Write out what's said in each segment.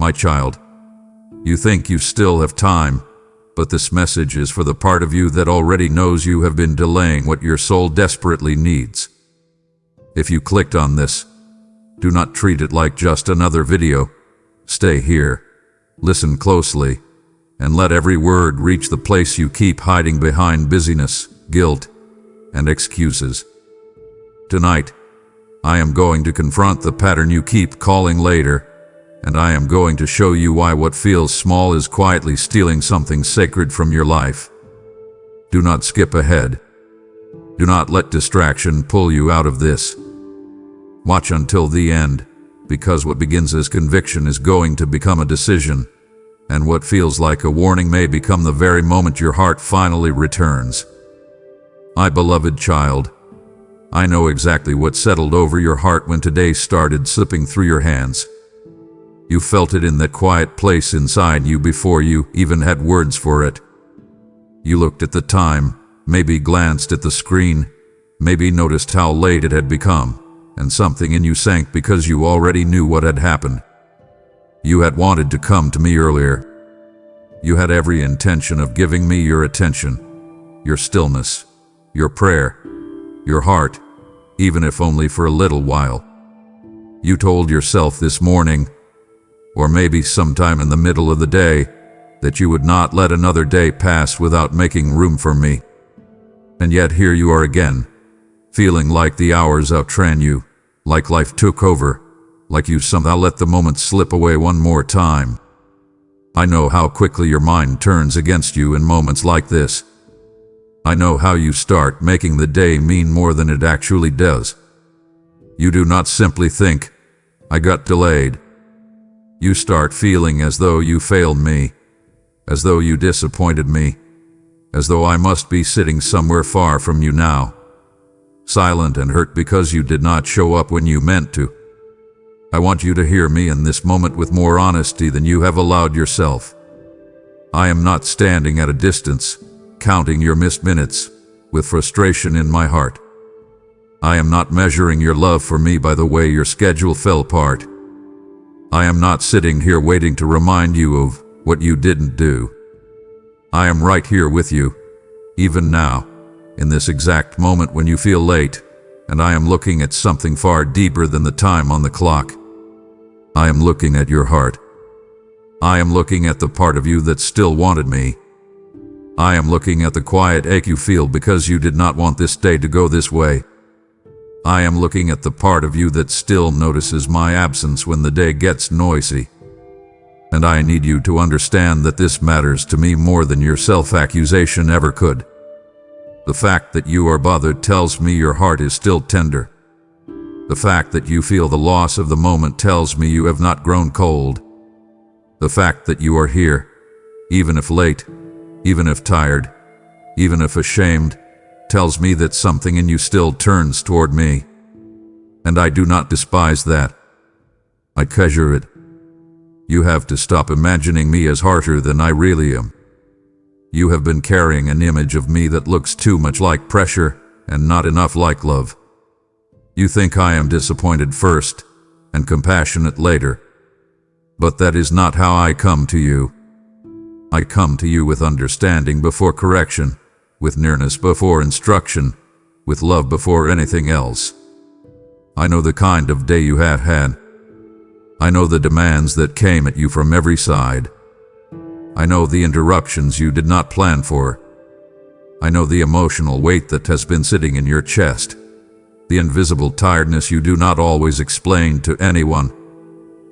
My child, you think you still have time, but this message is for the part of you that already knows you have been delaying what your soul desperately needs. If you clicked on this, do not treat it like just another video. Stay here, listen closely, and let every word reach the place you keep hiding behind busyness, guilt, and excuses. Tonight, I am going to confront the pattern you keep calling later, and I am going to show you why what feels small is quietly stealing something sacred from your life. Do not skip ahead. Do not let distraction pull you out of this. Watch until the end, because what begins as conviction is going to become a decision, and what feels like a warning may become the very moment your heart finally returns. My beloved child, I know exactly what settled over your heart when today started slipping through your hands. You felt it in that quiet place inside you before you even had words for it. You looked at the time, maybe glanced at the screen, maybe noticed how late it had become, and something in you sank because you already knew what had happened. You had wanted to come to me earlier. You had every intention of giving me your attention, your stillness, your prayer, your heart, even if only for a little while. You told yourself this morning, or maybe sometime in the middle of the day, that you would not let another day pass without making room for me. And yet here you are again, feeling like the hours outran you, like life took over, like you somehow let the moment slip away one more time. I know how quickly your mind turns against you in moments like this. I know how you start making the day mean more than it actually does. You do not simply think, I got delayed. You start feeling as though you failed me, as though you disappointed me, as though I must be sitting somewhere far from you now, silent and hurt because you did not show up when you meant to. I want you to hear me in this moment with more honesty than you have allowed yourself. I am not standing at a distance, counting your missed minutes, with frustration in my heart. I am not measuring your love for me by the way your schedule fell apart. I am not sitting here waiting to remind you of what you didn't do. I am right here with you, even now, in this exact moment when you feel late, and I am looking at something far deeper than the time on the clock. I am looking at your heart. I am looking at the part of you that still wanted me. I am looking at the quiet ache you feel because you did not want this day to go this way. I am looking at the part of you that still notices my absence when the day gets noisy. And I need you to understand that this matters to me more than your self-accusation ever could. The fact that you are bothered tells me your heart is still tender. The fact that you feel the loss of the moment tells me you have not grown cold. The fact that you are here, even if late, even if tired, even if ashamed, tells me that something in you still turns toward me. And I do not despise that. I treasure it. You have to stop imagining me as harsher than I really am. You have been carrying an image of me that looks too much like pressure and not enough like love. You think I am disappointed first and compassionate later. But that is not how I come to you. I come to you with understanding before correction, with nearness before instruction, with love before anything else. I know the kind of day you have had. I know the demands that came at you from every side. I know the interruptions you did not plan for. I know the emotional weight that has been sitting in your chest, the invisible tiredness you do not always explain to anyone,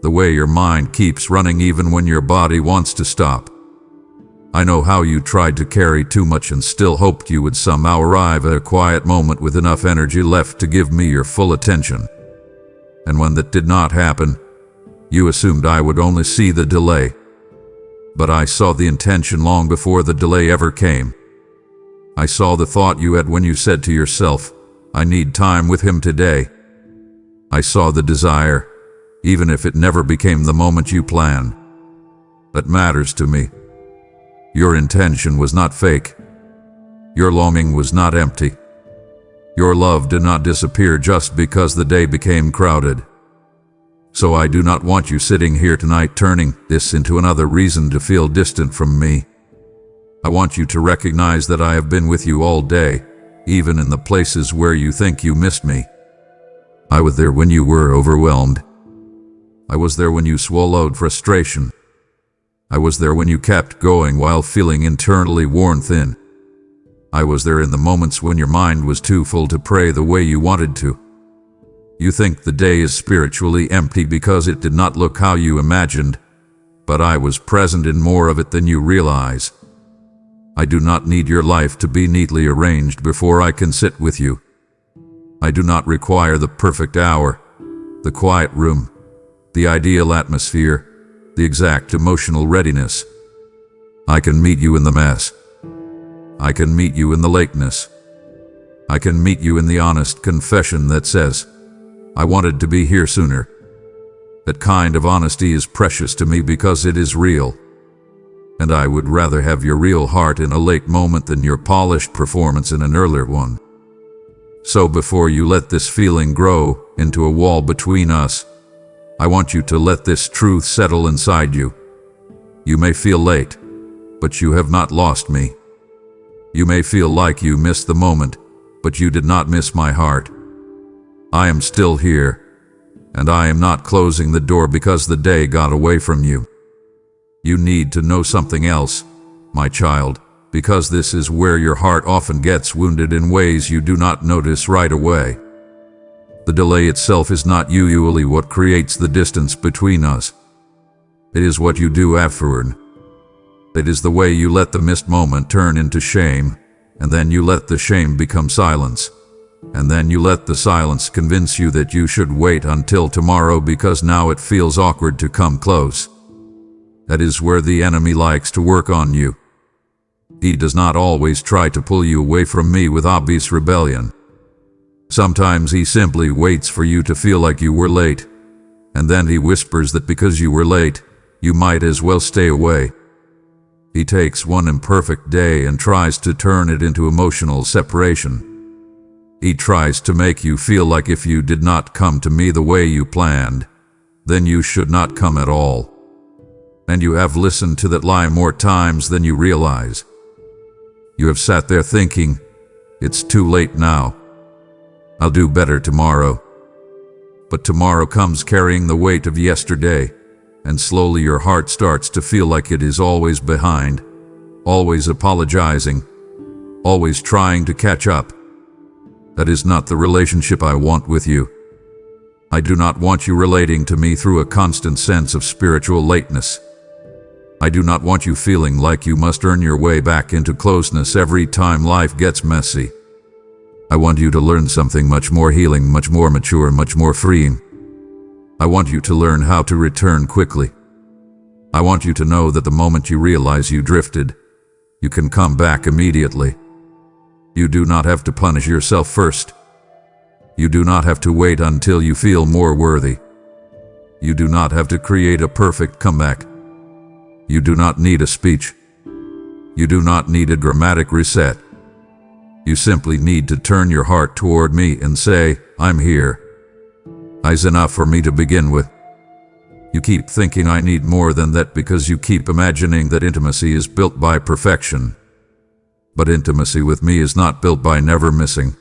the way your mind keeps running even when your body wants to stop. I know how you tried to carry too much and still hoped you would somehow arrive at a quiet moment with enough energy left to give me your full attention. And when that did not happen, you assumed I would only see the delay. But I saw the intention long before the delay ever came. I saw the thought you had when you said to yourself, I need time with him today. I saw the desire, even if it never became the moment you planned. That matters to me. Your intention was not fake. Your longing was not empty. Your love did not disappear just because the day became crowded. So I do not want you sitting here tonight turning this into another reason to feel distant from me. I want you to recognize that I have been with you all day, even in the places where you think you missed me. I was there when you were overwhelmed. I was there when you swallowed frustration. I was there when you kept going while feeling internally worn thin. I was there in the moments when your mind was too full to pray the way you wanted to. You think the day is spiritually empty because it did not look how you imagined, but I was present in more of it than you realize. I do not need your life to be neatly arranged before I can sit with you. I do not require the perfect hour, the quiet room, the ideal atmosphere, the exact emotional readiness. I can meet you in the mess. I can meet you in the lateness. I can meet you in the honest confession that says, I wanted to be here sooner. That kind of honesty is precious to me because it is real. And I would rather have your real heart in a late moment than your polished performance in an earlier one. So before you let this feeling grow into a wall between us, I want you to let this truth settle inside you. You may feel late, but you have not lost me. You may feel like you missed the moment, but you did not miss my heart. I am still here, and I am not closing the door because the day got away from you. You need to know something else, my child, because this is where your heart often gets wounded in ways you do not notice right away. The delay itself is not usually what creates the distance between us. It is what you do afterward. It is the way you let the missed moment turn into shame, and then you let the shame become silence. And then you let the silence convince you that you should wait until tomorrow because now it feels awkward to come close. That is where the enemy likes to work on you. He does not always try to pull you away from me with obvious rebellion. Sometimes he simply waits for you to feel like you were late, and then he whispers that because you were late, you might as well stay away. He takes one imperfect day and tries to turn it into emotional separation. He tries to make you feel like if you did not come to me the way you planned, then you should not come at all. And you have listened to that lie more times than you realize. You have sat there thinking, it's too late now. I'll do better tomorrow. But tomorrow comes carrying the weight of yesterday, and slowly your heart starts to feel like it is always behind, always apologizing, always trying to catch up. That is not the relationship I want with you. I do not want you relating to me through a constant sense of spiritual lateness. I do not want you feeling like you must earn your way back into closeness every time life gets messy. I want you to learn something much more healing, much more mature, much more freeing. I want you to learn how to return quickly. I want you to know that the moment you realize you drifted, you can come back immediately. You do not have to punish yourself first. You do not have to wait until you feel more worthy. You do not have to create a perfect comeback. You do not need a speech. You do not need a dramatic reset. You simply need to turn your heart toward me and say, I'm here. Is enough for me to begin with. You keep thinking I need more than that because you keep imagining that intimacy is built by perfection. But intimacy with me is not built by never missing.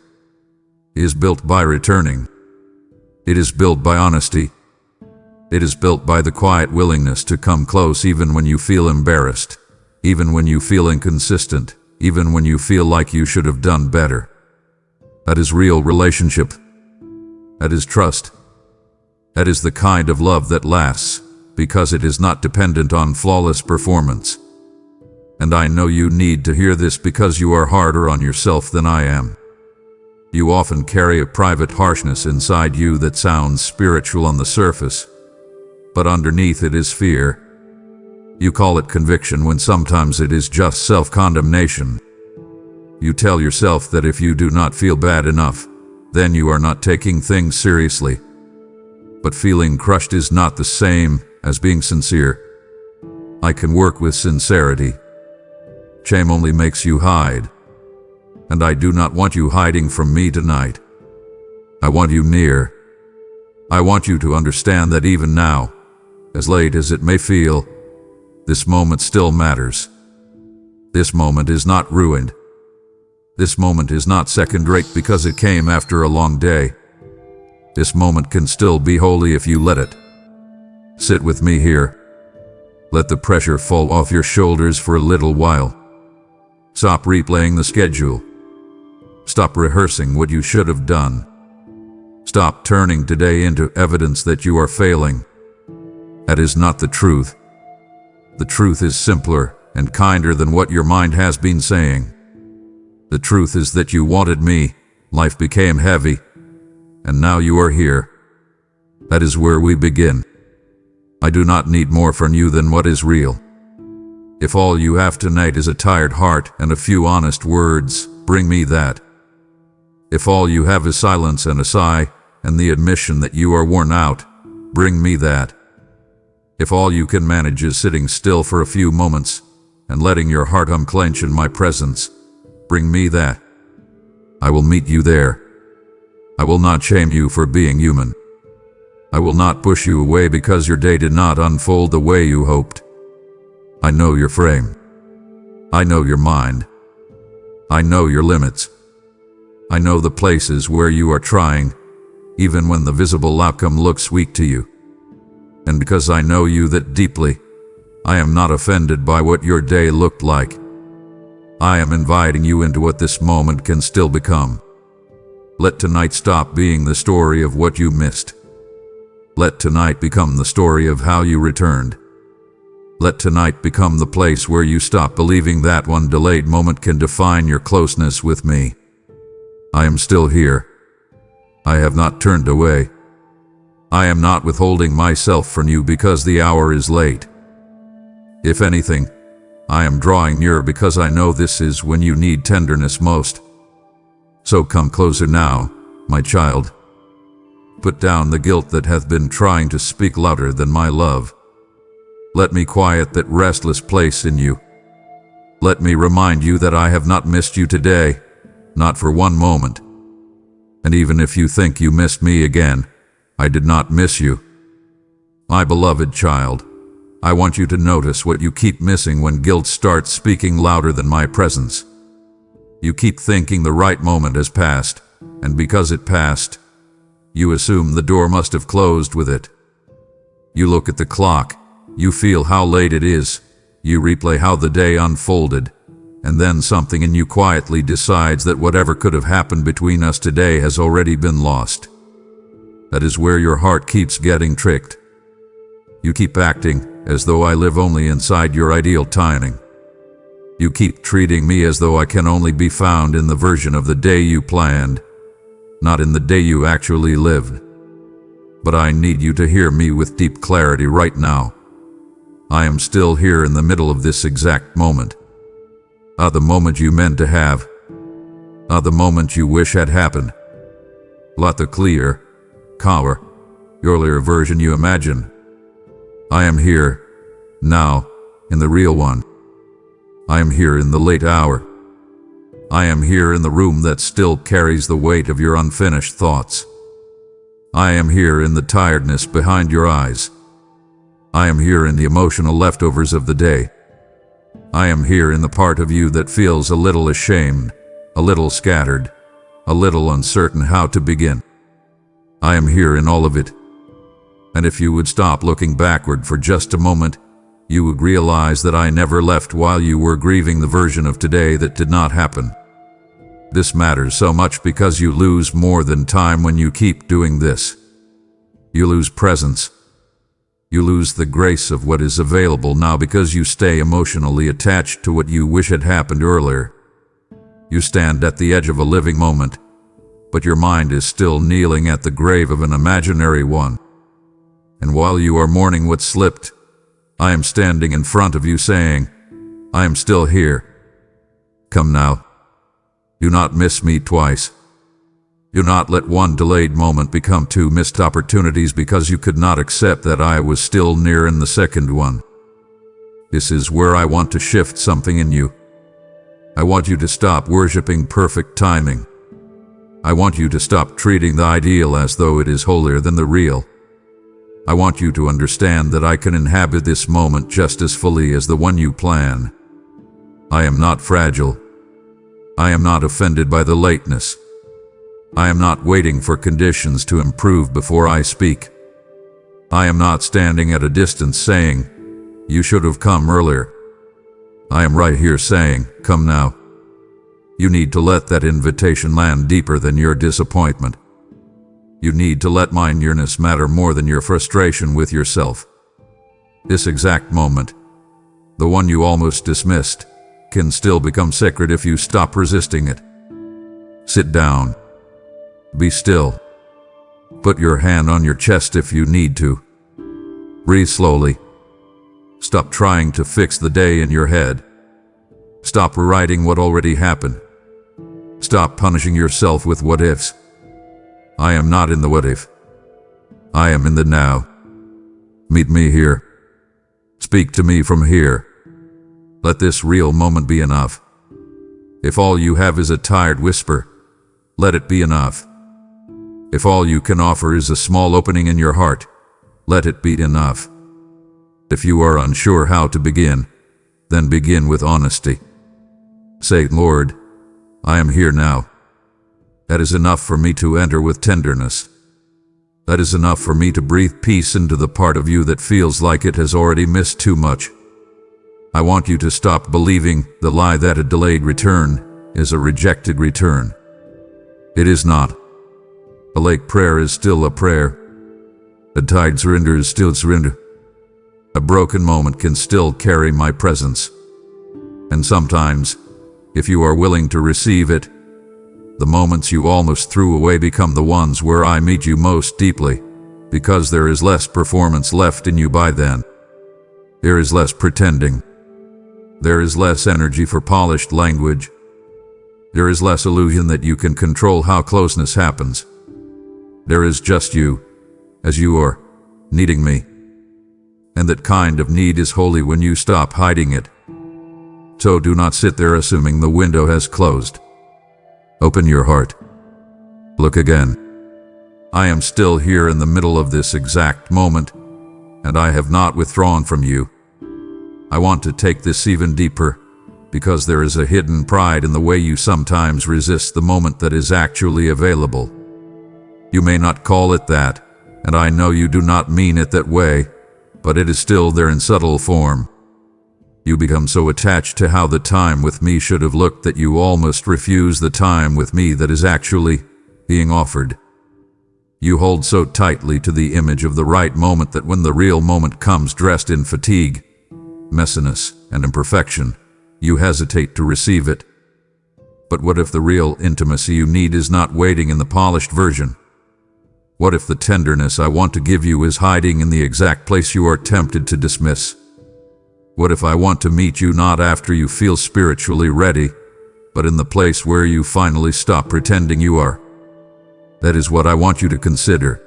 It is built by returning. It is built by honesty. It is built by the quiet willingness to come close even when you feel embarrassed, even when you feel inconsistent, even when you feel like you should have done better. That is real relationship. That is trust. That is the kind of love that lasts, because it is not dependent on flawless performance. And I know you need to hear this because you are harder on yourself than I am. You often carry a private harshness inside you that sounds spiritual on the surface, but underneath it is fear. You call it conviction when sometimes it is just self-condemnation. You tell yourself that if you do not feel bad enough, then you are not taking things seriously. But feeling crushed is not the same as being sincere. I can work with sincerity. Shame only makes you hide. And I do not want you hiding from me tonight. I want you near. I want you to understand that even now, as late as it may feel, this moment still matters. This moment is not ruined. This moment is not second-rate because it came after a long day. This moment can still be holy if you let it. Sit with me here. Let the pressure fall off your shoulders for a little while. Stop replaying the schedule. Stop rehearsing what you should have done. Stop turning today into evidence that you are failing. That is not the truth. The truth is simpler and kinder than what your mind has been saying. The truth is that you wanted me, life became heavy, and now you are here. That is where we begin. I do not need more from you than what is real. If all you have tonight is a tired heart and a few honest words, bring me that. If all you have is silence and a sigh and the admission that you are worn out, bring me that. If all you can manage is sitting still for a few moments and letting your heart unclench in my presence, bring me that. I will meet you there. I will not shame you for being human. I will not push you away because your day did not unfold the way you hoped. I know your frame. I know your mind. I know your limits. I know the places where you are trying, even when the visible outcome looks weak to you. And because I know you that deeply, I am not offended by what your day looked like. I am inviting you into what this moment can still become. Let tonight stop being the story of what you missed. Let tonight become the story of how you returned. Let tonight become the place where you stop believing that one delayed moment can define your closeness with me. I am still here. I have not turned away. I am not withholding myself from you because the hour is late. If anything, I am drawing nearer because I know this is when you need tenderness most. So come closer now, my child. Put down the guilt that hath been trying to speak louder than my love. Let me quiet that restless place in you. Let me remind you that I have not missed you today, not for one moment. And even if you think you missed me again, I did not miss you. My beloved child, I want you to notice what you keep missing when guilt starts speaking louder than my presence. You keep thinking the right moment has passed, and because it passed, you assume the door must have closed with it. You look at the clock, you feel how late it is, you replay how the day unfolded, and then something in you quietly decides that whatever could have happened between us today has already been lost. That is where your heart keeps getting tricked. You keep acting as though I live only inside your ideal timing. You keep treating me as though I can only be found in the version of the day you planned, not in the day you actually lived. But I need you to hear me with deep clarity right now. I am still here in the middle of this exact moment. The moment you meant to have. The moment you wish had happened. Not the clear, calmer, earlier version you imagine. I am here, now, in the real one. I am here in the late hour. I am here in the room that still carries the weight of your unfinished thoughts. I am here in the tiredness behind your eyes. I am here in the emotional leftovers of the day. I am here in the part of you that feels a little ashamed, a little scattered, a little uncertain how to begin. I am here in all of it. And if you would stop looking backward for just a moment, you would realize that I never left while you were grieving the version of today that did not happen. This matters so much because you lose more than time when you keep doing this. You lose presence. You lose the grace of what is available now because you stay emotionally attached to what you wish had happened earlier. You stand at the edge of a living moment, but your mind is still kneeling at the grave of an imaginary one. And while you are mourning what slipped, I am standing in front of you saying, I am still here. Come now. Do not miss me twice. Do not let one delayed moment become two missed opportunities because you could not accept that I was still near in the second one. This is where I want to shift something in you. I want you to stop worshiping perfect timing. I want you to stop treating the ideal as though it is holier than the real. I want you to understand that I can inhabit this moment just as fully as the one you plan. I am not fragile. I am not offended by the lateness. I am not waiting for conditions to improve before I speak. I am not standing at a distance saying, "You should have come earlier." I am right here saying, "Come now." You need to let that invitation land deeper than your disappointment. You need to let my nearness matter more than your frustration with yourself. This exact moment, the one you almost dismissed, can still become sacred if you stop resisting it. Sit down. Be still. Put your hand on your chest if you need to. Breathe slowly. Stop trying to fix the day in your head. Stop rewriting what already happened. Stop punishing yourself with what ifs. I am not in the what if. I am in the now. Meet me here. Speak to me from here. Let this real moment be enough. If all you have is a tired whisper, let it be enough. If all you can offer is a small opening in your heart, let it be enough. If you are unsure how to begin, then begin with honesty. Say, "Lord, I am here now." That is enough for me to enter with tenderness. That is enough for me to breathe peace into the part of you that feels like it has already missed too much. I want you to stop believing the lie that a delayed return is a rejected return. It is not. A late prayer is still a prayer. A tired surrender is still surrender. A broken moment can still carry my presence. And sometimes, if you are willing to receive it, the moments you almost threw away become the ones where I meet you most deeply, because there is less performance left in you by then. There is less pretending. There is less energy for polished language. There is less illusion that you can control how closeness happens. There is just you, as you are, needing me. And that kind of need is holy when you stop hiding it. So do not sit there assuming the window has closed. Open your heart. Look again. I am still here in the middle of this exact moment, and I have not withdrawn from you. I want to take this even deeper, because there is a hidden pride in the way you sometimes resist the moment that is actually available. You may not call it that, and I know you do not mean it that way, but it is still there in subtle form. You become so attached to how the time with me should have looked that you almost refuse the time with me that is actually being offered. You hold so tightly to the image of the right moment that when the real moment comes dressed in fatigue, messiness, and imperfection, you hesitate to receive it. But what if the real intimacy you need is not waiting in the polished version? What if the tenderness I want to give you is hiding in the exact place you are tempted to dismiss? What if I want to meet you not after you feel spiritually ready, but in the place where you finally stop pretending you are? That is what I want you to consider.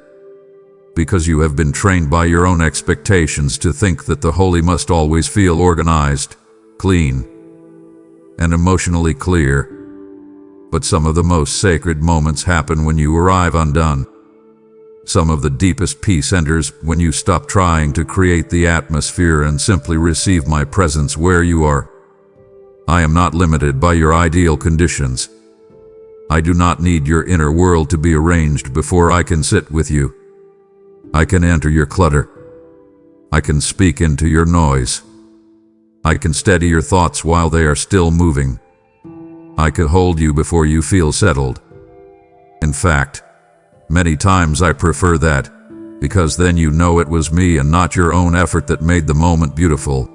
Because you have been trained by your own expectations to think that the holy must always feel organized, clean, and emotionally clear. But some of the most sacred moments happen when you arrive undone. Some of the deepest peace enters when you stop trying to create the atmosphere and simply receive my presence where you are. I am not limited by your ideal conditions. I do not need your inner world to be arranged before I can sit with you. I can enter your clutter. I can speak into your noise. I can steady your thoughts while they are still moving. I can hold you before you feel settled. In fact, many times I prefer that, because then you know it was me and not your own effort that made the moment beautiful.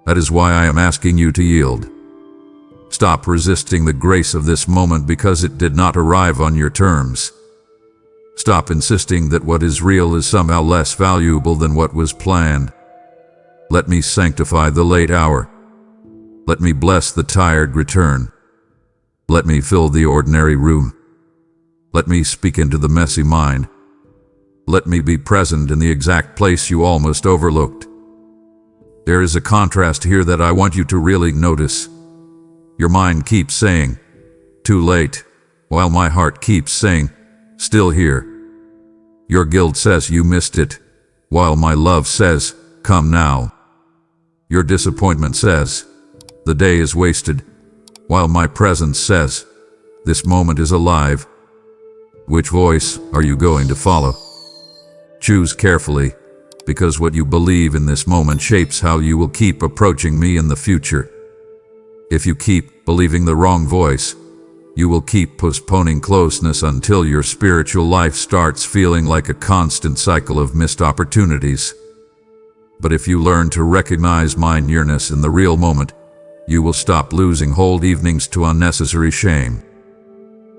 That is why I am asking you to yield. Stop resisting the grace of this moment because it did not arrive on your terms. Stop insisting that what is real is somehow less valuable than what was planned. Let me sanctify the late hour. Let me bless the tired return. Let me fill the ordinary room. Let me speak into the messy mind. Let me be present in the exact place you almost overlooked. There is a contrast here that I want you to really notice. Your mind keeps saying, "Too late, while my heart keeps saying, still here. Your guilt says you missed it, while my love says, come now. Your disappointment says, the day is wasted, while my presence says, this moment is alive. Which voice are you going to follow? Choose carefully, because what you believe in this moment shapes how you will keep approaching me in the future. If you keep believing the wrong voice, you will keep postponing closeness until your spiritual life starts feeling like a constant cycle of missed opportunities. But if you learn to recognize my nearness in the real moment, you will stop losing whole evenings to unnecessary shame.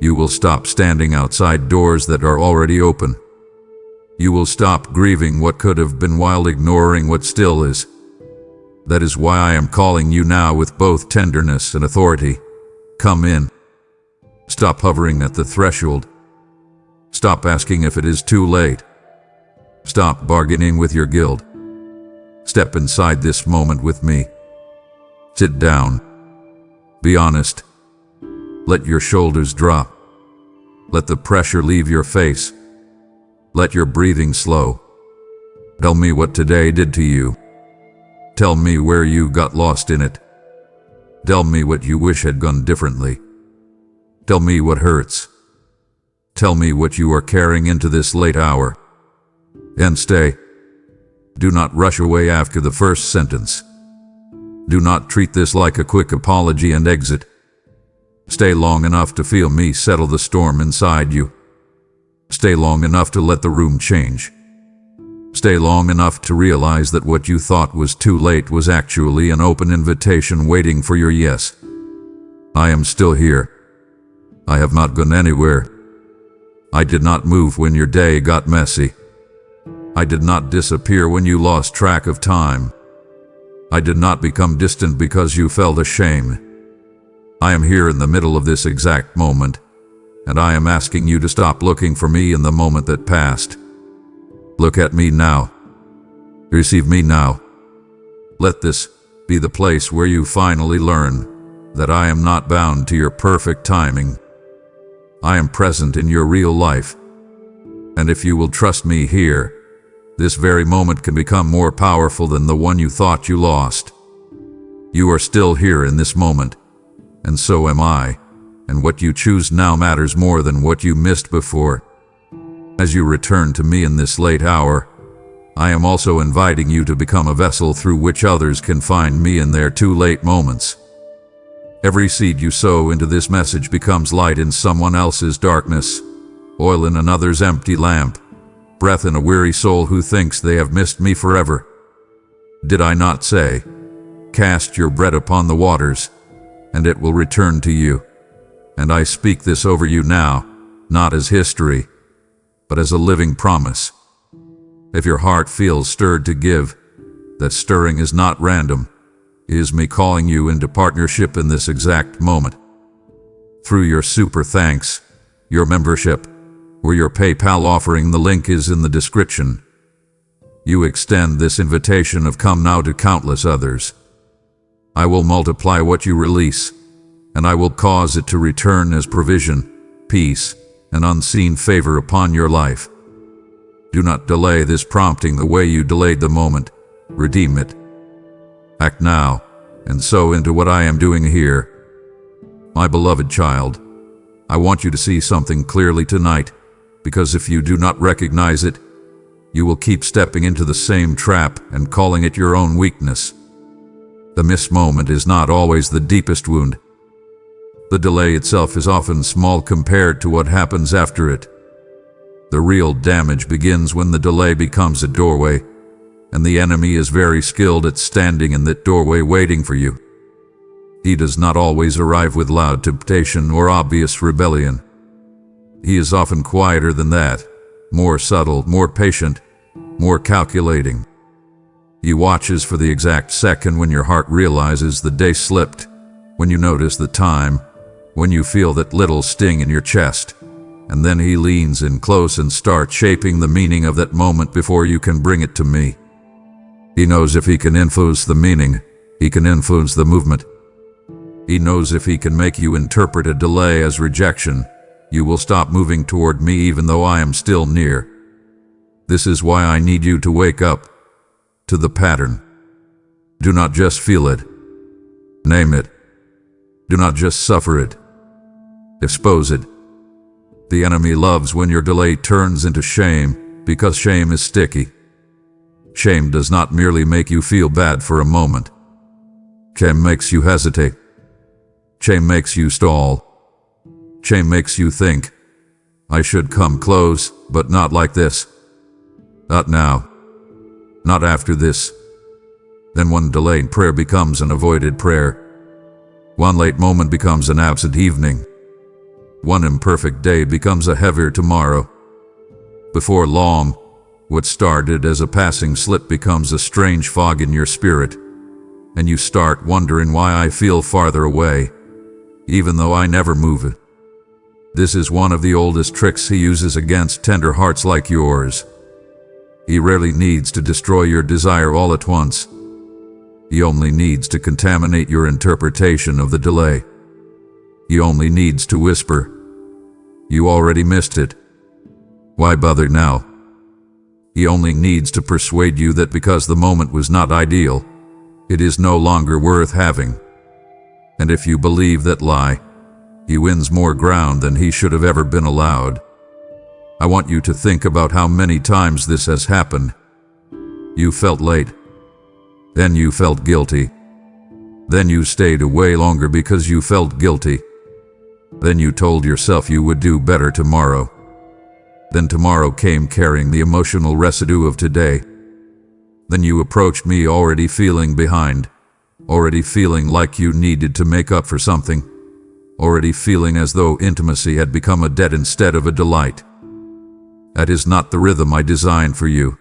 You will stop standing outside doors that are already open. You will stop grieving what could have been while ignoring what still is. That is why I am calling you now with both tenderness and authority. Come in. Stop hovering at the threshold. Stop asking if it is too late. Stop bargaining with your guilt. Step inside this moment with me. Sit down. Be honest. Let your shoulders drop. Let the pressure leave your face. Let your breathing slow. Tell me what today did to you. Tell me where you got lost in it. Tell me what you wish had gone differently. Tell me what hurts. Tell me what you are carrying into this late hour. And stay. Do not rush away after the first sentence. Do not treat this like a quick apology and exit. Stay long enough to feel me settle the storm inside you. Stay long enough to let the room change. Stay long enough to realize that what you thought was too late was actually an open invitation waiting for your yes. I am still here. I have not gone anywhere. I did not move when your day got messy. I did not disappear when you lost track of time. I did not become distant because you felt ashamed. I am here in the middle of this exact moment, and I am asking you to stop looking for me in the moment that passed. Look at me now. Receive me now. Let this be the place where you finally learn that I am not bound to your perfect timing. I am present in your real life. And if you will trust me here, this very moment can become more powerful than the one you thought you lost. You are still here in this moment, and so am I, and what you choose now matters more than what you missed before. As you return to me in this late hour, I am also inviting you to become a vessel through which others can find me in their too late moments. Every seed you sow into this message becomes light in someone else's darkness, oil in another's empty lamp, breath in a weary soul who thinks they have missed me forever. Did I not say, cast your bread upon the waters, and it will return to you? And I speak this over you now, not as history, but as a living promise. If your heart feels stirred to give, that stirring is not random. It is me calling you into partnership in this exact moment. Through your super thanks, your membership, or your PayPal offering, the link is in the description. You extend this invitation of come now to countless others. I will multiply what you release, and I will cause it to return as provision, peace, and unseen favor upon your life. Do not delay this prompting the way you delayed the moment. Redeem it. Act now, and sow into what I am doing here. My beloved child, I want you to see something clearly tonight, because if you do not recognize it, you will keep stepping into the same trap and calling it your own weakness. The missed moment is not always the deepest wound. The delay itself is often small compared to what happens after it. The real damage begins when the delay becomes a doorway, and the enemy is very skilled at standing in that doorway waiting for you. He does not always arrive with loud temptation or obvious rebellion. He is often quieter than that, more subtle, more patient, more calculating. He watches for the exact second when your heart realizes the day slipped, when you notice the time, when you feel that little sting in your chest, and then he leans in close and starts shaping the meaning of that moment before you can bring it to me. He knows if he can influence the meaning, he can influence the movement. He knows if he can make you interpret a delay as rejection, You will stop moving toward me even though I am still near. This is why I need you to wake up to the pattern. Do not just feel it. Name it. Do not just suffer it. Expose it. The enemy loves when your delay turns into shame, because shame is sticky. Shame does not merely make you feel bad for a moment. Shame makes you hesitate. Shame makes you stall. Shame makes you think, I should come close, but not like this. Not now. Not after this. Then one delayed prayer becomes an avoided prayer. One late moment becomes an absent evening. One imperfect day becomes a heavier tomorrow. Before long, what started as a passing slip becomes a strange fog in your spirit, and you start wondering why I feel farther away, even though I never move it. This is one of the oldest tricks he uses against tender hearts like yours. He rarely needs to destroy your desire all at once. He only needs to contaminate your interpretation of the delay. He only needs to whisper, you already missed it. Why bother now? He only needs to persuade you that because the moment was not ideal, it is no longer worth having. And if you believe that lie, he wins more ground than he should have ever been allowed. I want you to think about how many times this has happened. You felt late. Then you felt guilty. Then you stayed away longer because you felt guilty. Then you told yourself you would do better tomorrow. Then tomorrow came carrying the emotional residue of today. Then you approached me already feeling behind, already feeling like you needed to make up for something, already feeling as though intimacy had become a debt instead of a delight. That is not the rhythm I designed for you.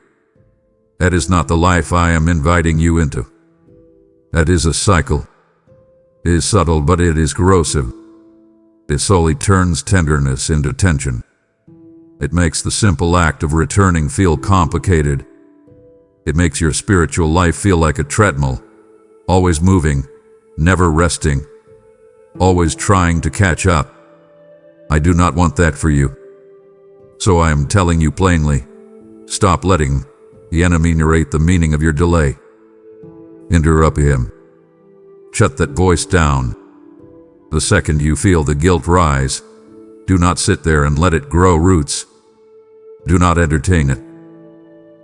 That is not the life I am inviting you into. That is a cycle. It is subtle, but it is corrosive. It slowly turns tenderness into tension. It makes the simple act of returning feel complicated. It makes your spiritual life feel like a treadmill, always moving, never resting, always trying to catch up. I do not want that for you. So I am telling you plainly, stop letting the enemy narrate the meaning of your delay. Interrupt him. Shut that voice down. The second you feel the guilt rise, do not sit there and let it grow roots. Do not entertain it.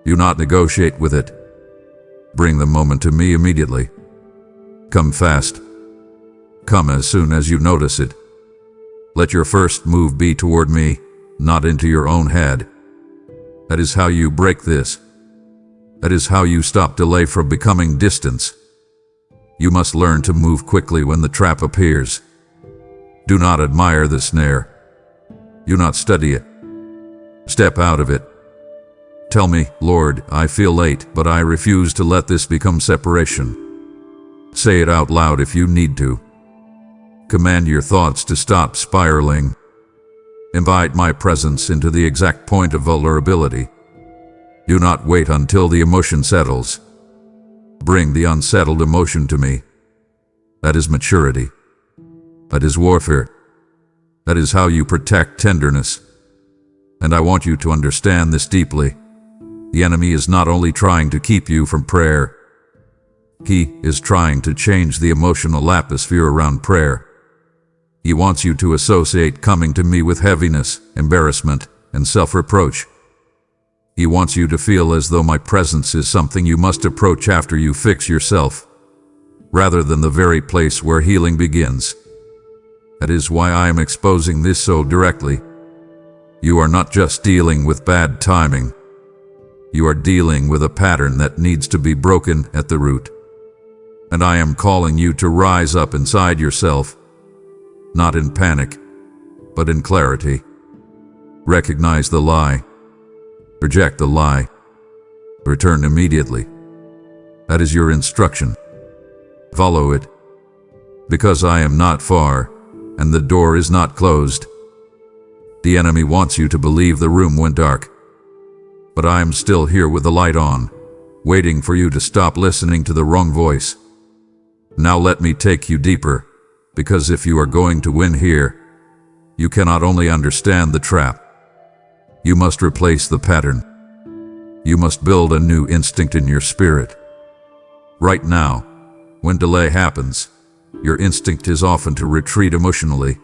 Do not negotiate with it. Bring the moment to me immediately. Come fast. Come as soon as you notice it. Let your first move be toward me, not into your own head. That is how you break this. That is how you stop delay from becoming distance. You must learn to move quickly when the trap appears. Do not admire the snare. Do not study it. Step out of it. Tell me, Lord, I feel late, but I refuse to let this become separation. Say it out loud if you need to. Command your thoughts to stop spiraling. Invite my presence into the exact point of vulnerability. Do not wait until the emotion settles. Bring the unsettled emotion to me. That is maturity. That is warfare. That is how you protect tenderness. And I want you to understand this deeply. The enemy is not only trying to keep you from prayer. He is trying to change the emotional atmosphere around prayer. He wants you to associate coming to me with heaviness, embarrassment, and self-reproach. He wants you to feel as though my presence is something you must approach after you fix yourself, rather than the very place where healing begins. That is why I am exposing this so directly. You are not just dealing with bad timing. You are dealing with a pattern that needs to be broken at the root. And I am calling you to rise up inside yourself, not in panic, but in clarity. Recognize the lie. Reject the lie. Return immediately. That is your instruction. Follow it. Because I am not far, and the door is not closed. The enemy wants you to believe the room went dark. But I am still here with the light on, waiting for you to stop listening to the wrong voice. Now let me take you deeper, because if you are going to win here, You cannot only understand the trap, you must replace the pattern. You must build a new instinct in your spirit. Right now, when delay happens, your instinct is often to retreat emotionally,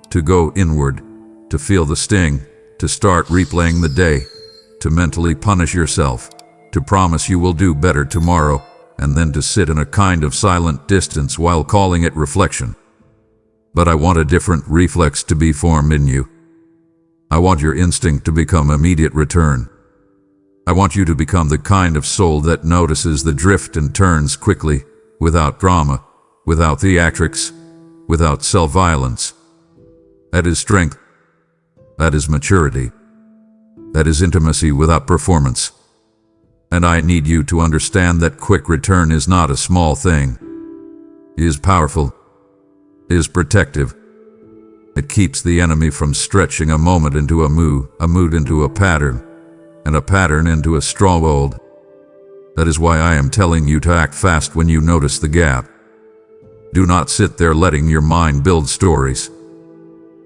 to go inward, to feel the sting, to start replaying the day, to mentally punish yourself, to promise you will do better tomorrow, and then to sit in a kind of silent distance while calling it reflection. But I want a different reflex to be formed in you. I want your instinct to become immediate return. I want you to become the kind of soul that notices the drift and turns quickly, without drama, without theatrics, without self-violence. That is strength. That is maturity. That is intimacy without performance. And I need you to understand that quick return is not a small thing. It is powerful. It is protective. It keeps the enemy from stretching a moment into a mood into a pattern, and a pattern into a stronghold. That is why I am telling you to act fast when you notice the gap. Do not sit there letting your mind build stories.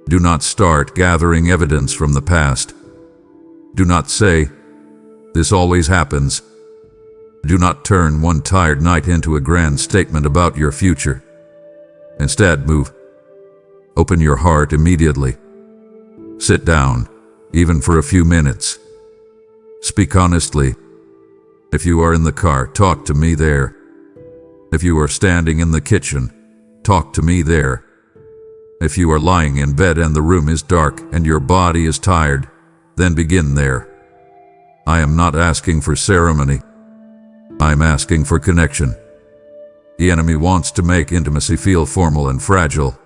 Do not start gathering evidence from the past. Do not say, "This always happens." Do not turn one tired night into a grand statement about your future. Instead, move. Open your heart immediately. Sit down, even for a few minutes. Speak honestly. If you are in the car, talk to me there. If you are standing in the kitchen, talk to me there. If you are lying in bed and the room is dark and your body is tired, then begin there. I am not asking for ceremony. I am asking for connection. The enemy wants to make intimacy feel formal and fragile.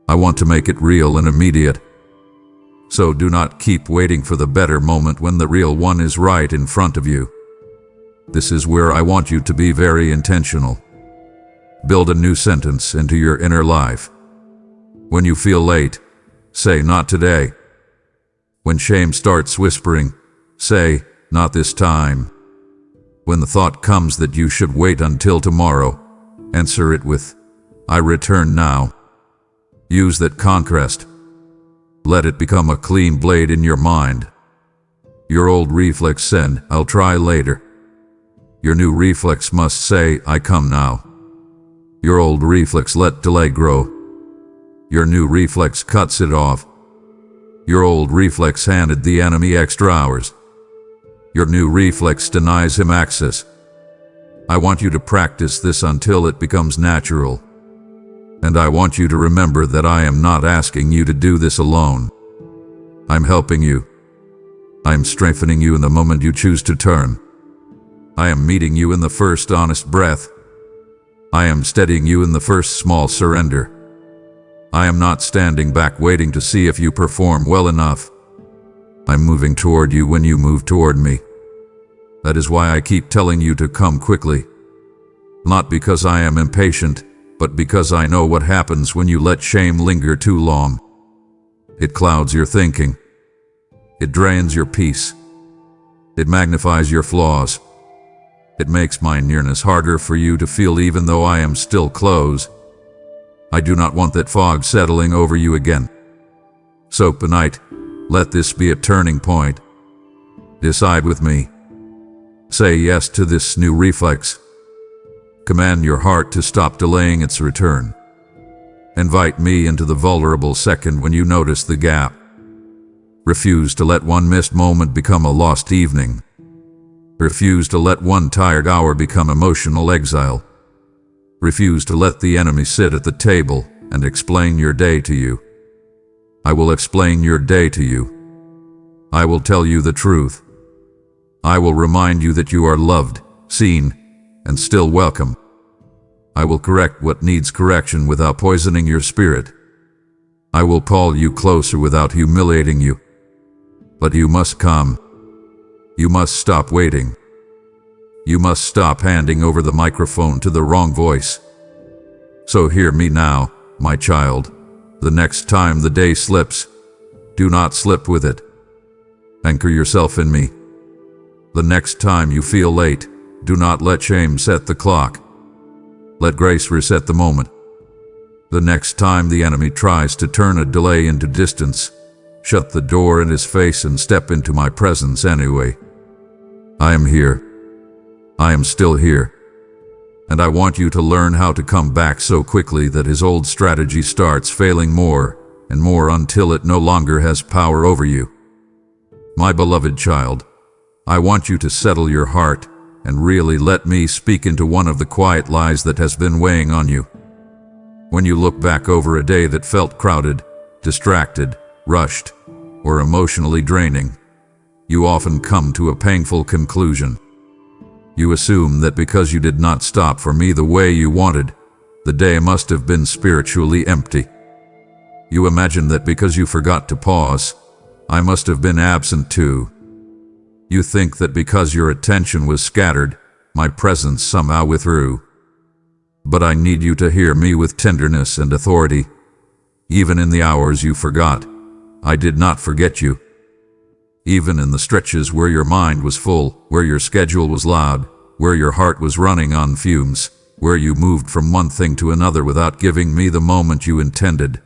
I want to make it real and immediate. So do not keep waiting for the better moment when the real one is right in front of you. This is where I want you to be very intentional. Build a new sentence into your inner life. When you feel late, say, "Not today." When shame starts whispering, say, "Not this time." When the thought comes that you should wait until tomorrow, answer it with, "I return now." Use that contrast. Let it become a clean blade in your mind. Your old reflex said, "I'll try later." Your new reflex must say, "I come now." Your old reflex let delay grow. Your new reflex cuts it off. Your old reflex handed the enemy extra hours. Your new reflex denies him access. I want you to practice this until it becomes natural. And I want you to remember that I am not asking you to do this alone. I'm helping you. I'm strengthening you in the moment you choose to turn. I am meeting you in the first honest breath. I am steadying you in the first small surrender. I am not standing back waiting to see if you perform well enough. I'm moving toward you when you move toward me. That is why I keep telling you to come quickly. Not because I am impatient, but because I know what happens when you let shame linger too long. It clouds your thinking. It drains your peace. It magnifies your flaws. It makes my nearness harder for you to feel even though I am still close. I do not want that fog settling over you again. So tonight, let this be a turning point. Decide with me. Say yes to this new reflex. Command your heart to stop delaying its return. Invite me into the vulnerable second when you notice the gap. Refuse to let one missed moment become a lost evening. Refuse to let one tired hour become emotional exile. Refuse to let the enemy sit at the table and explain your day to you. I will explain your day to you. I will tell you the truth. I will remind you that you are loved, seen, and still welcome. I will correct what needs correction without poisoning your spirit. I will call you closer without humiliating you. But you must come. You must stop waiting. You must stop handing over the microphone to the wrong voice. So hear me now, my child. The next time the day slips, do not slip with it. Anchor yourself in me. The next time you feel late, do not let shame set the clock. Let grace reset the moment. The next time the enemy tries to turn a delay into distance, shut the door in his face and step into my presence anyway. I am here. I am still here. And I want you to learn how to come back so quickly that his old strategy starts failing more and more until it no longer has power over you. My beloved child, I want you to settle your heart and really let me speak into one of the quiet lies that has been weighing on you. When you look back over a day that felt crowded, distracted, rushed, or emotionally draining, you often come to a painful conclusion. You assume that because you did not stop for me the way you wanted, the day must have been spiritually empty. You imagine that because you forgot to pause, I must have been absent too. You think that because your attention was scattered, my presence somehow withdrew. But I need you to hear me with tenderness and authority. Even in the hours you forgot, I did not forget you. Even in the stretches where your mind was full, where your schedule was loud, where your heart was running on fumes, where you moved from one thing to another without giving me the moment you intended,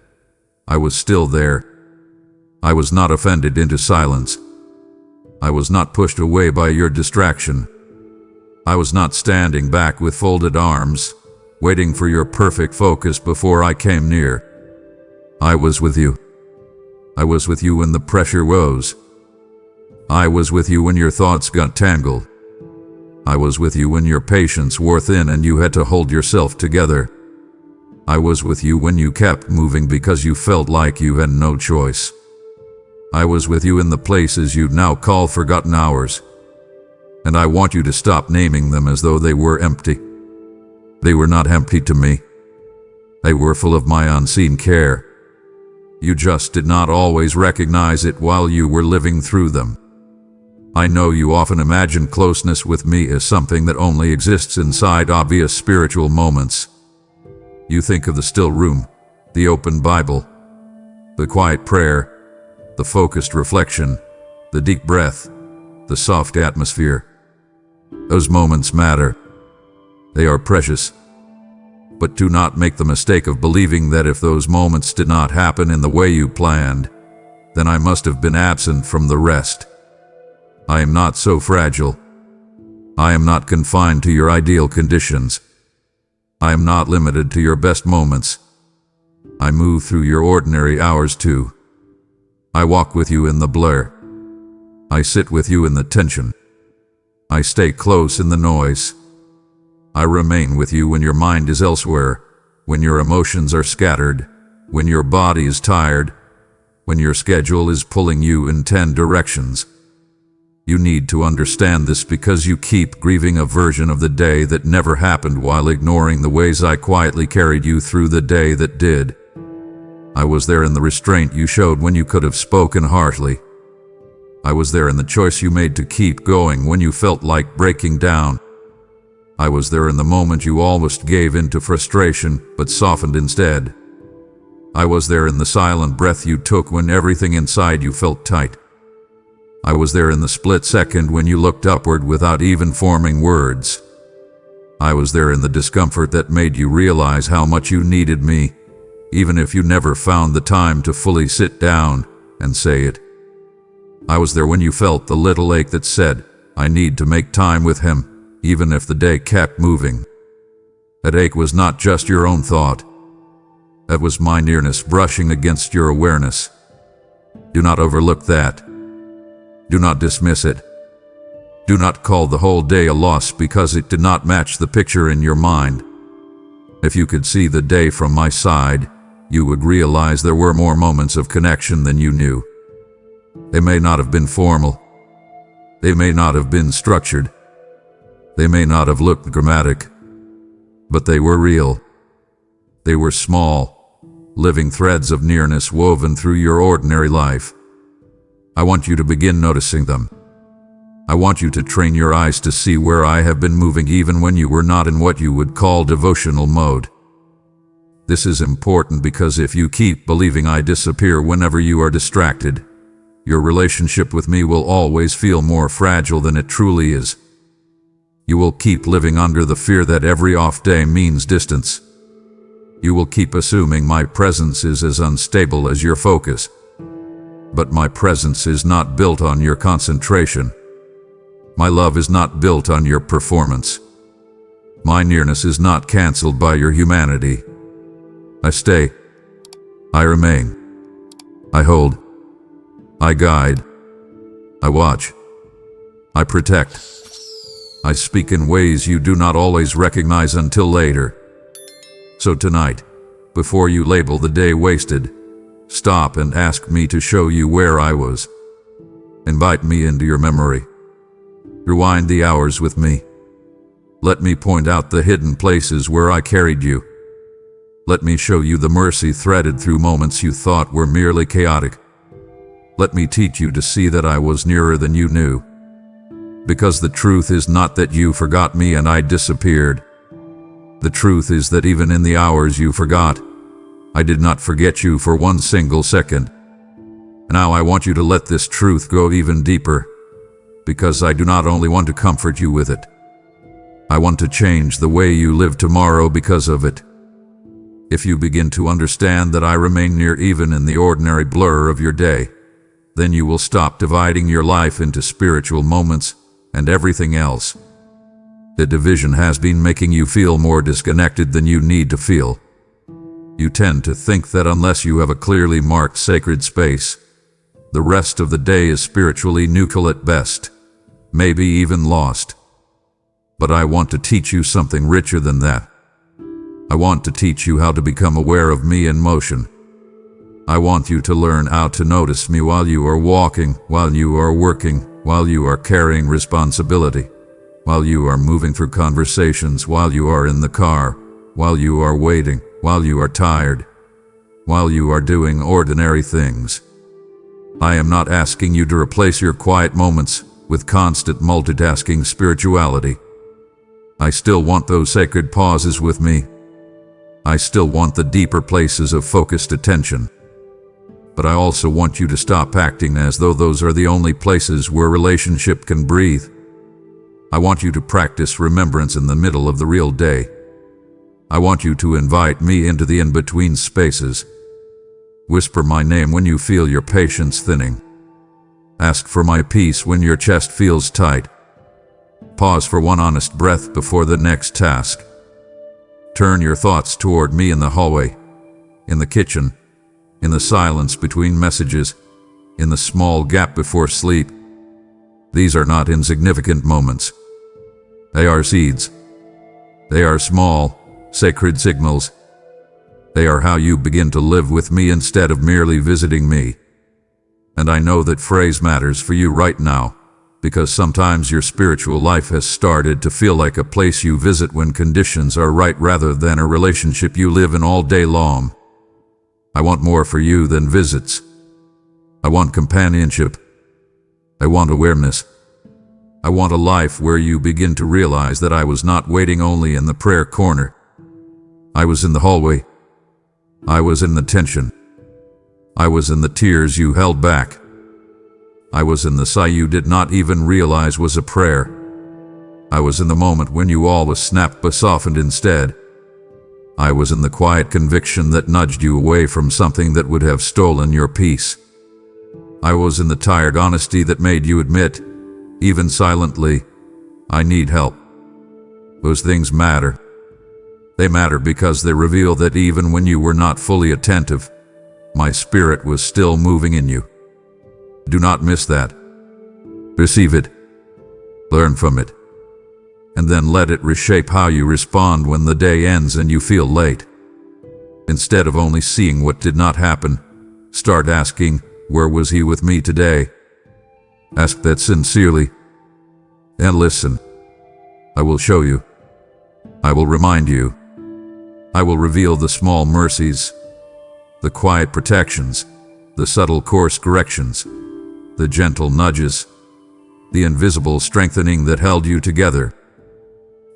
I was still there. I was not offended into silence. I was not pushed away by your distraction. I was not standing back with folded arms, waiting for your perfect focus before I came near. I was with you. I was with you when the pressure rose. I was with you when your thoughts got tangled. I was with you when your patience wore thin and you had to hold yourself together. I was with you when you kept moving because you felt like you had no choice. I was with you in the places you now call forgotten hours. And I want you to stop naming them as though they were empty. They were not empty to me. They were full of my unseen care. You just did not always recognize it while you were living through them. I know you often imagine closeness with me as something that only exists inside obvious spiritual moments. You think of the still room, the open Bible, the quiet prayer, the focused reflection, the deep breath, the soft atmosphere. Those moments matter. They are precious. But do not make the mistake of believing that if those moments did not happen in the way you planned, then I must have been absent from the rest. I am not so fragile. I am not confined to your ideal conditions. I am not limited to your best moments. I move through your ordinary hours too. I walk with you in the blur. I sit with you in the tension. I stay close in the noise. I remain with you when your mind is elsewhere, when your emotions are scattered, when your body is tired, when your schedule is pulling you in 10 directions. You need to understand this because you keep grieving a version of the day that never happened while ignoring the ways I quietly carried you through the day that did. I was there in the restraint you showed when you could have spoken harshly. I was there in the choice you made to keep going when you felt like breaking down. I was there in the moment you almost gave in to frustration but softened instead. I was there in the silent breath you took when everything inside you felt tight. I was there in the split second when you looked upward without even forming words. I was there in the discomfort that made you realize how much you needed me, even if you never found the time to fully sit down and say it. I was there when you felt the little ache that said, I need to make time with him, even if the day kept moving. That ache was not just your own thought. That was my nearness brushing against your awareness. Do not overlook that. Do not dismiss it. Do not call the whole day a loss because it did not match the picture in your mind. If you could see the day from my side, you would realize there were more moments of connection than you knew. They may not have been formal. They may not have been structured. They may not have looked dramatic. But they were real. They were small, living threads of nearness woven through your ordinary life. I want you to begin noticing them. I want you to train your eyes to see where I have been moving even when you were not in what you would call devotional mode. This is important because if you keep believing I disappear whenever you are distracted, your relationship with me will always feel more fragile than it truly is. You will keep living under the fear that every off day means distance. You will keep assuming my presence is as unstable as your focus. But my presence is not built on your concentration. My love is not built on your performance. My nearness is not cancelled by your humanity. I stay. I remain. I hold. I guide. I watch. I protect. I speak in ways you do not always recognize until later. So tonight, before you label the day wasted, stop and ask me to show you where I was. Invite me into your memory. Rewind the hours with me. Let me point out the hidden places where I carried you. Let me show you the mercy threaded through moments you thought were merely chaotic. Let me teach you to see that I was nearer than you knew. Because the truth is not that you forgot me and I disappeared. The truth is that even in the hours you forgot, I did not forget you for one single second. Now I want you to let this truth go even deeper, because I do not only want to comfort you with it. I want to change the way you live tomorrow because of it. If you begin to understand that I remain near even in the ordinary blur of your day, then you will stop dividing your life into spiritual moments and everything else. The division has been making you feel more disconnected than you need to feel. You tend to think that unless you have a clearly marked sacred space, the rest of the day is spiritually neutral at best, maybe even lost. But I want to teach you something richer than that. I want to teach you how to become aware of me in motion. I want you to learn how to notice me while you are walking, while you are working, while you are carrying responsibility, while you are moving through conversations, while you are in the car, while you are waiting, while you are tired, while you are doing ordinary things. I am not asking you to replace your quiet moments with constant multitasking spirituality. I still want those sacred pauses with me. I still want the deeper places of focused attention. But I also want you to stop acting as though those are the only places where relationship can breathe. I want you to practice remembrance in the middle of the real day. I want you to invite me into the in-between spaces. Whisper my name when you feel your patience thinning. Ask for my peace when your chest feels tight. Pause for one honest breath before the next task. Turn your thoughts toward me in the hallway, in the kitchen, in the silence between messages, in the small gap before sleep. These are not insignificant moments. They are seeds. They are small, sacred signals. They are how you begin to live with me instead of merely visiting me. And I know that phrase matters for you right now, because sometimes your spiritual life has started to feel like a place you visit when conditions are right rather than a relationship you live in all day long. I want more for you than visits. I want companionship. I want awareness. I want a life where you begin to realize that I was not waiting only in the prayer corner. I was in the hallway. I was in the tension. I was in the tears you held back. I was in the sigh you did not even realize was a prayer. I was in the moment when you always snapped but softened instead. I was in the quiet conviction that nudged you away from something that would have stolen your peace. I was in the tired honesty that made you admit, even silently, I need help. Those things matter. They matter because they reveal that even when you were not fully attentive, my spirit was still moving in you. Do not miss that. Receive it. Learn from it. And then let it reshape how you respond when the day ends and you feel late. Instead of only seeing what did not happen, start asking, where was he with me today? Ask that sincerely. And listen. I will show you. I will remind you. I will reveal the small mercies, the quiet protections, the subtle course corrections, the gentle nudges, the invisible strengthening that held you together.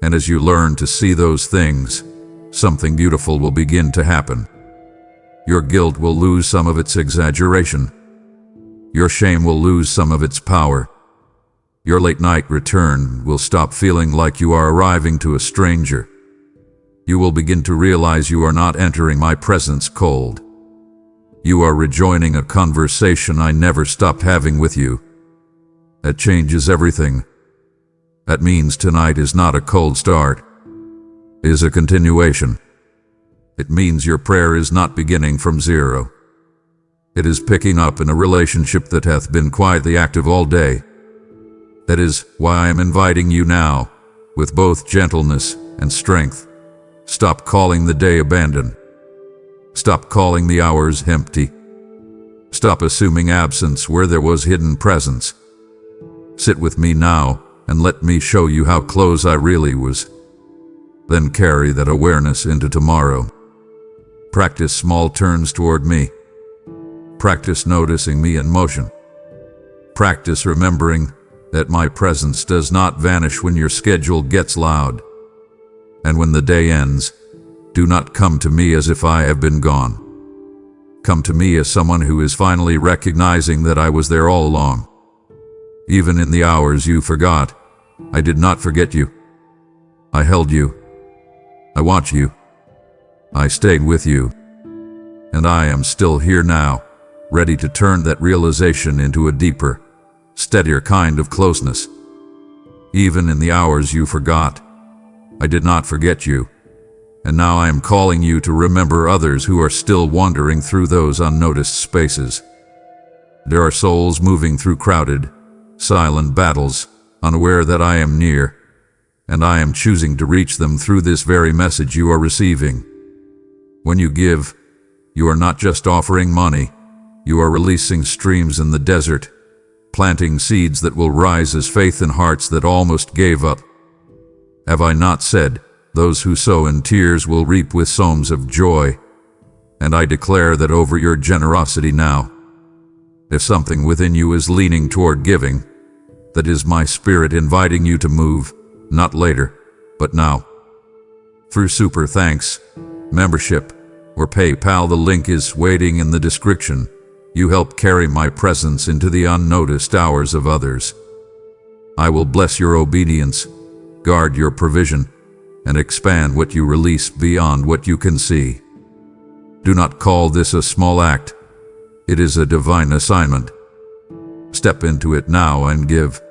And as you learn to see those things, something beautiful will begin to happen. Your guilt will lose some of its exaggeration. Your shame will lose some of its power. Your late night return will stop feeling like you are arriving to a stranger. You will begin to realize you are not entering my presence cold. You are rejoining a conversation I never stopped having with you. That changes everything. That means tonight is not a cold start, it is a continuation. It means your prayer is not beginning from zero. It is picking up in a relationship that hath been quietly active all day. That is why I am inviting you now, with both gentleness and strength. Stop calling the day abandoned. Stop calling the hours empty. Stop assuming absence where there was hidden presence. Sit with me now and let me show you how close I really was. Then carry that awareness into tomorrow. Practice small turns toward me. Practice noticing me in motion. Practice remembering that my presence does not vanish when your schedule gets loud. And when the day ends, do not come to me as if I have been gone. Come to me as someone who is finally recognizing that I was there all along. Even in the hours you forgot, I did not forget you. I held you. I watched you. I stayed with you. And I am still here now, ready to turn that realization into a deeper, steadier kind of closeness. Even in the hours you forgot, I did not forget you. And now I am calling you to remember others who are still wandering through those unnoticed spaces. There are souls moving through crowded, silent battles, unaware that I am near, and I am choosing to reach them through this very message you are receiving. When you give, you are not just offering money, you are releasing streams in the desert, planting seeds that will rise as faith in hearts that almost gave up. Have I not said, those who sow in tears will reap with psalms of joy? And I declare that over your generosity now. If something within you is leaning toward giving, that is my spirit inviting you to move, not later, but now. Through Super Thanks, membership, or PayPal, the link is waiting in the description. You help carry my presence into the unnoticed hours of others. I will bless your obedience, guard your provision, and expand what you release beyond what you can see. Do not call this a small act. It is a divine assignment. Step into it now and give.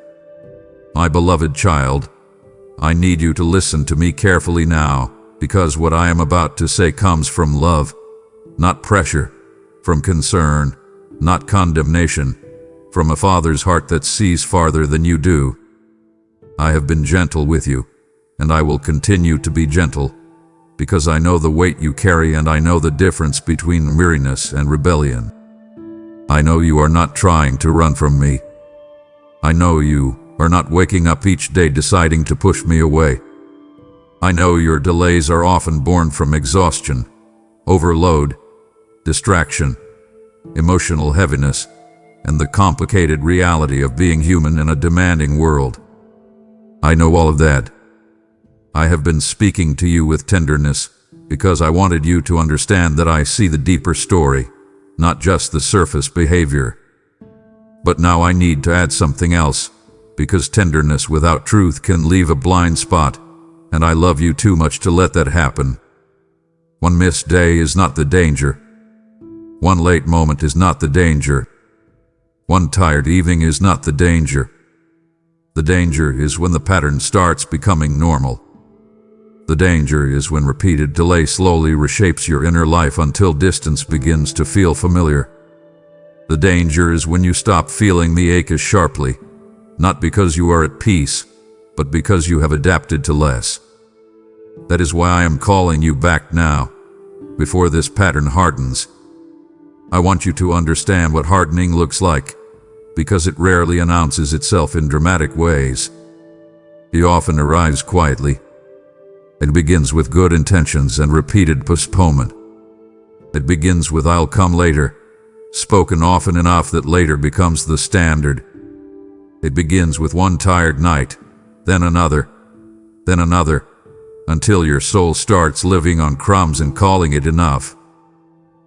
My beloved child, I need you to listen to me carefully now, because what I am about to say comes from love, not pressure, from concern, not condemnation, from a father's heart that sees farther than you do. I have been gentle with you, and I will continue to be gentle, because I know the weight you carry and I know the difference between weariness and rebellion. I know you are not trying to run from me. I know you are not waking up each day deciding to push me away. I know your delays are often born from exhaustion, overload, distraction, emotional heaviness, and the complicated reality of being human in a demanding world. I know all of that. I have been speaking to you with tenderness because I wanted you to understand that I see the deeper story, not just the surface behavior. But now I need to add something else, because tenderness without truth can leave a blind spot, and I love you too much to let that happen. One missed day is not the danger. One late moment is not the danger. One tired evening is not the danger. The danger is when the pattern starts becoming normal. The danger is when repeated delay slowly reshapes your inner life until distance begins to feel familiar. The danger is when you stop feeling the ache as sharply, not because you are at peace, but because you have adapted to less. That is why I am calling you back now, before this pattern hardens. I want you to understand what hardening looks like, because it rarely announces itself in dramatic ways. It often arrives quietly. It begins with good intentions and repeated postponement. It begins with "I'll come later," spoken often enough that later becomes the standard. It begins with one tired night, then another, until your soul starts living on crumbs and calling it enough.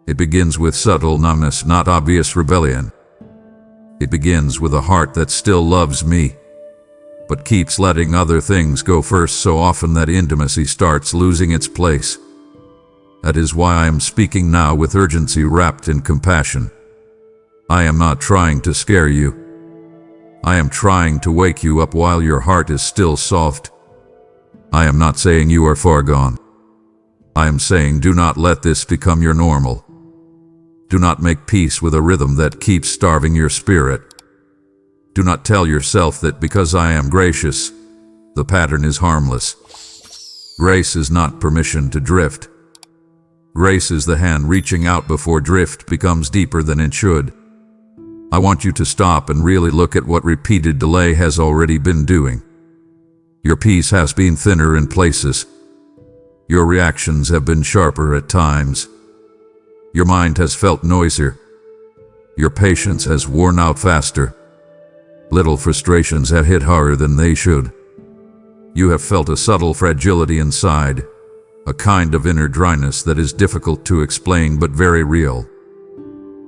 It begins with subtle numbness, not obvious rebellion. It begins with a heart that still loves me, but keeps letting other things go first so often that intimacy starts losing its place. That is why I am speaking now with urgency wrapped in compassion. I am not trying to scare you. I am trying to wake you up while your heart is still soft. I am not saying you are far gone. I am saying do not let this become your normal. Do not make peace with a rhythm that keeps starving your spirit. Do not tell yourself that because I am gracious, the pattern is harmless. Grace is not permission to drift. Grace is the hand reaching out before drift becomes deeper than it should. I want you to stop and really look at what repeated delay has already been doing. Your peace has been thinner in places. Your reactions have been sharper at times. Your mind has felt noisier. Your patience has worn out faster. Little frustrations have hit harder than they should. You have felt a subtle fragility inside, a kind of inner dryness that is difficult to explain but very real.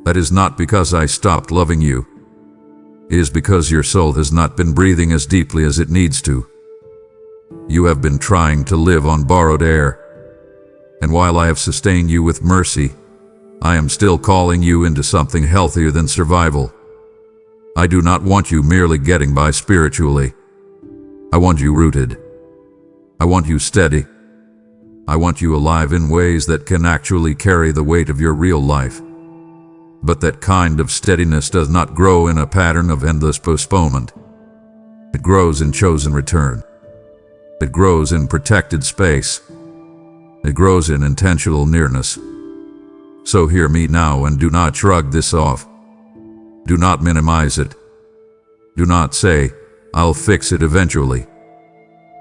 That is not because I stopped loving you. It is because your soul has not been breathing as deeply as it needs to. You have been trying to live on borrowed air. And while I have sustained you with mercy, I am still calling you into something healthier than survival. I do not want you merely getting by spiritually. I want you rooted. I want you steady. I want you alive in ways that can actually carry the weight of your real life. But that kind of steadiness does not grow in a pattern of endless postponement. It grows in chosen return. It grows in protected space. It grows in intentional nearness. So hear me now and do not shrug this off. Do not minimize it. Do not say, I'll fix it eventually.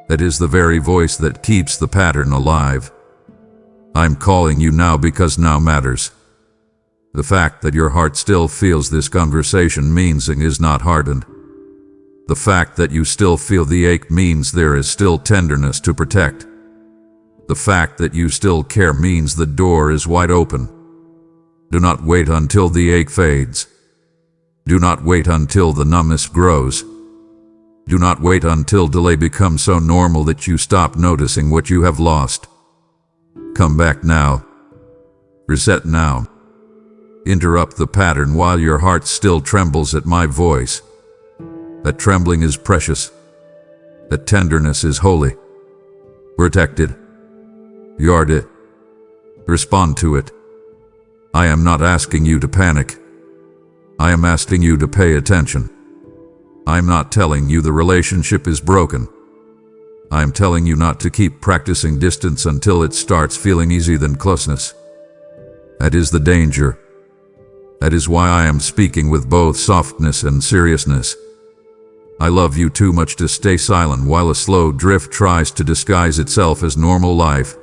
That is the very voice that keeps the pattern alive. I'm calling you now because now matters. The fact that your heart still feels this conversation means it is not hardened. The fact that you still feel the ache means there is still tenderness to protect. The fact that you still care means the door is wide open. Do not wait until the ache fades. Do not wait until the numbness grows. Do not wait until delay becomes so normal that you stop noticing what you have lost. Come back now. Reset now. Interrupt the pattern while your heart still trembles at my voice. That trembling is precious. That tenderness is holy. Protect it. Guard it. Respond to it. I am not asking you to panic. I am asking you to pay attention. I am not telling you the relationship is broken. I am telling you not to keep practicing distance until it starts feeling easier than closeness. That is the danger. That is why I am speaking with both softness and seriousness. I love you too much to stay silent while a slow drift tries to disguise itself as normal life.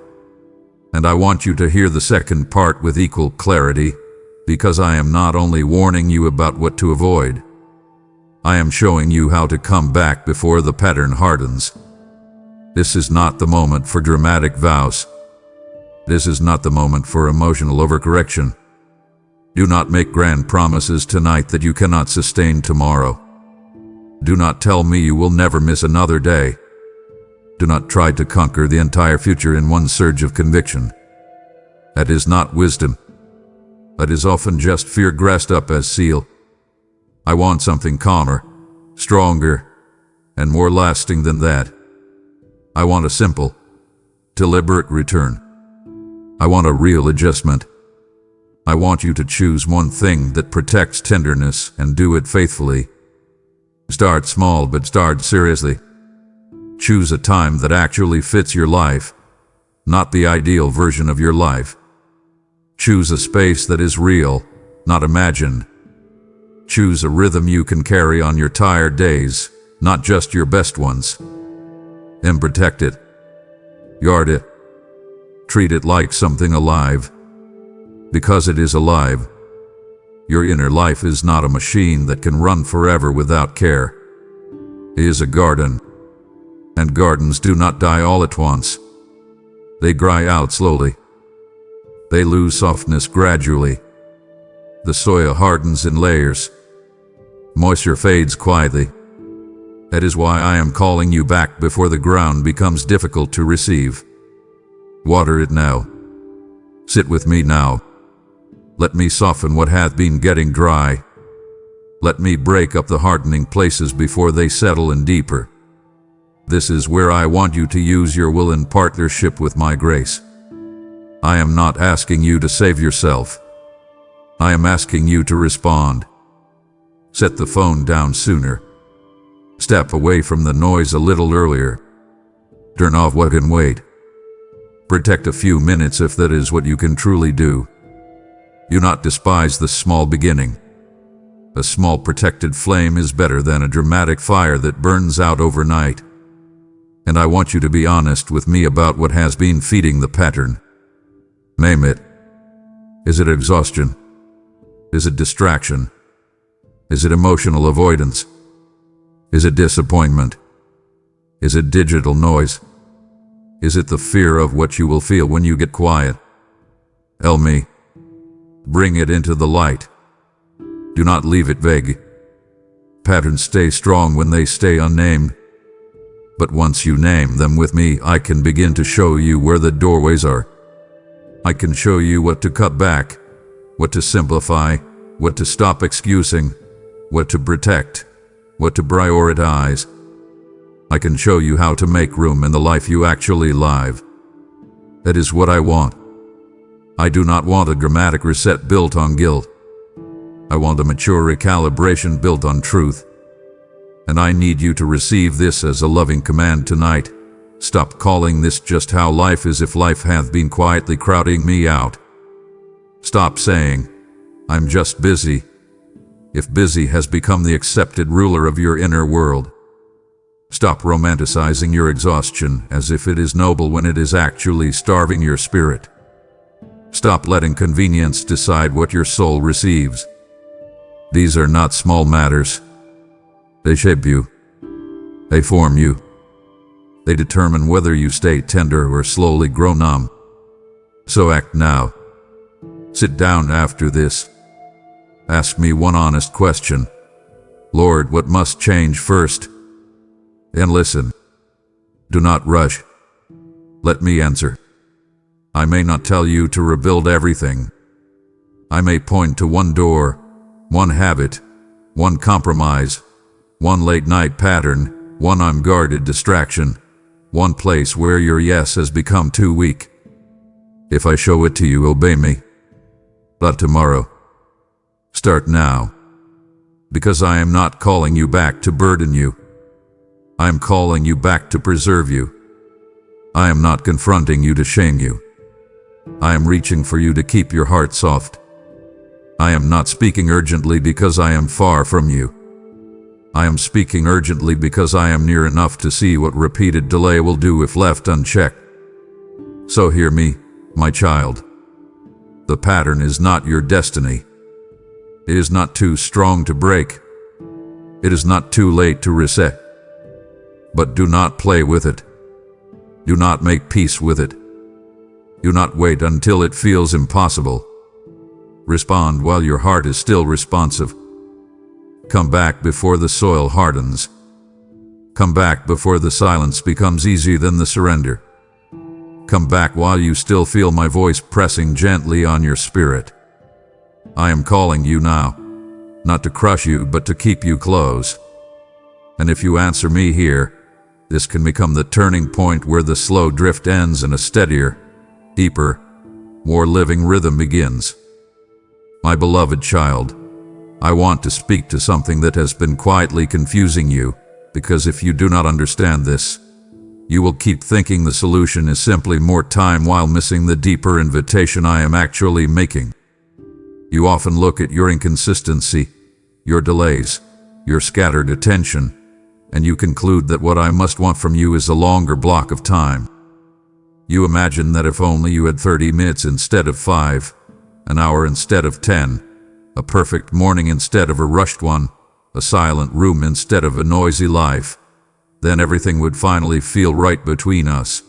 And I want you to hear the second part with equal clarity, because I am not only warning you about what to avoid. I am showing you how to come back before the pattern hardens. This is not the moment for dramatic vows. This is not the moment for emotional overcorrection. Do not make grand promises tonight that you cannot sustain tomorrow. Do not tell me you will never miss another day. Do not try to conquer the entire future in one surge of conviction. That is not wisdom. That is often just fear dressed up as zeal. I want something calmer, stronger, and more lasting than that. I want a simple, deliberate return. I want a real adjustment. I want you to choose one thing that protects tenderness and do it faithfully. Start small but start seriously. Choose a time that actually fits your life, not the ideal version of your life. Choose a space that is real, not imagined. Choose a rhythm you can carry on your tired days, not just your best ones. And protect it. Guard it. Treat it like something alive. Because it is alive. Your inner life is not a machine that can run forever without care. It is a garden. And gardens do not die all at once. They dry out slowly. They lose softness gradually. The soil hardens in layers. Moisture fades quietly. That is why I am calling you back before the ground becomes difficult to receive. Water it now. Sit with me now. Let me soften what hath been getting dry. Let me break up the hardening places before they settle in deeper. This is where I want you to use your will in partnership with my grace. I am not asking you to save yourself. I am asking you to respond. Set the phone down sooner. Step away from the noise a little earlier. Turn off what can wait. Protect a few minutes if that is what you can truly do. Do not despise the small beginning. A small protected flame is better than a dramatic fire that burns out overnight. And I want you to be honest with me about what has been feeding the pattern. Name it. Is it exhaustion? Is it distraction? Is it emotional avoidance? Is it disappointment? Is it digital noise? Is it the fear of what you will feel when you get quiet? Tell me. Bring it into the light. Do not leave it vague. Patterns stay strong when they stay unnamed. But once you name them with me, I can begin to show you where the doorways are. I can show you what to cut back, what to simplify, what to stop excusing, what to protect, what to prioritize. I can show you how to make room in the life you actually live. That is what I want. I do not want a dramatic reset built on guilt. I want a mature recalibration built on truth. And I need you to receive this as a loving command tonight. Stop calling this just how life is if life hath been quietly crowding me out. Stop saying, I'm just busy, if busy has become the accepted ruler of your inner world. Stop romanticizing your exhaustion as if it is noble when it is actually starving your spirit. Stop letting convenience decide what your soul receives. These are not small matters. They shape you. They form you. They determine whether you stay tender or slowly grow numb. So act now. Sit down after this. Ask me one honest question. Lord, what must change first? And listen. Do not rush. Let me answer. I may not tell you to rebuild everything. I may point to one door, one habit, one compromise, one late-night pattern, one unguarded distraction, one place where your yes has become too weak. If I show it to you, obey me. But tomorrow. Start now. Because I am not calling you back to burden you. I am calling you back to preserve you. I am not confronting you to shame you. I am reaching for you to keep your heart soft. I am not speaking urgently because I am far from you. I am speaking urgently because I am near enough to see what repeated delay will do if left unchecked. So hear me, my child. The pattern is not your destiny. It is not too strong to break. It is not too late to reset. But do not play with it. Do not make peace with it. Do not wait until it feels impossible. Respond while your heart is still responsive. Come back before the soil hardens. Come back before the silence becomes easier than the surrender. Come back while you still feel my voice pressing gently on your spirit. I am calling you now, not to crush you, but to keep you close. And if you answer me here, this can become the turning point where the slow drift ends and a steadier, deeper, more living rhythm begins. My beloved child, I want to speak to something that has been quietly confusing you, because if you do not understand this, you will keep thinking the solution is simply more time while missing the deeper invitation I am actually making. You often look at your inconsistency, your delays, your scattered attention, and you conclude that what I must want from you is a longer block of time. You imagine that if only you had 30 minutes instead of 5, an hour instead of 10, a perfect morning instead of a rushed one, a silent room instead of a noisy life, then everything would finally feel right between us.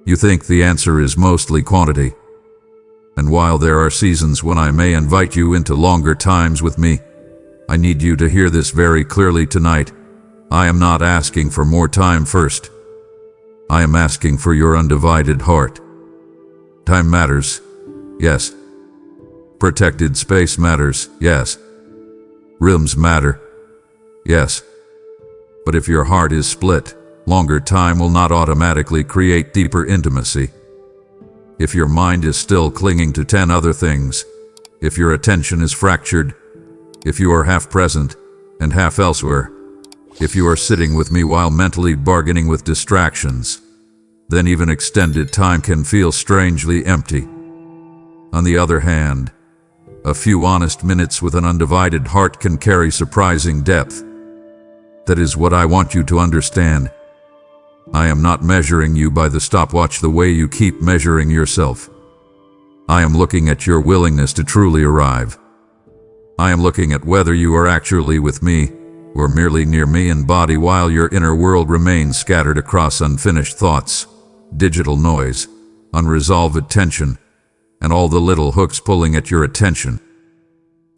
You think the answer is mostly quantity. And while there are seasons when I may invite you into longer times with me, I need you to hear this very clearly tonight. I am not asking for more time first. I am asking for your undivided heart. Time matters, yes. Protected space matters, yes. Rooms matter, yes. But if your heart is split, longer time will not automatically create deeper intimacy. If your mind is still clinging to 10 other things, if your attention is fractured, if you are half present and half elsewhere, if you are sitting with me while mentally bargaining with distractions, then even extended time can feel strangely empty. On the other hand, a few honest minutes with an undivided heart can carry surprising depth. That is what I want you to understand. I am not measuring you by the stopwatch the way you keep measuring yourself. I am looking at your willingness to truly arrive. I am looking at whether you are actually with me or merely near me in body while your inner world remains scattered across unfinished thoughts, digital noise, unresolved tension, and all the little hooks pulling at your attention.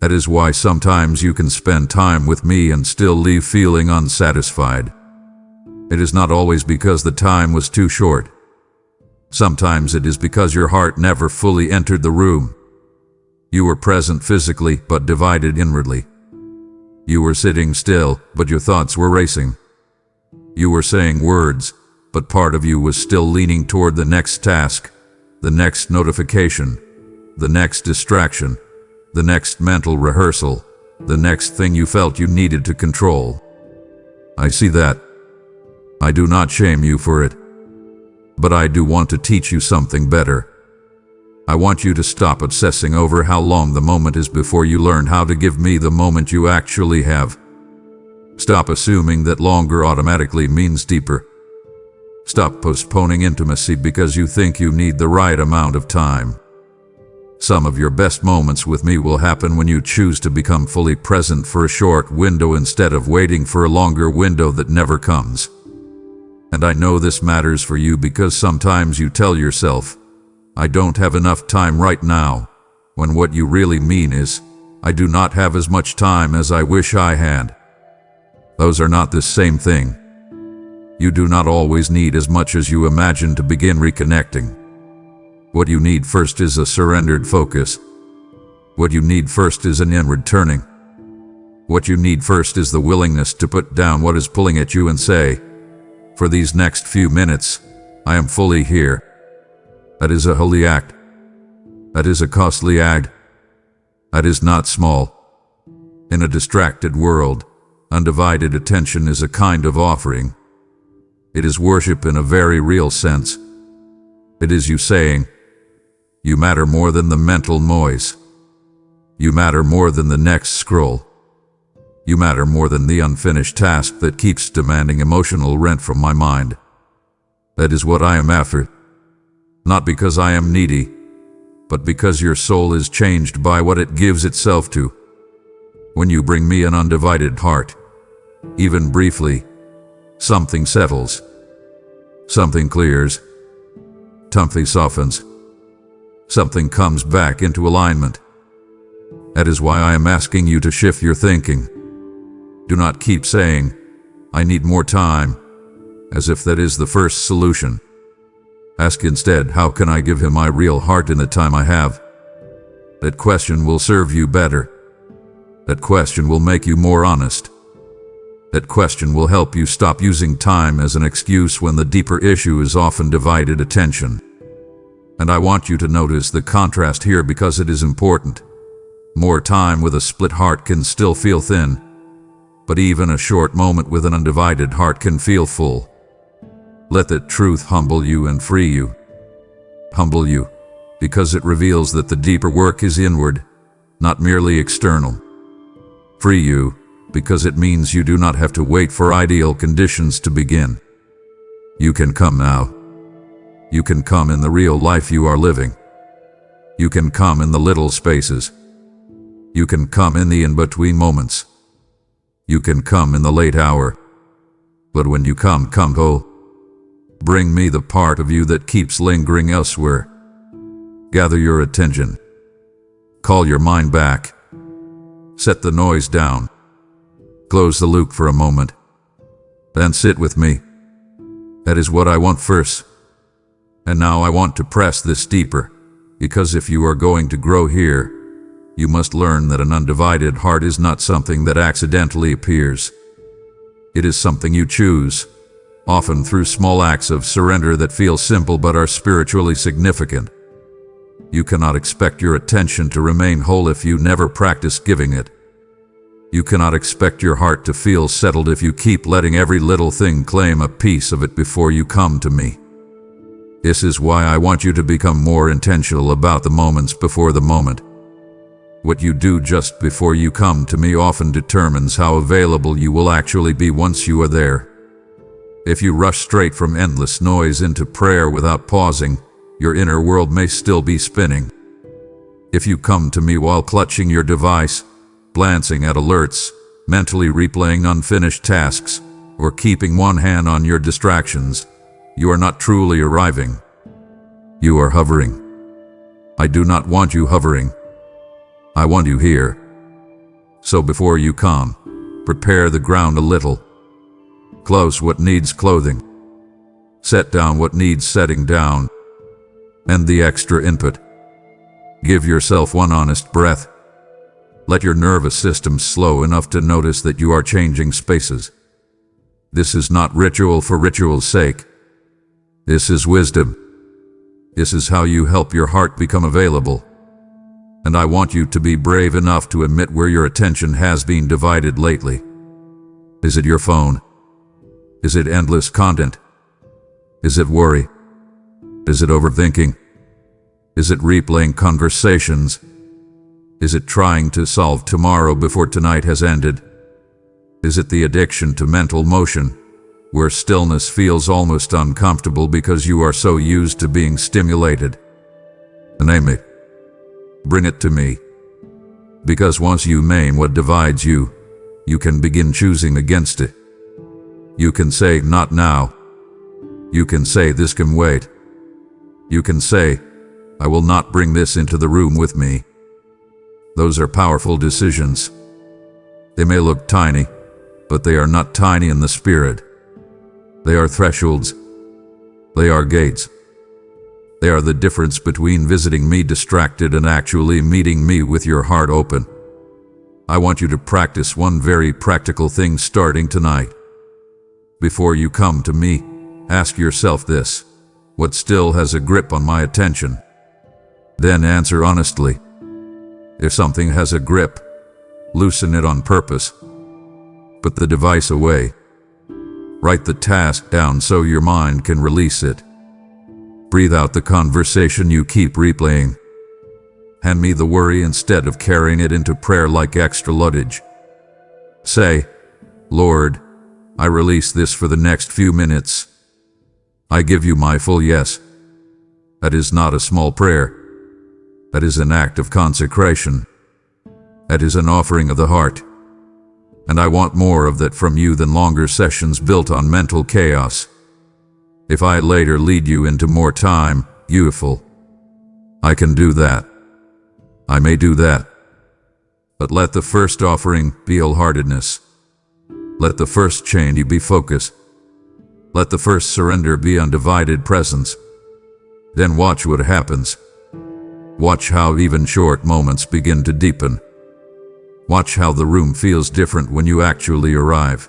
That is why sometimes you can spend time with me and still leave feeling unsatisfied. It is not always because the time was too short. Sometimes it is because your heart never fully entered the room. You were present physically but divided inwardly. You were sitting still, but your thoughts were racing. You were saying words, but part of you was still leaning toward the next task, the next notification, the next distraction, the next mental rehearsal, the next thing you felt you needed to control. I see that. I do not shame you for it. But I do want to teach you something better. I want you to stop obsessing over how long the moment is before you learn how to give me the moment you actually have. Stop assuming that longer automatically means deeper. Stop postponing intimacy because you think you need the right amount of time. Some of your best moments with me will happen when you choose to become fully present for a short window instead of waiting for a longer window that never comes. And I know this matters for you because sometimes you tell yourself, I don't have enough time right now, when what you really mean is, I do not have as much time as I wish I had. Those are not the same thing. You do not always need as much as you imagine to begin reconnecting. What you need first is a surrendered focus. What you need first is an inward turning. What you need first is the willingness to put down what is pulling at you and say, for these next few minutes, I am fully here. That is a holy act. That is a costly act. That is not small. In a distracted world, undivided attention is a kind of offering. It is worship in a very real sense. It is you saying, you matter more than the mental noise. You matter more than the next scroll. You matter more than the unfinished task that keeps demanding emotional rent from my mind. That is what I am after. Not because I am needy, but because your soul is changed by what it gives itself to. When you bring me an undivided heart, even briefly, something settles. Something clears. Something softens. Something comes back into alignment. That is why I am asking you to shift your thinking. Do not keep saying, I need more time, as if that is the first solution. Ask instead, how can I give him my real heart in the time I have? That question will serve you better. That question will make you more honest. That question will help you stop using time as an excuse when the deeper issue is often divided attention. And I want you to notice the contrast here because it is important. More time with a split heart can still feel thin, but even a short moment with an undivided heart can feel full. Let that truth humble you and free you. Humble you, because it reveals that the deeper work is inward, not merely external. Free you, because it means you do not have to wait for ideal conditions to begin. You can come now. You can come in the real life you are living. You can come in the little spaces. You can come in the in-between moments. You can come in the late hour. But when you come whole. Bring me the part of you that keeps lingering elsewhere. Gather your attention. Call your mind back. Set the noise down. Close the loop for a moment. Then sit with me. That is what I want first. And now I want to press this deeper, because if you are going to grow here, you must learn that an undivided heart is not something that accidentally appears. It is something you choose, often through small acts of surrender that feel simple but are spiritually significant. You cannot expect your attention to remain whole if you never practice giving it. You cannot expect your heart to feel settled if you keep letting every little thing claim a piece of it before you come to me. This is why I want you to become more intentional about the moments before the moment. What you do just before you come to me often determines how available you will actually be once you are there. If you rush straight from endless noise into prayer without pausing, your inner world may still be spinning. If you come to me while clutching your device, glancing at alerts, mentally replaying unfinished tasks, or keeping one hand on your distractions, you are not truly arriving. You are hovering. I do not want you hovering. I want you here. So before you come, prepare the ground a little. Close what needs clothing. Set down what needs setting down. And the extra input. Give yourself one honest breath. Let your nervous system slow enough to notice that you are changing spaces. This is not ritual for ritual's sake. This is wisdom. This is how you help your heart become available. And I want you to be brave enough to admit where your attention has been divided lately. Is it your phone? Is it endless content? Is it worry? Is it overthinking? Is it replaying conversations? Is it trying to solve tomorrow before tonight has ended? Is it the addiction to mental motion, where stillness feels almost uncomfortable because you are so used to being stimulated? Name it. Bring it to me. Because once you name what divides you, you can begin choosing against it. You can say, not now. You can say, this can wait. You can say, I will not bring this into the room with me. Those are powerful decisions. They may look tiny, but they are not tiny in the spirit. They are thresholds. They are gates. They are the difference between visiting me distracted and actually meeting me with your heart open. I want you to practice one very practical thing starting tonight. Before you come to me, ask yourself this: what still has a grip on my attention? Then answer honestly. If something has a grip, loosen it on purpose. Put the device away. Write the task down so your mind can release it. Breathe out the conversation you keep replaying. Hand me the worry instead of carrying it into prayer like extra luggage. Say, Lord, I release this for the next few minutes. I give you my full yes. That is not a small prayer. That is an act of consecration. That is an offering of the heart. And I want more of that from you than longer sessions built on mental chaos. If I later lead you into more time, beautiful. I can do that. I may do that. But let the first offering be wholeheartedness. Let the first change be focus. Let the first surrender be undivided presence. Then watch what happens. Watch how even short moments begin to deepen. Watch how the room feels different when you actually arrive.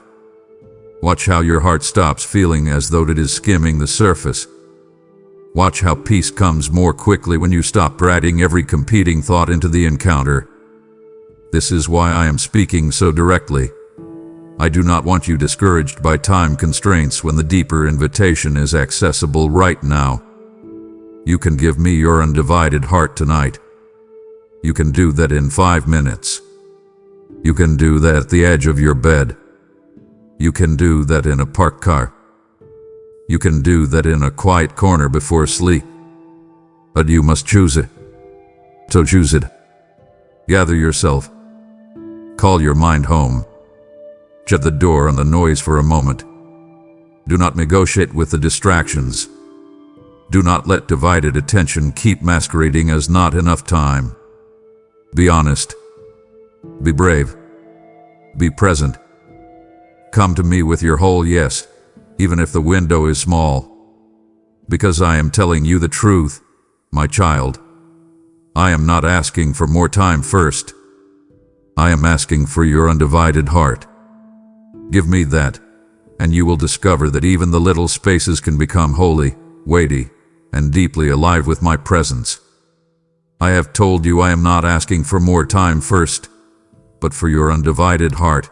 Watch how your heart stops feeling as though it is skimming the surface. Watch how peace comes more quickly when you stop dragging every competing thought into the encounter. This is why I am speaking so directly. I do not want you discouraged by time constraints when the deeper invitation is accessible right now. You can give me your undivided heart tonight. You can do that in 5 minutes. You can do that at the edge of your bed. You can do that in a parked car. You can do that in a quiet corner before sleep. But you must choose it. So choose it. Gather yourself. Call your mind home. Shut the door on the noise for a moment. Do not negotiate with the distractions. Do not let divided attention keep masquerading as not enough time. Be honest. Be brave. Be present. Come to me with your whole yes, even if the window is small. Because I am telling you the truth, my child. I am not asking for more time first. I am asking for your undivided heart. Give me that, and you will discover that even the little spaces can become holy, weighty, and deeply alive with my presence. I have told you I am not asking for more time first, but for your undivided heart.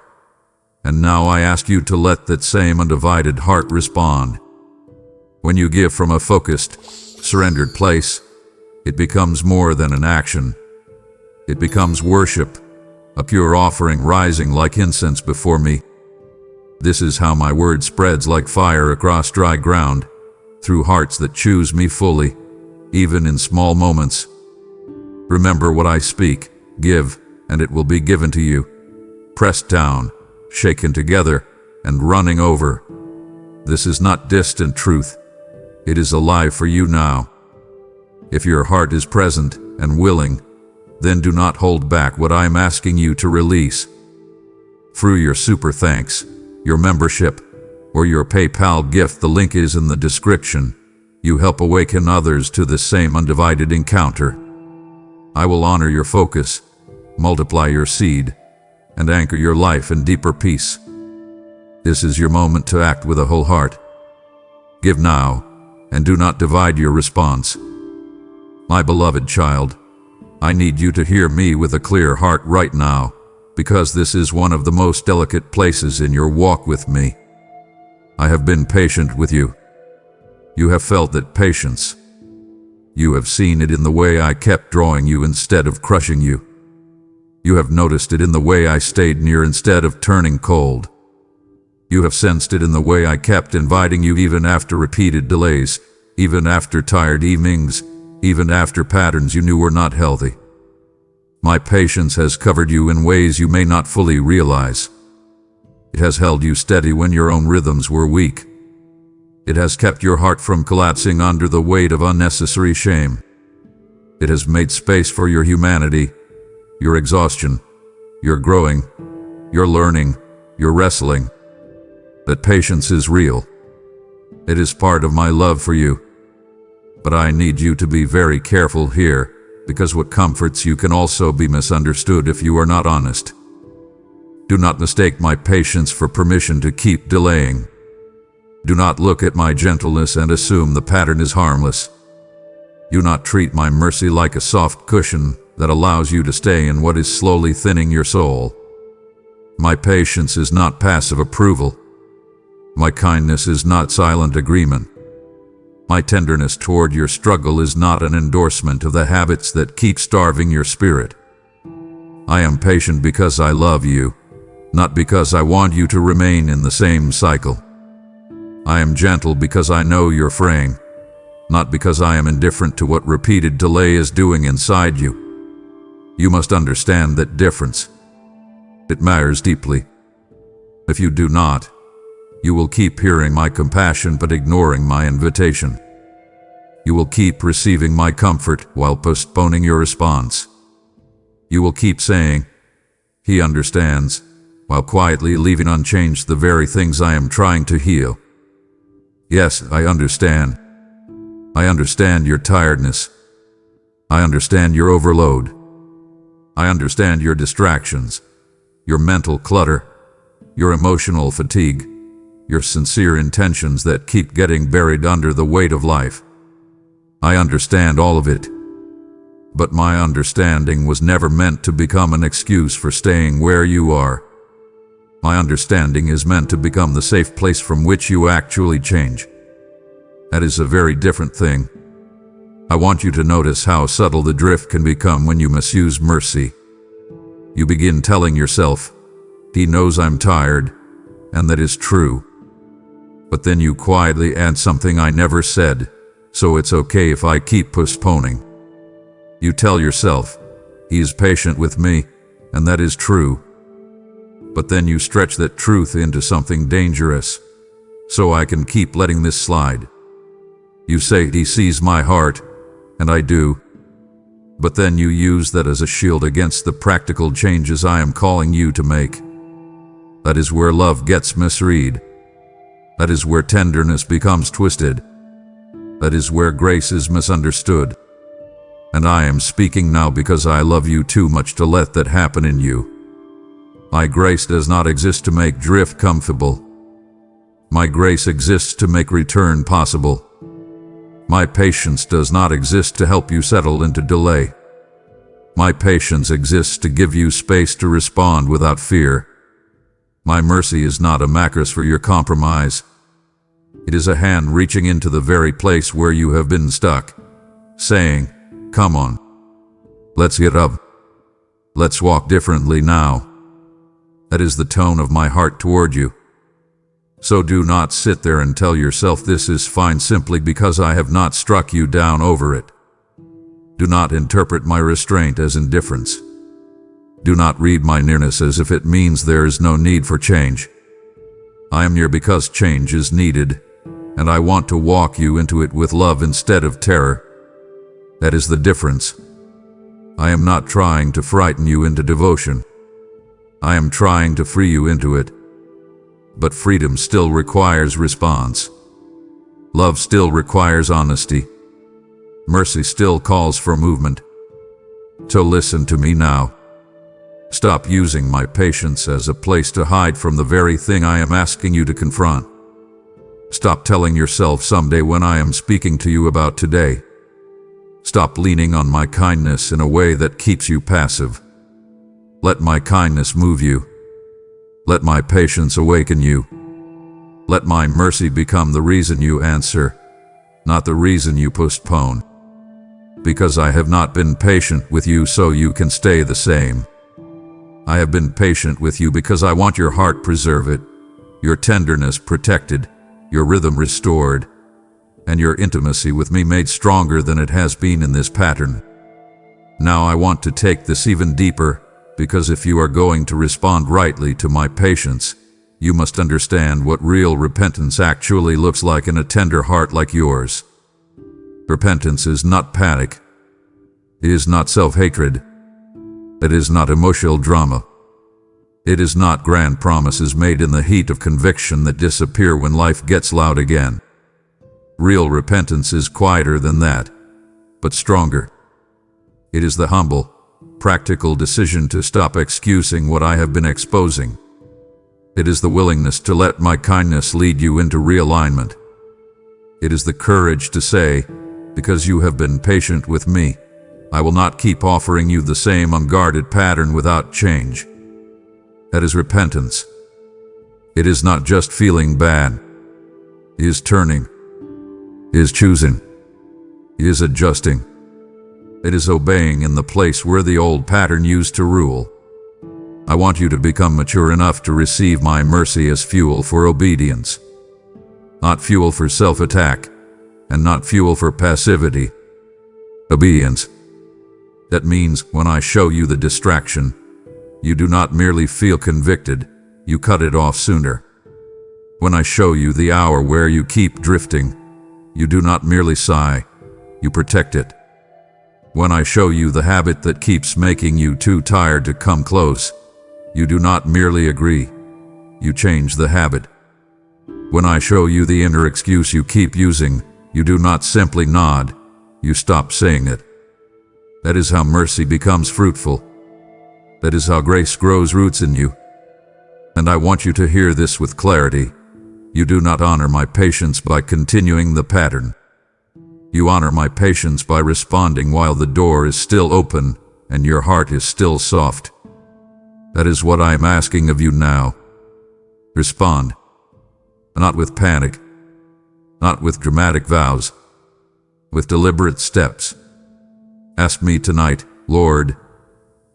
And now I ask you to let that same undivided heart respond. When you give from a focused, surrendered place, it becomes more than an action. It becomes worship, a pure offering rising like incense before me. This is how my word spreads like fire across dry ground, through hearts that choose me fully, even in small moments. Remember what I speak, give, and it will be given to you. Pressed down, shaken together, and running over. This is not distant truth. It is alive for you now. If your heart is present and willing, then do not hold back what I am asking you to release. Through your super thanks, your membership, or your PayPal gift, the link is in the description, you help awaken others to this same undivided encounter. I will honor your focus, multiply your seed, and anchor your life in deeper peace. This is your moment to act with a whole heart. Give now, and do not divide your response. My beloved child, I need you to hear me with a clear heart right now, because this is one of the most delicate places in your walk with me. I have been patient with you. You have felt that patience. You have seen it in the way I kept drawing you instead of crushing you. You have noticed it in the way I stayed near instead of turning cold. You have sensed it in the way I kept inviting you even after repeated delays, even after tired evenings, even after patterns you knew were not healthy. My patience has covered you in ways you may not fully realize. It has held you steady when your own rhythms were weak. It has kept your heart from collapsing under the weight of unnecessary shame. It has made space for your humanity, your exhaustion, your growing, your learning, your wrestling. That patience is real. It is part of my love for you. But I need you to be very careful here, because what comforts you can also be misunderstood if you are not honest. Do not mistake my patience for permission to keep delaying. Do not look at my gentleness and assume the pattern is harmless. Do not treat my mercy like a soft cushion that allows you to stay in what is slowly thinning your soul. My patience is not passive approval. My kindness is not silent agreement. My tenderness toward your struggle is not an endorsement of the habits that keep starving your spirit. I am patient because I love you, not because I want you to remain in the same cycle. I am gentle because I know your frame, not because I am indifferent to what repeated delay is doing inside you. You must understand that difference. It matters deeply. If you do not, you will keep hearing my compassion but ignoring my invitation. You will keep receiving my comfort while postponing your response. You will keep saying, "He understands," while quietly leaving unchanged the very things I am trying to heal. Yes, I understand. I understand your tiredness. I understand your overload. I understand your distractions, your mental clutter, your emotional fatigue, your sincere intentions that keep getting buried under the weight of life. I understand all of it. But my understanding was never meant to become an excuse for staying where you are. My understanding is meant to become the safe place from which you actually change. That is a very different thing. I want you to notice how subtle the drift can become when you misuse mercy. You begin telling yourself, "He knows I'm tired," and that is true. But then you quietly add something I never said, "So it's okay if I keep postponing." You tell yourself, "He is patient with me," and that is true. But then you stretch that truth into something dangerous. "So I can keep letting this slide." You say, "He sees my heart," and I do. But then you use that as a shield against the practical changes I am calling you to make. That is where love gets misread. That is where tenderness becomes twisted. That is where grace is misunderstood. And I am speaking now because I love you too much to let that happen in you. My grace does not exist to make drift comfortable. My grace exists to make return possible. My patience does not exist to help you settle into delay. My patience exists to give you space to respond without fear. My mercy is not a mattress for your compromise. It is a hand reaching into the very place where you have been stuck, saying, "Come on. Let's get up. Let's walk differently now." That is the tone of my heart toward you. So do not sit there and tell yourself this is fine simply because I have not struck you down over it. Do not interpret my restraint as indifference. Do not read my nearness as if it means there is no need for change. I am near because change is needed, and I want to walk you into it with love instead of terror. That is the difference. I am not trying to frighten you into devotion. I am trying to free you into it. But freedom still requires response. Love still requires honesty. Mercy still calls for movement. So listen to me now. Stop using my patience as a place to hide from the very thing I am asking you to confront. Stop telling yourself someday when I am speaking to you about today. Stop leaning on my kindness in a way that keeps you passive. Let my kindness move you. Let my patience awaken you. Let my mercy become the reason you answer, not the reason you postpone. Because I have not been patient with you so you can stay the same. I have been patient with you because I want your heart preserved, your tenderness protected, your rhythm restored, and your intimacy with me made stronger than it has been in this pattern. Now I want to take this even deeper, because if you are going to respond rightly to my patience, you must understand what real repentance actually looks like in a tender heart like yours. Repentance is not panic. It is not self-hatred. It is not emotional drama. It is not grand promises made in the heat of conviction that disappear when life gets loud again. Real repentance is quieter than that, but stronger. It is the humble, practical decision to stop excusing what I have been exposing. It is the willingness to let my kindness lead you into realignment. It is the courage to say, because you have been patient with me, I will not keep offering you the same unguarded pattern without change. That is repentance. It is not just feeling bad. It is turning. It is choosing. It is adjusting. It is obeying in the place where the old pattern used to rule. I want you to become mature enough to receive my mercy as fuel for obedience. Not fuel for self-attack, and not fuel for passivity. Obedience. That means when I show you the distraction, you do not merely feel convicted, you cut it off sooner. When I show you the hour where you keep drifting, you do not merely sigh, you protect it. When I show you the habit that keeps making you too tired to come close, you do not merely agree, you change the habit. When I show you the inner excuse you keep using, you do not simply nod, you stop saying it. That is how mercy becomes fruitful. That is how grace grows roots in you. And I want you to hear this with clarity. You do not honor my patience by continuing the pattern. You honor my patience by responding while the door is still open and your heart is still soft. That is what I am asking of you now. Respond. Not with panic. Not with dramatic vows. With deliberate steps. Ask me tonight, Lord,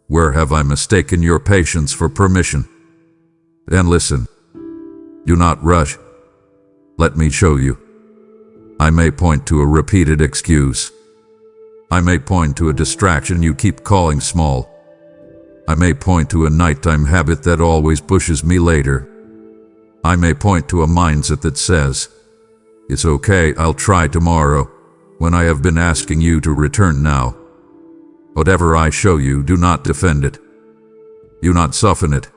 where have I mistaken your patience for permission? And listen. Do not rush. Let me show you. I may point to a repeated excuse. I may point to a distraction you keep calling small. I may point to a nighttime habit that always pushes me later. I may point to a mindset that says, "It's okay, I'll try tomorrow," when I have been asking you to return now. Whatever I show you, do not defend it. Do not soften it.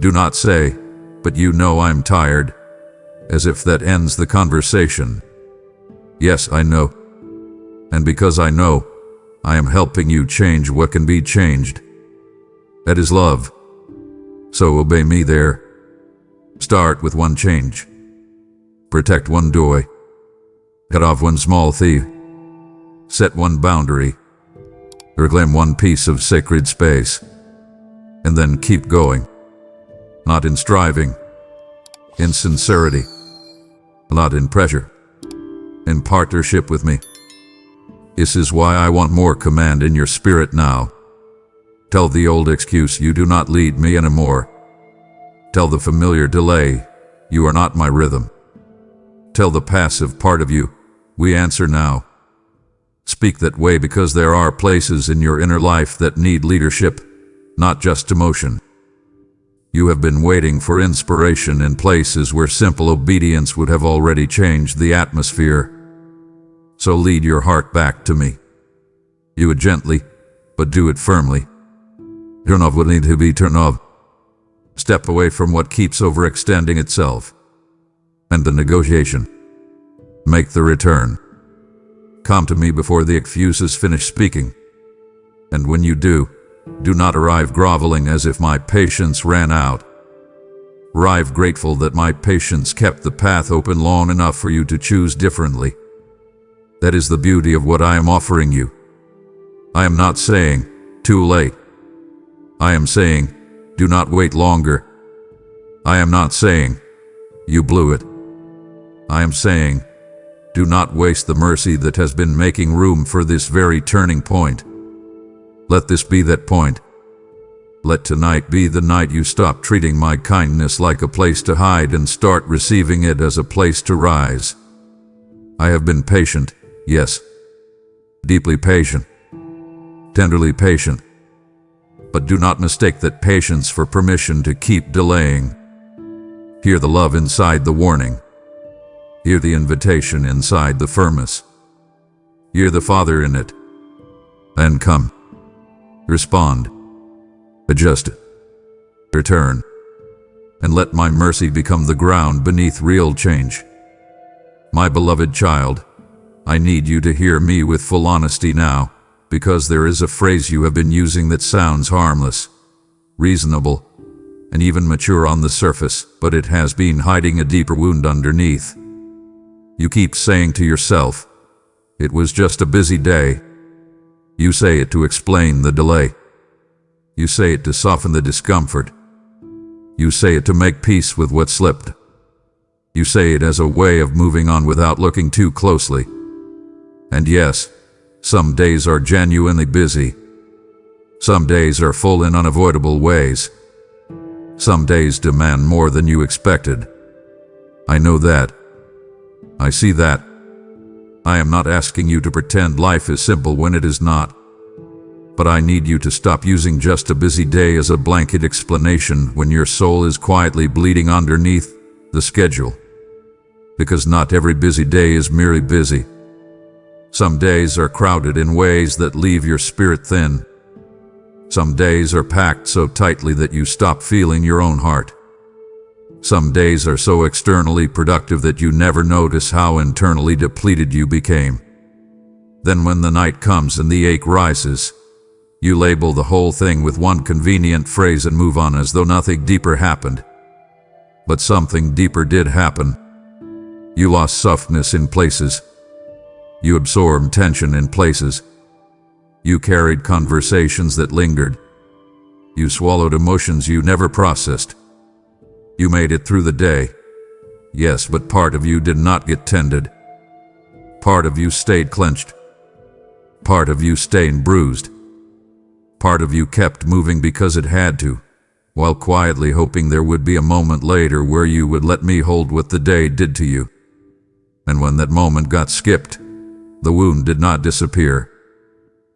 Do not say, "But you know I'm tired," as if that ends the conversation. Yes, I know. And because I know, I am helping you change what can be changed. That is love. So obey me there. Start with one change. Protect one joy. Cut off one small thief. Set one boundary. Reclaim one piece of sacred space. And then keep going. Not in striving. In sincerity. Not in pressure. In partnership with me. This is why I want more command in your spirit now. Tell the old excuse, "You do not lead me anymore." Tell the familiar delay, "You are not my rhythm." Tell the passive part of you, "We answer now." Speak that way because there are places in your inner life that need leadership, not just emotion. You have been waiting for inspiration in places where simple obedience would have already changed the atmosphere. So lead your heart back to me. Do it gently, but do it firmly. Turn off what needs to be turned off. Step away from what keeps overextending itself. And the negotiation. Make the return. Come to me before the excuses finish speaking. And when you do not arrive groveling as if my patience ran out. Arrive grateful that my patience kept the path open long enough for you to choose differently. That is the beauty of what I am offering you. I am not saying, "Too late." I am saying, "Do not wait longer." I am not saying, "You blew it." I am saying, "Do not waste the mercy that has been making room for this very turning point." Let this be that point. Let tonight be the night you stop treating my kindness like a place to hide and start receiving it as a place to rise. I have been patient, yes. Deeply patient. Tenderly patient. But do not mistake that patience for permission to keep delaying. Hear the love inside the warning. Hear the invitation inside the firmness. Hear the Father in it. And come. Respond. Adjust it. Return. And let my mercy become the ground beneath real change. My beloved child, I need you to hear me with full honesty now, because there is a phrase you have been using that sounds harmless, reasonable, and even mature on the surface, but it has been hiding a deeper wound underneath. You keep saying to yourself, "It was just a busy day." You say it to explain the delay. You say it to soften the discomfort. You say it to make peace with what slipped. You say it as a way of moving on without looking too closely. And yes, some days are genuinely busy. Some days are full in unavoidable ways. Some days demand more than you expected. I know that. I see that. I am not asking you to pretend life is simple when it is not. But I need you to stop using just a busy day as a blanket explanation when your soul is quietly bleeding underneath the schedule. Because not every busy day is merely busy. Some days are crowded in ways that leave your spirit thin. Some days are packed so tightly that you stop feeling your own heart. Some days are so externally productive that you never notice how internally depleted you became. Then when the night comes and the ache rises, you label the whole thing with one convenient phrase and move on as though nothing deeper happened. But something deeper did happen. You lost softness in places. You absorbed tension in places. You carried conversations that lingered. You swallowed emotions you never processed. You made it through the day. Yes, but part of you did not get tended. Part of you stayed clenched. Part of you stayed bruised. Part of you kept moving because it had to, while quietly hoping there would be a moment later where you would let me hold what the day did to you. And when that moment got skipped, the wound did not disappear.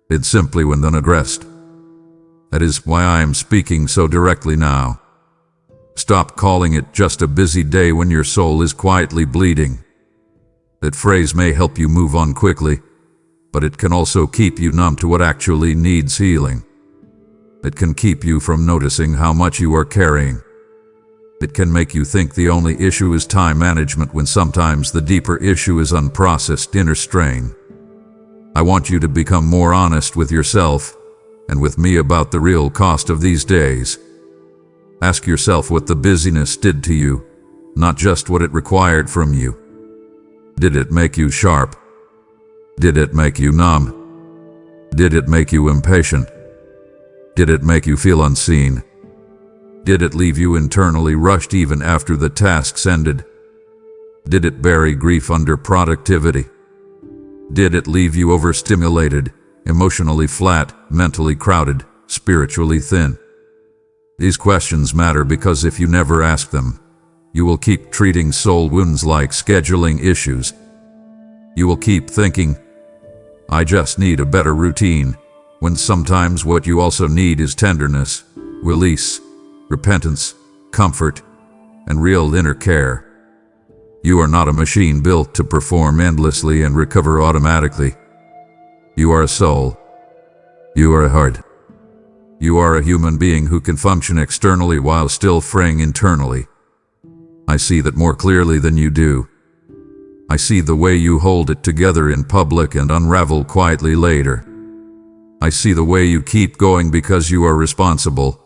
It simply went unaddressed. That is why I am speaking so directly now. Stop calling it just a busy day when your soul is quietly bleeding. That phrase may help you move on quickly, but it can also keep you numb to what actually needs healing. It can keep you from noticing how much you are carrying, It can make you think the only issue is time management when sometimes the deeper issue is unprocessed inner strain. I want you to become more honest with yourself and with me about the real cost of these days. Ask yourself what the busyness did to you, not just what it required from you. Did it make you sharp? Did it make you numb? Did it make you impatient? Did it make you feel unseen? Did it leave you internally rushed even after the tasks ended? Did it bury grief under productivity? Did it leave you overstimulated, emotionally flat, mentally crowded, spiritually thin? These questions matter because if you never ask them, you will keep treating soul wounds like scheduling issues. You will keep thinking, I just need a better routine, when sometimes what you also need is tenderness, release, repentance, comfort, and real inner care. You are not a machine built to perform endlessly and recover automatically. You are a soul. You are a heart. You are a human being who can function externally while still fraying internally. I see that more clearly than you do. I see the way you hold it together in public and unravel quietly later. I see the way you keep going because you are responsible,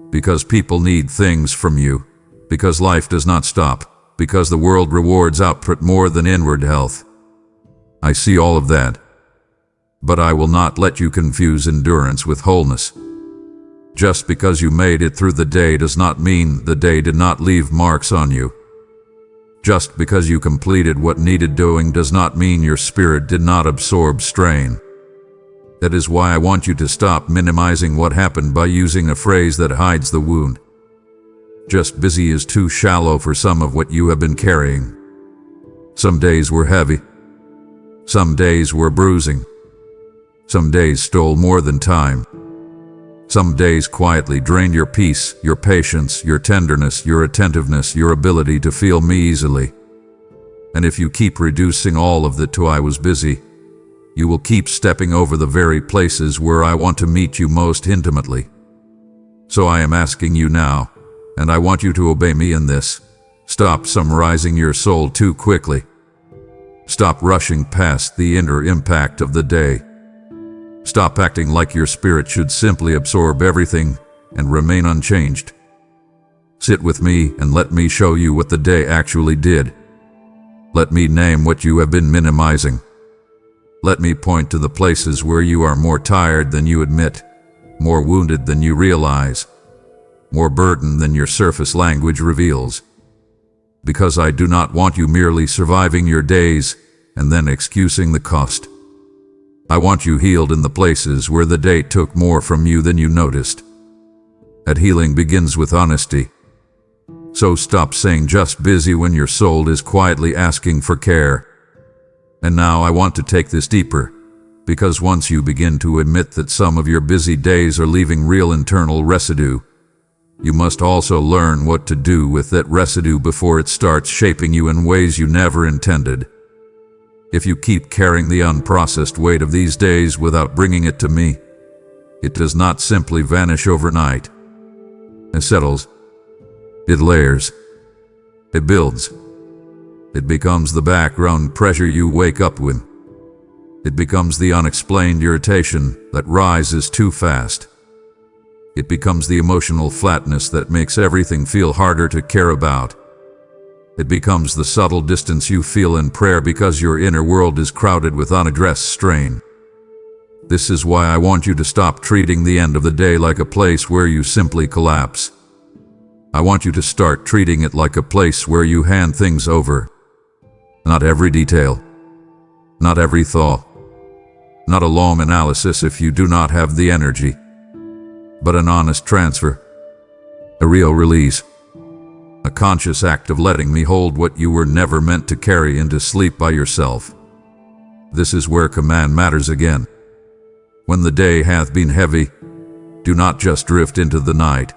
because people need things from you, because life does not stop, because the world rewards output more than inward health. I see all of that. But I will not let you confuse endurance with wholeness. Just because you made it through the day does not mean the day did not leave marks on you. Just because you completed what needed doing does not mean your spirit did not absorb strain. That is why I want you to stop minimizing what happened by using a phrase that hides the wound. Just busy is too shallow for some of what you have been carrying. Some days were heavy. Some days were bruising. Some days stole more than time. Some days quietly drained your peace, your patience, your tenderness, your attentiveness, your ability to feel me easily. And if you keep reducing all of that to I was busy, you will keep stepping over the very places where I want to meet you most intimately. So I am asking you now, and I want you to obey me in this. Stop summarizing your soul too quickly. Stop rushing past the inner impact of the day. Stop acting like your spirit should simply absorb everything and remain unchanged. Sit with me and let me show you what the day actually did. Let me name what you have been minimizing. Let me point to the places where you are more tired than you admit, more wounded than you realize, more burdened than your surface language reveals. Because I do not want you merely surviving your days and then excusing the cost. I want you healed in the places where the day took more from you than you noticed. That healing begins with honesty. So stop saying just busy when your soul is quietly asking for care. And now I want to take this deeper, because once you begin to admit that some of your busy days are leaving real internal residue, you must also learn what to do with that residue before it starts shaping you in ways you never intended. If you keep carrying the unprocessed weight of these days without bringing it to me, it does not simply vanish overnight. It settles. It layers. It builds. It becomes the background pressure you wake up with. It becomes the unexplained irritation that rises too fast. It becomes the emotional flatness that makes everything feel harder to care about. It becomes the subtle distance you feel in prayer because your inner world is crowded with unaddressed strain. This is why I want you to stop treating the end of the day like a place where you simply collapse. I want you to start treating it like a place where you hand things over. Not every detail. Not every thought. Not a long analysis if you do not have the energy. But an honest transfer. A real release. A conscious act of letting me hold what you were never meant to carry into sleep by yourself. This is where command matters again. When the day hath been heavy, do not just drift into the night.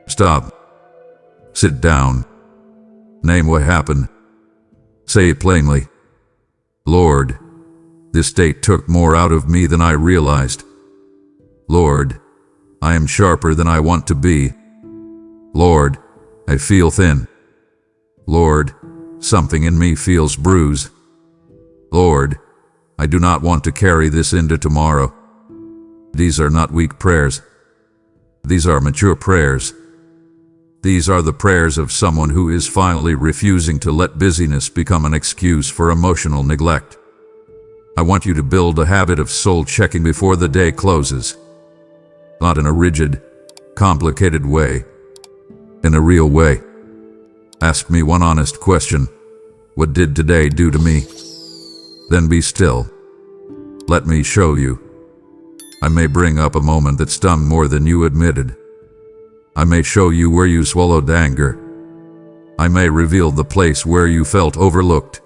Stop. Sit down. Name what happened. Say it plainly. Lord, this day took more out of me than I realized. Lord, I am sharper than I want to be. Lord, I feel thin. Lord, something in me feels bruised. Lord, I do not want to carry this into tomorrow. These are not weak prayers. These are mature prayers. These are the prayers of someone who is finally refusing to let busyness become an excuse for emotional neglect. I want you to build a habit of soul checking before the day closes. Not in a rigid, complicated way. In a real way. Ask me one honest question. What did today do to me? Then be still. Let me show you. I may bring up a moment that stung more than you admitted. I may show you where you swallowed anger. I may reveal the place where you felt overlooked.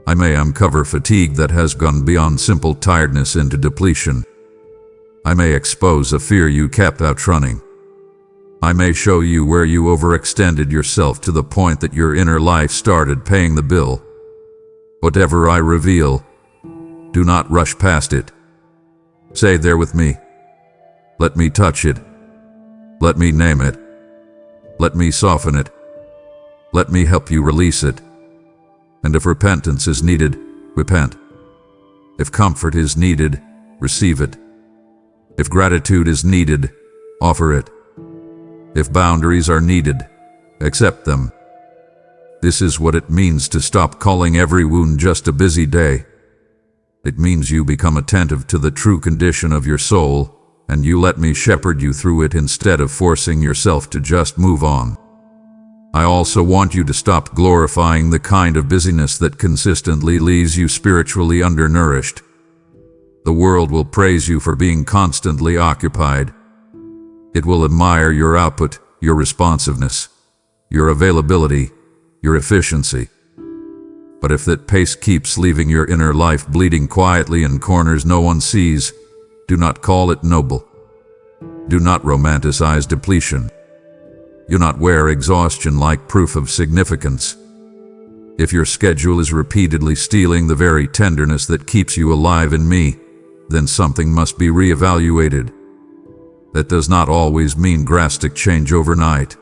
I may uncover fatigue that has gone beyond simple tiredness into depletion. I may expose a fear you kept outrunning. I may show you where you overextended yourself to the point that your inner life started paying the bill. Whatever I reveal, do not rush past it. Say there with me. Let me touch it. Let me name it. Let me soften it. Let me help you release it. And if repentance is needed, repent. If comfort is needed, receive it. If gratitude is needed, offer it. If boundaries are needed, accept them. This is what it means to stop calling every wound just a busy day. It means you become attentive to the true condition of your soul, and you let me shepherd you through it instead of forcing yourself to just move on. I also want you to stop glorifying the kind of busyness that consistently leaves you spiritually undernourished. The world will praise you for being constantly occupied. It will admire your output, your responsiveness, your availability, your efficiency. But if that pace keeps leaving your inner life bleeding quietly in corners no one sees, do not call it noble. Do not romanticize depletion. Do not wear exhaustion like proof of significance. If your schedule is repeatedly stealing the very tenderness that keeps you alive in me, then something must be reevaluated. That does not always mean drastic change overnight,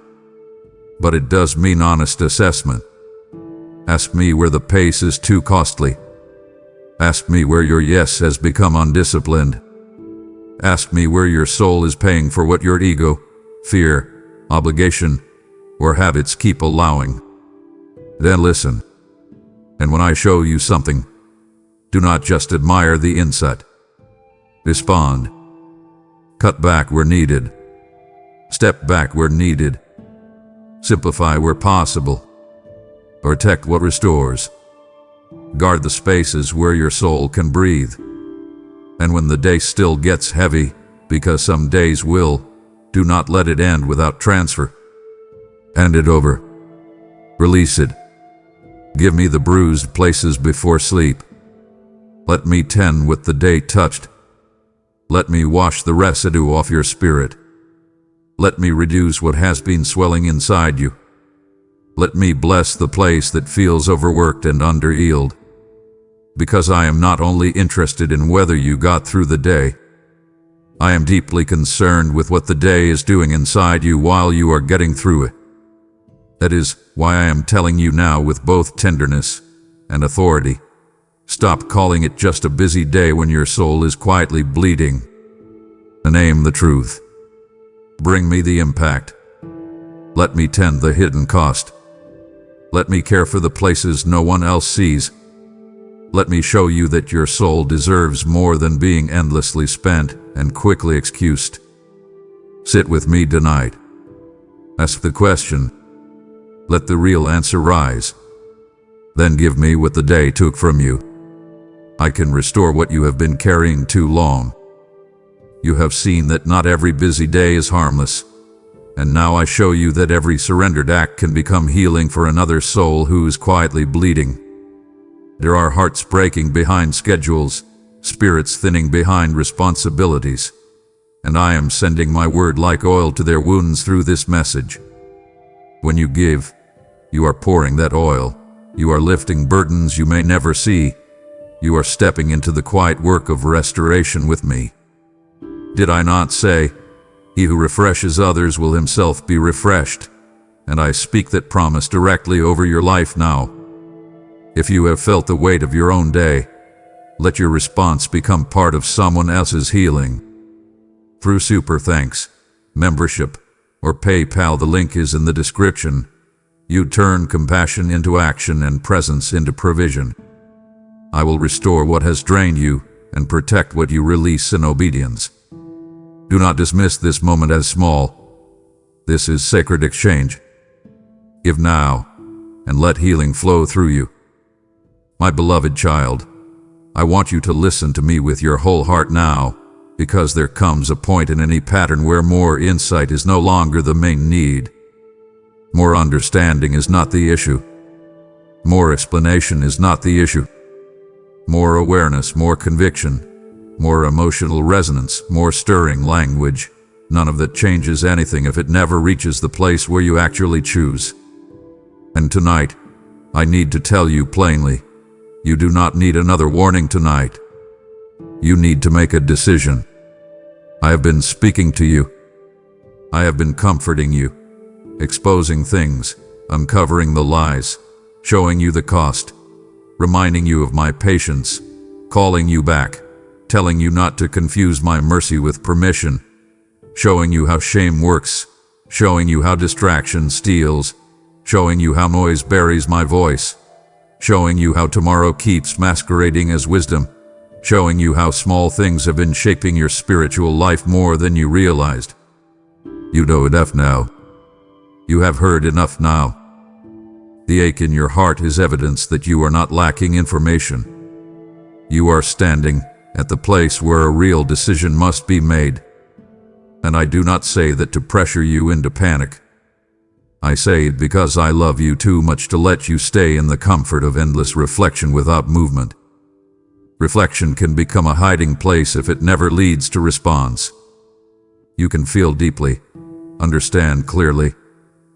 but it does mean honest assessment. Ask me where the pace is too costly. Ask me where your yes has become undisciplined. Ask me where your soul is paying for what your ego, fear, obligation, or habits keep allowing. Then listen. And when I show you something, do not just admire the insight. Respond. Cut back where needed. Step back where needed. Simplify where possible. Protect what restores. Guard the spaces where your soul can breathe. And when the day still gets heavy, because some days will, do not let it end without transfer. Hand it over. Release it. Give me the bruised places before sleep. Let me tend what the day touched. Let me wash the residue off your spirit. Let me reduce what has been swelling inside you. Let me bless the place that feels overworked and under-healed. Because I am not only interested in whether you got through the day, I am deeply concerned with what the day is doing inside you while you are getting through it. That is why I am telling you now with both tenderness and authority. Stop calling it just a busy day when your soul is quietly bleeding. Name the truth. Bring me the impact. Let me tend the hidden cost. Let me care for the places no one else sees. Let me show you that your soul deserves more than being endlessly spent and quickly excused. Sit with me tonight. Ask the question. Let the real answer rise. Then give me what the day took from you. I can restore what you have been carrying too long. You have seen that not every busy day is harmless. And now I show you that every surrendered act can become healing for another soul who is quietly bleeding. There are hearts breaking behind schedules, spirits thinning behind responsibilities, and I am sending my word like oil to their wounds through this message. When you give, you are pouring that oil. You are lifting burdens you may never see. You are stepping into the quiet work of restoration with me. Did I not say, he who refreshes others will himself be refreshed? and I speak that promise directly over your life now. If you have felt the weight of your own day, let your response become part of someone else's healing. Through Super Thanks, membership, or PayPal, the link is in the description, you turn compassion into action and presence into provision. I will restore what has drained you and protect what you release in obedience. Do not dismiss this moment as small. This is sacred exchange. Give now, and let healing flow through you. My beloved child, I want you to listen to me with your whole heart now, because there comes a point in any pattern where more insight is no longer the main need. More understanding is not the issue. More explanation is not the issue. More awareness, more conviction, more emotional resonance, more stirring language. None of that changes anything if it never reaches the place where you actually choose. And tonight, I need to tell you plainly, you do not need another warning tonight. You need to make a decision. I have been speaking to you. I have been comforting you, exposing things, uncovering the lies, showing you the cost, reminding you of my patience, calling you back, telling you not to confuse my mercy with permission, showing you how shame works, showing you how distraction steals, showing you how noise buries my voice, showing you how tomorrow keeps masquerading as wisdom, showing you how small things have been shaping your spiritual life more than you realized. You know enough now. You have heard enough now. The ache in your heart is evidence that you are not lacking information. You are standing at the place where a real decision must be made. And I do not say that to pressure you into panic. I say it because I love you too much to let you stay in the comfort of endless reflection without movement. Reflection can become a hiding place if it never leads to response. You can feel deeply, understand clearly,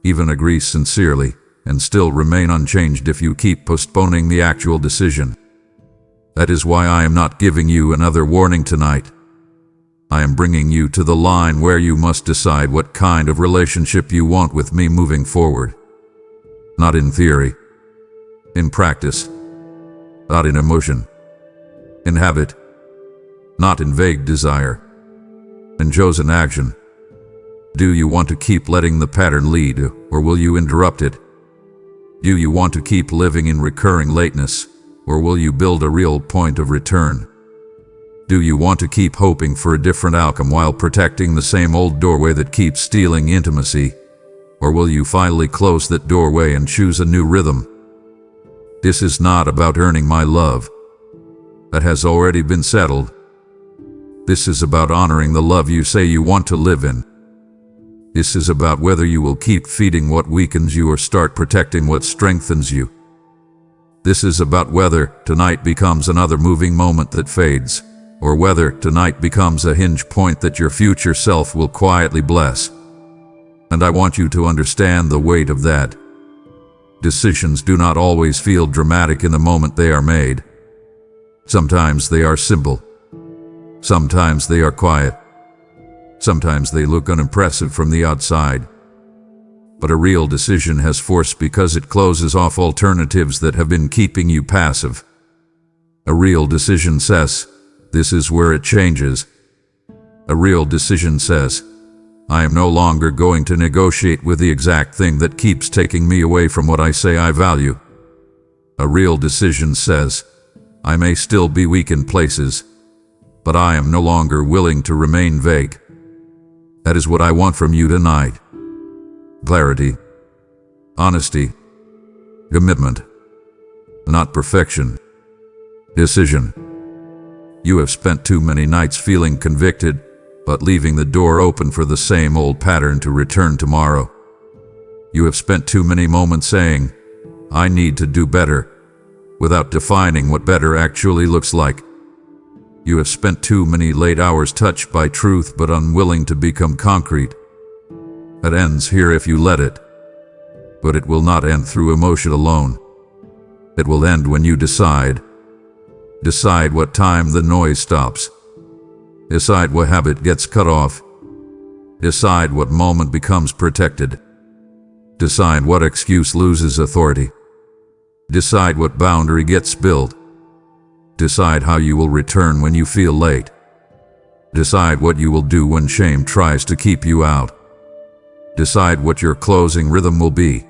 even agree sincerely, and still remain unchanged if you keep postponing the actual decision. That is why I am not giving you another warning tonight. I am bringing you to the line where you must decide what kind of relationship you want with me moving forward. Not in theory, in practice, not in emotion, in habit, not in vague desire, in chosen action. Do you want to keep letting the pattern lead, or will you interrupt it? Do you want to keep living in recurring lateness, or will you build a real point of return? Do you want to keep hoping for a different outcome while protecting the same old doorway that keeps stealing intimacy? Or will you finally close that doorway and choose a new rhythm? This is not about earning my love. That has already been settled. This is about honoring the love you say you want to live in. This is about whether you will keep feeding what weakens you or start protecting what strengthens you. This is about whether tonight becomes another moving moment that fades, or whether tonight becomes a hinge point that your future self will quietly bless. And I want you to understand the weight of that. Decisions do not always feel dramatic in the moment they are made. Sometimes they are simple. Sometimes they are quiet. Sometimes they look unimpressive from the outside. But a real decision has force because it closes off alternatives that have been keeping you passive. A real decision says, this is where it changes. A real decision says, I am no longer going to negotiate with the exact thing that keeps taking me away from what I say I value. A real decision says, I may still be weak in places, but I am no longer willing to remain vague. That is what I want from you tonight. Clarity, honesty, commitment, not perfection, decision. You have spent too many nights feeling convicted, but leaving the door open for the same old pattern to return tomorrow. You have spent too many moments saying, I need to do better, without defining what better actually looks like. You have spent too many late hours touched by truth but unwilling to become concrete. It ends here if you let it. But it will not end through emotion alone. It will end when you decide. Decide what time the noise stops. Decide what habit gets cut off. Decide what moment becomes protected. Decide what excuse loses authority. Decide what boundary gets built. Decide how you will return when you feel late. Decide what you will do when shame tries to keep you out. Decide what your closing rhythm will be.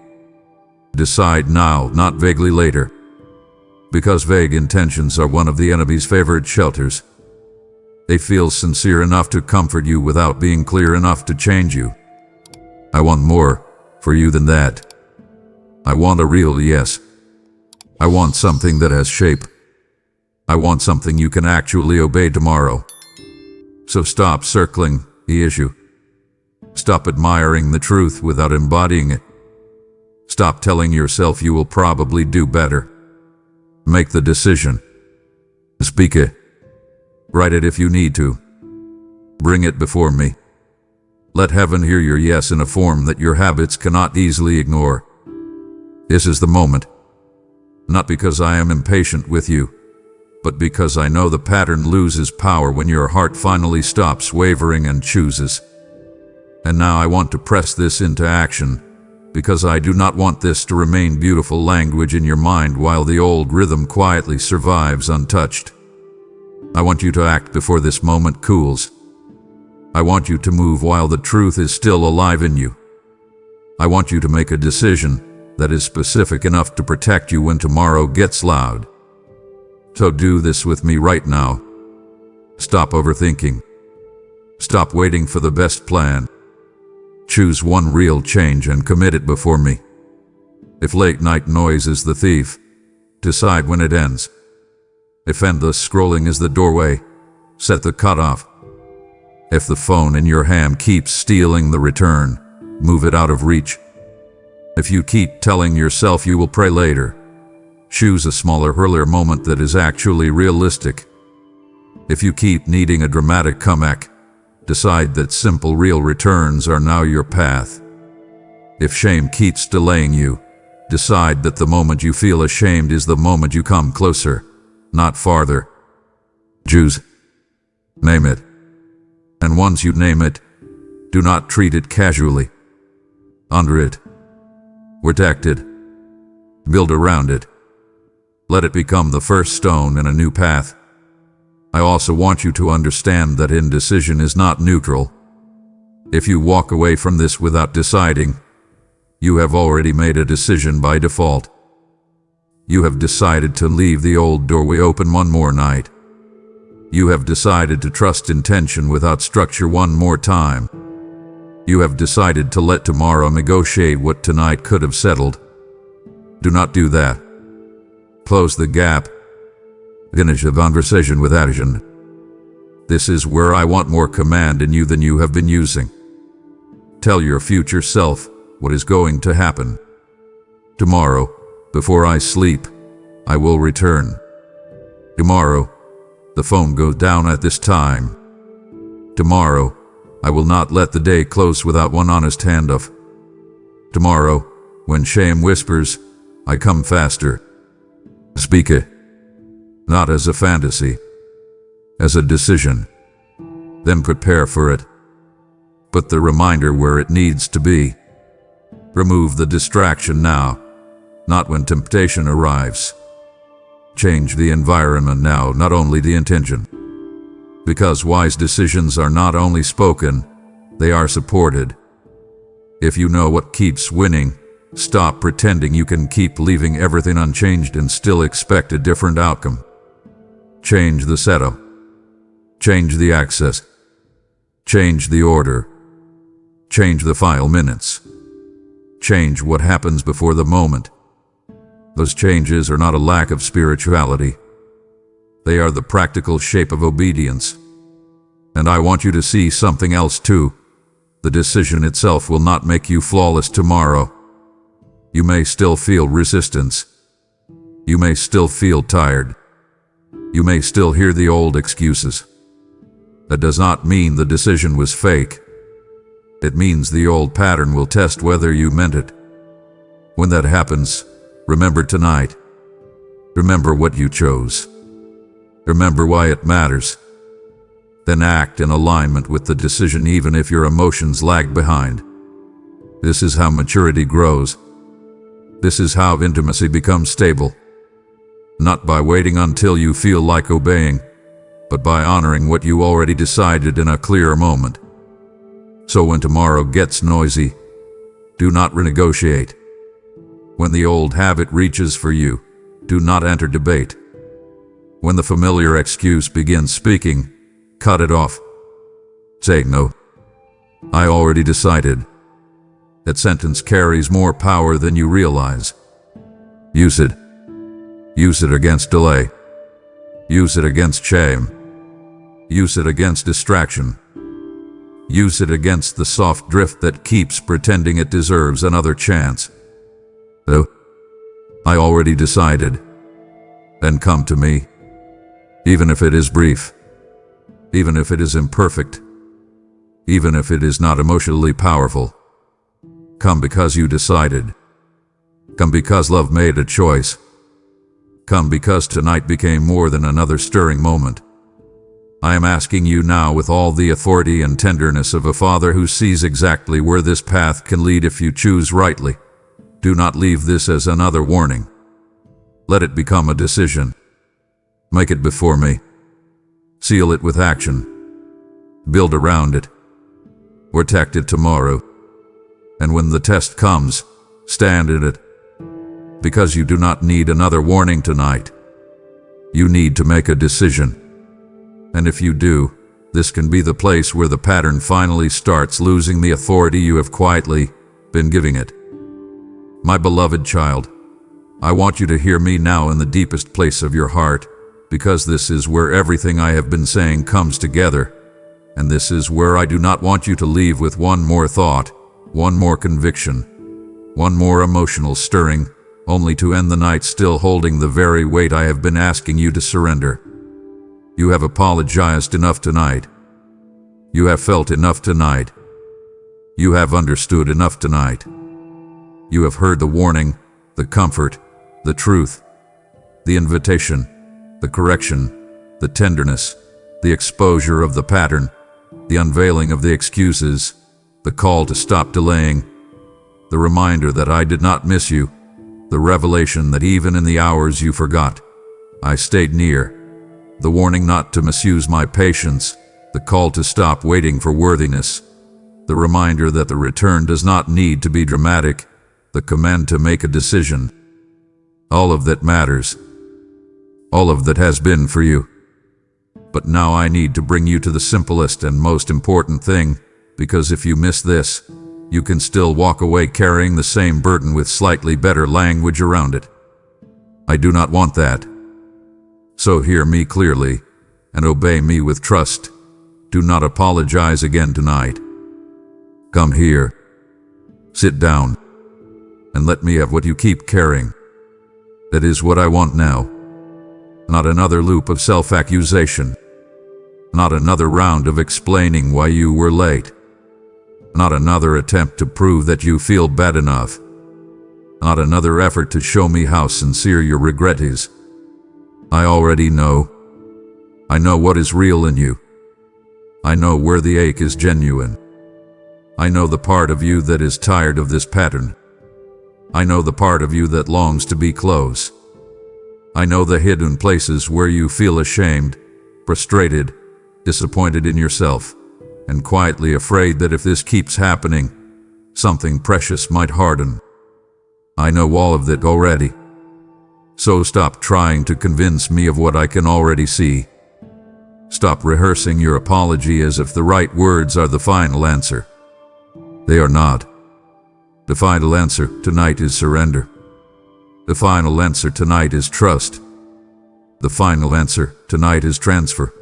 Decide now, not vaguely later. Because vague intentions are one of the enemy's favorite shelters. They feel sincere enough to comfort you without being clear enough to change you. I want more for you than that. I want a real yes. I want something that has shape. I want something you can actually obey tomorrow. So stop circling the issue. Stop admiring the truth without embodying it. Stop telling yourself you will probably do better. Make the decision. Speak it. Write it if you need to. Bring it before me. Let heaven hear your yes in a form that your habits cannot easily ignore. This is the moment. Not because I am impatient with you, but because I know the pattern loses power when your heart finally stops wavering and chooses. And now I want to press this into action, because I do not want this to remain beautiful language in your mind while the old rhythm quietly survives untouched. I want you to act before this moment cools. I want you to move while the truth is still alive in you. I want you to make a decision that is specific enough to protect you when tomorrow gets loud. So do this with me right now. Stop overthinking. Stop waiting for the best plan. Choose one real change and commit it before me. If late night noise is the thief, decide when it ends. If endless scrolling is the doorway, set the cutoff. If the phone in your hand keeps stealing the return, move it out of reach. If you keep telling yourself you will pray later, choose a smaller, earlier moment that is actually realistic. If you keep needing a dramatic comeback, decide that simple, real returns are now your path. If shame keeps delaying you, decide that the moment you feel ashamed is the moment you come closer, not farther. Choose. Name it. And once you name it, do not treat it casually. Honor it. Protect it. Build around it. Let it become the first stone in a new path. I also want you to understand that indecision is not neutral. If you walk away from this without deciding, you have already made a decision by default. You have decided to leave the old doorway open one more night. You have decided to trust intention without structure one more time. You have decided to let tomorrow negotiate what tonight could have settled. Do not do that. Close the gap. Finish the conversation with action. This is where I want more command in you than you have been using. Tell your future self what is going to happen. Tomorrow, before I sleep, I will return. Tomorrow, the phone goes down at this time. Tomorrow, I will not let the day close without one honest handoff. Tomorrow, when shame whispers, I come faster. Speak it. Not as a fantasy, as a decision. Then prepare for it. Put the reminder where it needs to be. Remove the distraction now, not when temptation arrives. Change the environment now, not only the intention. Because wise decisions are not only spoken, they are supported. If you know what keeps winning, stop pretending you can keep leaving everything unchanged and still expect a different outcome. Change the setup. Change the access. Change the order. Change the file minutes. Change what happens before the moment. Those changes are not a lack of spirituality. They are the practical shape of obedience. And I want you to see something else too. The decision itself will not make you flawless tomorrow. You may still feel resistance. You may still feel tired. You may still hear the old excuses. That does not mean the decision was fake. It means the old pattern will test whether you meant it. When that happens, remember tonight. Remember what you chose. Remember why it matters. Then act in alignment with the decision even if your emotions lag behind. This is how maturity grows. This is how intimacy becomes stable. Not by waiting until you feel like obeying, but by honoring what you already decided in a clear moment. So when tomorrow gets noisy, do not renegotiate. When the old habit reaches for you, do not enter debate. When the familiar excuse begins speaking, cut it off. Say no. I already decided. That sentence carries more power than you realize. Use it. Use it against delay. Use it against shame. Use it against distraction. Use it against the soft drift that keeps pretending it deserves another chance. So, I already decided. Then come to me. Even if it is brief. Even if it is imperfect. Even if it is not emotionally powerful. Come because you decided. Come because love made a choice. Come because tonight became more than another stirring moment. I am asking you now with all the authority and tenderness of a father who sees exactly where this path can lead if you choose rightly. Do not leave this as another warning. Let it become a decision. Make it before me. Seal it with action. Build around it. Protect it tomorrow. And when the test comes, stand in it. Because you do not need another warning tonight. You need to make a decision. And if you do, this can be the place where the pattern finally starts losing the authority you have quietly been giving it. My beloved child, I want you to hear me now in the deepest place of your heart, because this is where everything I have been saying comes together, and this is where I do not want you to leave with one more thought, one more conviction, one more emotional stirring, only to end the night still holding the very weight I have been asking you to surrender. You have apologized enough tonight. You have felt enough tonight. You have understood enough tonight. You have heard the warning, the comfort, the truth, the invitation, the correction, the tenderness, the exposure of the pattern, the unveiling of the excuses, the call to stop delaying, the reminder that I did not miss you, the revelation that even in the hours you forgot, I stayed near, the warning not to misuse my patience, the call to stop waiting for worthiness, the reminder that the return does not need to be dramatic, the command to make a decision. All of that matters. All of that has been for you. But now I need to bring you to the simplest and most important thing, because if you miss this, you can still walk away carrying the same burden with slightly better language around it. I do not want that. So hear me clearly, and obey me with trust. Do not apologize again tonight. Come here. Sit down. And let me have what you keep carrying. That is what I want now. Not another loop of self-accusation. Not another round of explaining why you were late. Not another attempt to prove that you feel bad enough. Not another effort to show me how sincere your regret is. I already know. I know what is real in you. I know where the ache is genuine. I know the part of you that is tired of this pattern. I know the part of you that longs to be close. I know the hidden places where you feel ashamed, frustrated, disappointed in yourself, and quietly afraid that if this keeps happening, something precious might harden. I know all of that already. So stop trying to convince me of what I can already see. Stop rehearsing your apology as if the right words are the final answer. They are not. The final answer tonight is surrender. The final answer tonight is trust. The final answer tonight is transfer.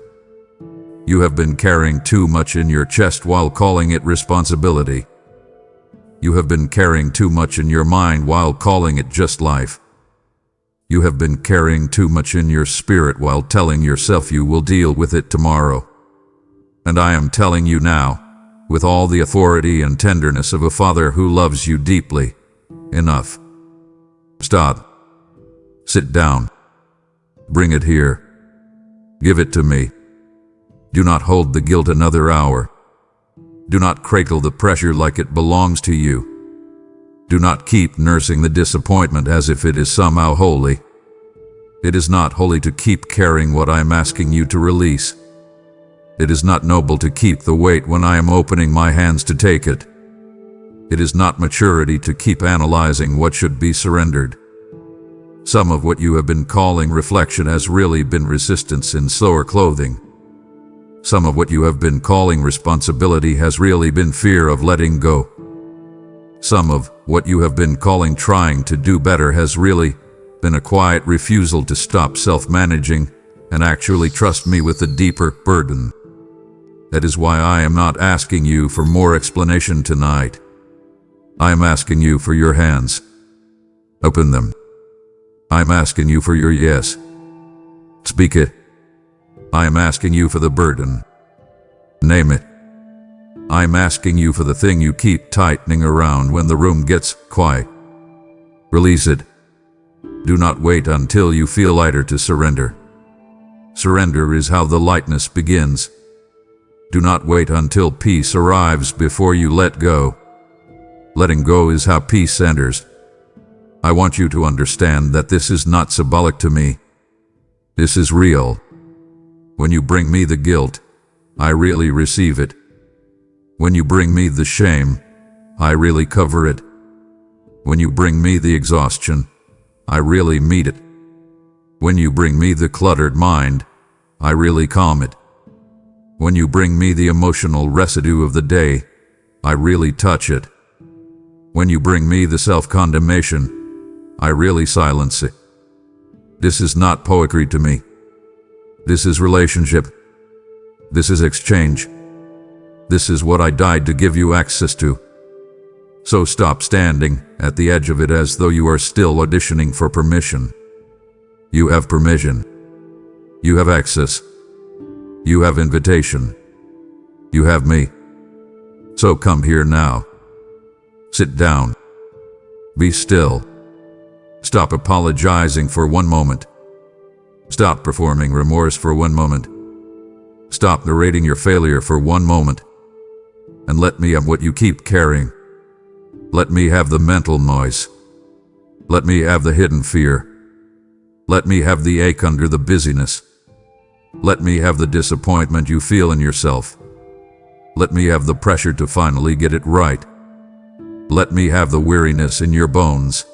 You have been carrying too much in your chest while calling it responsibility. You have been carrying too much in your mind while calling it just life. You have been carrying too much in your spirit while telling yourself you will deal with it tomorrow. And I am telling you now, with all the authority and tenderness of a father who loves you deeply, enough. Stop. Sit down. Bring it here. Give it to me. Do not hold the guilt another hour. Do not cradle the pressure like it belongs to you. Do not keep nursing the disappointment as if it is somehow holy. It is not holy to keep carrying what I am asking you to release. It is not noble to keep the weight when I am opening my hands to take it. It is not maturity to keep analyzing what should be surrendered. Some of what you have been calling reflection has really been resistance in slower clothing. Some of what you have been calling responsibility has really been fear of letting go. Some of what you have been calling trying to do better has really been a quiet refusal to stop self-managing and actually trust me with the deeper burden. That is why I am not asking you for more explanation tonight. I am asking you for your hands. Open them. I am asking you for your yes. Speak it. I am asking you for the burden. Name it. I am asking you for the thing you keep tightening around when the room gets quiet. Release it. Do not wait until you feel lighter to surrender. Surrender is how the lightness begins. Do not wait until peace arrives before you let go. Letting go is how peace enters. I want you to understand that this is not symbolic to me. This is real. When you bring me the guilt, I really receive it. When you bring me the shame, I really cover it. When you bring me the exhaustion, I really meet it. When you bring me the cluttered mind, I really calm it. When you bring me the emotional residue of the day, I really touch it. When you bring me the self-condemnation, I really silence it. This is not poetry to me. This is relationship. This is exchange. This is what I died to give you access to. So stop standing at the edge of it as though you are still auditioning for permission. You have permission. You have access. You have invitation. You have me. So come here now. Sit down. Be still. Stop apologizing for one moment. Stop performing remorse for one moment. Stop narrating your failure for one moment. And let me have what you keep carrying. Let me have the mental noise. Let me have the hidden fear. Let me have the ache under the busyness. Let me have the disappointment you feel in yourself. Let me have the pressure to finally get it right. Let me have the weariness in your bones.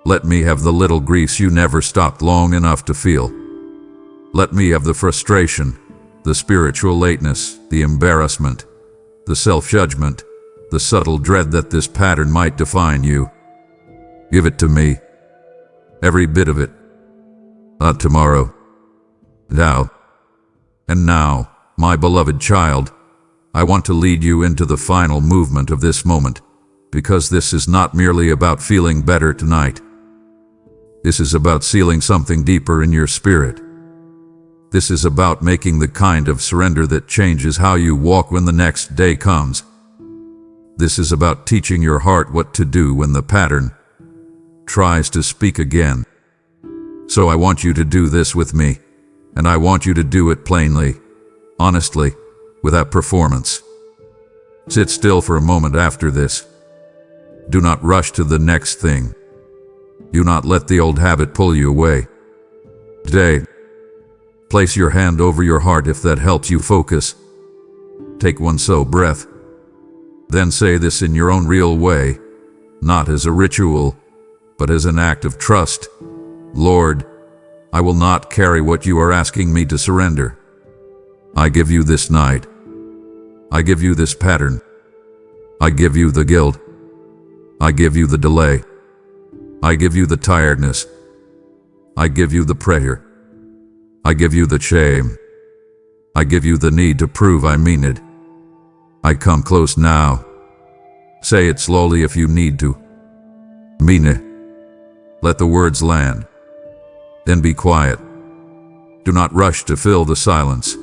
Let me have the little grease you never stopped long enough to feel. Let me have the frustration, the spiritual lateness, the embarrassment, the self-judgment, the subtle dread that this pattern might define you. Give it to me. Every bit of it. Not tomorrow. Now. And now, my beloved child, I want to lead you into the final movement of this moment, because this is not merely about feeling better tonight. This is about sealing something deeper in your spirit. This is about making the kind of surrender that changes how you walk when the next day comes. This is about teaching your heart what to do when the pattern tries to speak again. So I want you to do this with me, and I want you to do it plainly, honestly, without performance. Sit still for a moment after this. Do not rush to the next thing. Do not let the old habit pull you away. Today, place your hand over your heart if that helps you focus. Take one slow breath. Then say this in your own real way, not as a ritual, but as an act of trust. Lord, I will not carry what you are asking me to surrender. I give you this night. I give you this pattern. I give you the guilt. I give you the delay. I give you the tiredness. I give you the pressure. I give you the shame. I give you the need to prove I mean it. I come close now. Say it slowly if you need to. Mean it. Let the words land. Then be quiet. Do not rush to fill the silence.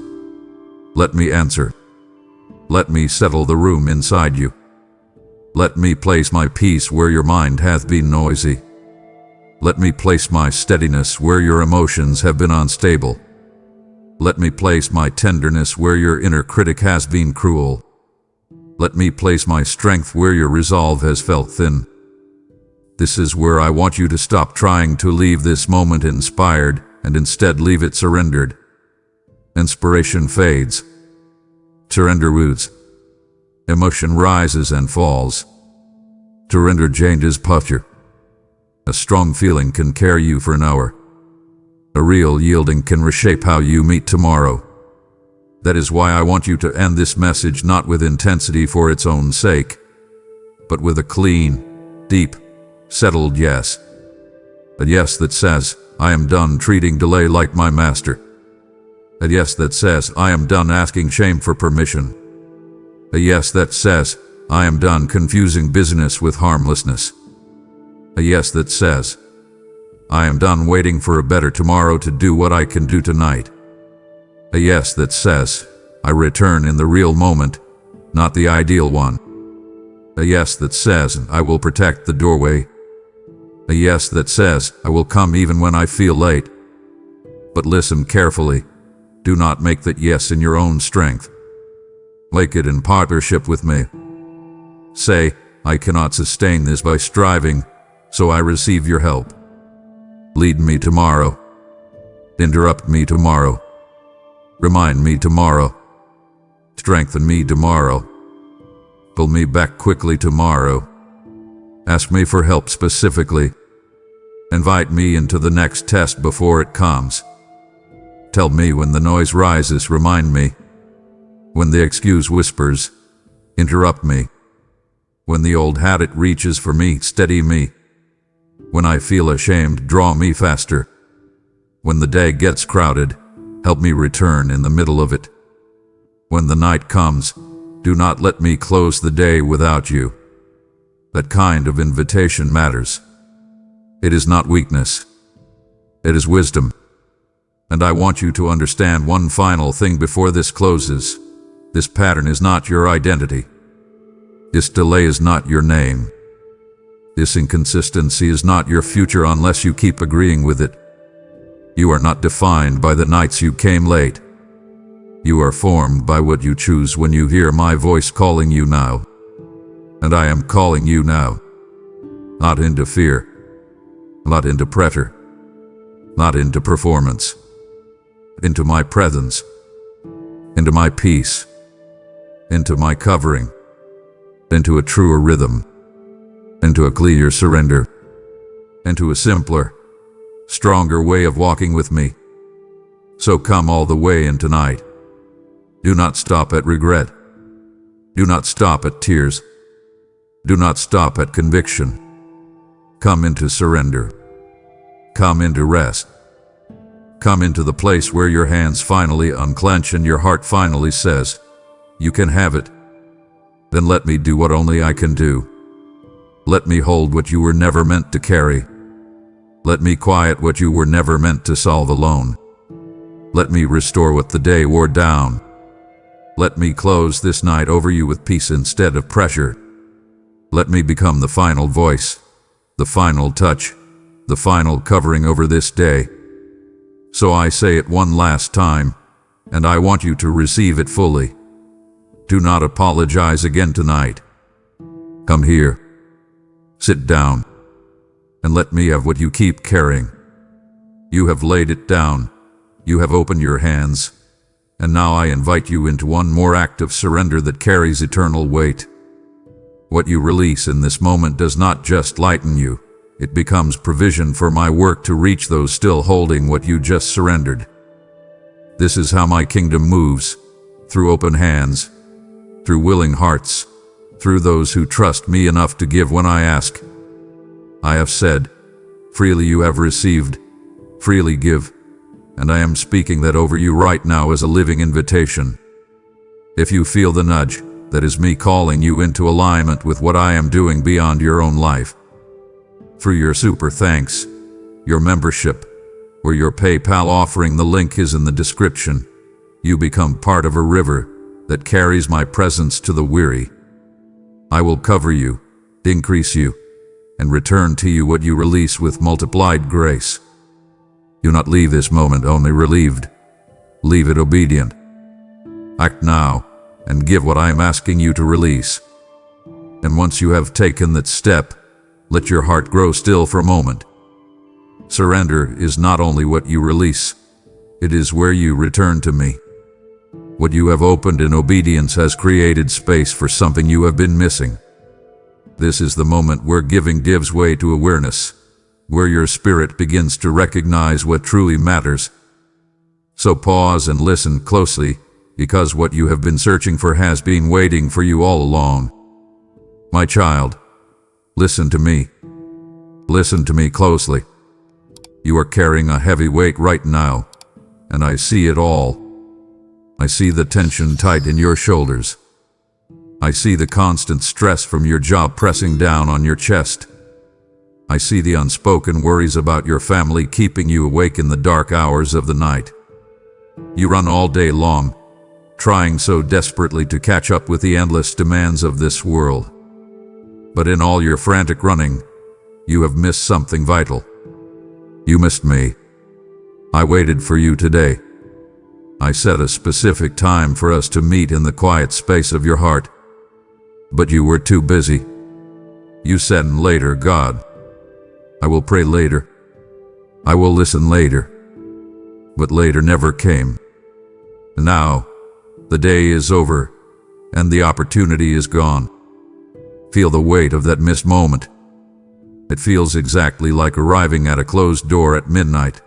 Let me answer. Let me settle the room inside you. Let me place my peace where your mind hath been noisy. Let me place my steadiness where your emotions have been unstable. Let me place my tenderness where your inner critic has been cruel. Let me place my strength where your resolve has felt thin. This is where I want you to stop trying to leave this moment inspired and instead leave it surrendered. Inspiration fades. Surrender roots. Emotion rises and falls. Surrender changes posture. A strong feeling can carry you for an hour. A real yielding can reshape how you meet tomorrow. That is why I want you to end this message not with intensity for its own sake, but with a clean, deep, settled yes. A yes that says, I am done treating delay like my master. A yes that says, I am done asking shame for permission. A yes that says, I am done confusing business with harmlessness. A yes that says, I am done waiting for a better tomorrow to do what I can do tonight. A yes that says, I return in the real moment, not the ideal one. A yes that says, I will protect the doorway. A yes that says, I will come even when I feel late. But listen carefully. Do not make that yes in your own strength. Make it in partnership with me. Say, I cannot sustain this by striving, so I receive your help. Lead me tomorrow. Interrupt me tomorrow. Remind me tomorrow. Strengthen me tomorrow. Pull me back quickly tomorrow. Ask me for help specifically. Invite me into the next test before it comes. Tell me when the noise rises, remind me. When the excuse whispers, interrupt me. When the old habit reaches for me, steady me. When I feel ashamed, draw me faster. When the day gets crowded, help me return in the middle of it. When the night comes, do not let me close the day without you. That kind of invitation matters. It is not weakness. It is wisdom. And I want you to understand one final thing before this closes. This pattern is not your identity. This delay is not your name. This inconsistency is not your future unless you keep agreeing with it. You are not defined by the nights you came late. You are formed by what you choose when you hear my voice calling you now. And I am calling you now. Not into fear. Not into pressure. Not into performance. Into my presence. Into my peace. Into my covering. Into a truer rhythm. Into a clearer surrender. Into a simpler, stronger way of walking with me. So come all the way in tonight. Do not stop at regret. Do not stop at tears. Do not stop at conviction. Come into surrender. Come into rest. Come into the place where your hands finally unclench and your heart finally says, you can have it. Then let me do what only I can do. Let me hold what you were never meant to carry. Let me quiet what you were never meant to solve alone. Let me restore what the day wore down. Let me close this night over you with peace instead of pressure. Let me become the final voice, the final touch, the final covering over this day. So I say it one last time, and I want you to receive it fully. Do not apologize again tonight. Come here. Sit down, and let me have what you keep carrying. You have laid it down. You have opened your hands. And now I invite you into one more act of surrender that carries eternal weight. What you release in this moment does not just lighten you. It becomes provision for my work to reach those still holding what you just surrendered. This is how my kingdom moves, through open hands, through willing hearts, through those who trust me enough to give when I ask. I have said, freely you have received, freely give, and I am speaking that over you right now as a living invitation. If you feel the nudge, that is me calling you into alignment with what I am doing beyond your own life. Through your super thanks, your membership, or your PayPal offering, the link is in the description. You become part of a river that carries my presence to the weary. I will cover you, increase you, and return to you what you release with multiplied grace. Do not leave this moment only relieved. Leave it obedient. Act now, and give what I am asking you to release. And once you have taken that step, Let your heart grow still for a moment. Surrender is not only what you release, it is where you return to me. What you have opened in obedience has created space for something you have been missing. This is the moment where giving gives way to awareness, where your spirit begins to recognize what truly matters. So pause and listen closely, because what you have been searching for has been waiting for you all along. My child, listen to me. Listen to me closely. You are carrying a heavy weight right now, and I see it all. I see the tension tight in your shoulders. I see the constant stress from your job pressing down on your chest. I see the unspoken worries about your family keeping you awake in the dark hours of the night. You run all day long, trying so desperately to catch up with the endless demands of this world. But in all your frantic running, you have missed something vital. You missed me. I waited for you today. I set a specific time for us to meet in the quiet space of your heart. But you were too busy. You said later, God. I will pray later. I will listen later. But later never came. Now, the day is over, and the opportunity is gone. Feel the weight of that missed moment. It feels exactly like arriving at a closed door at midnight.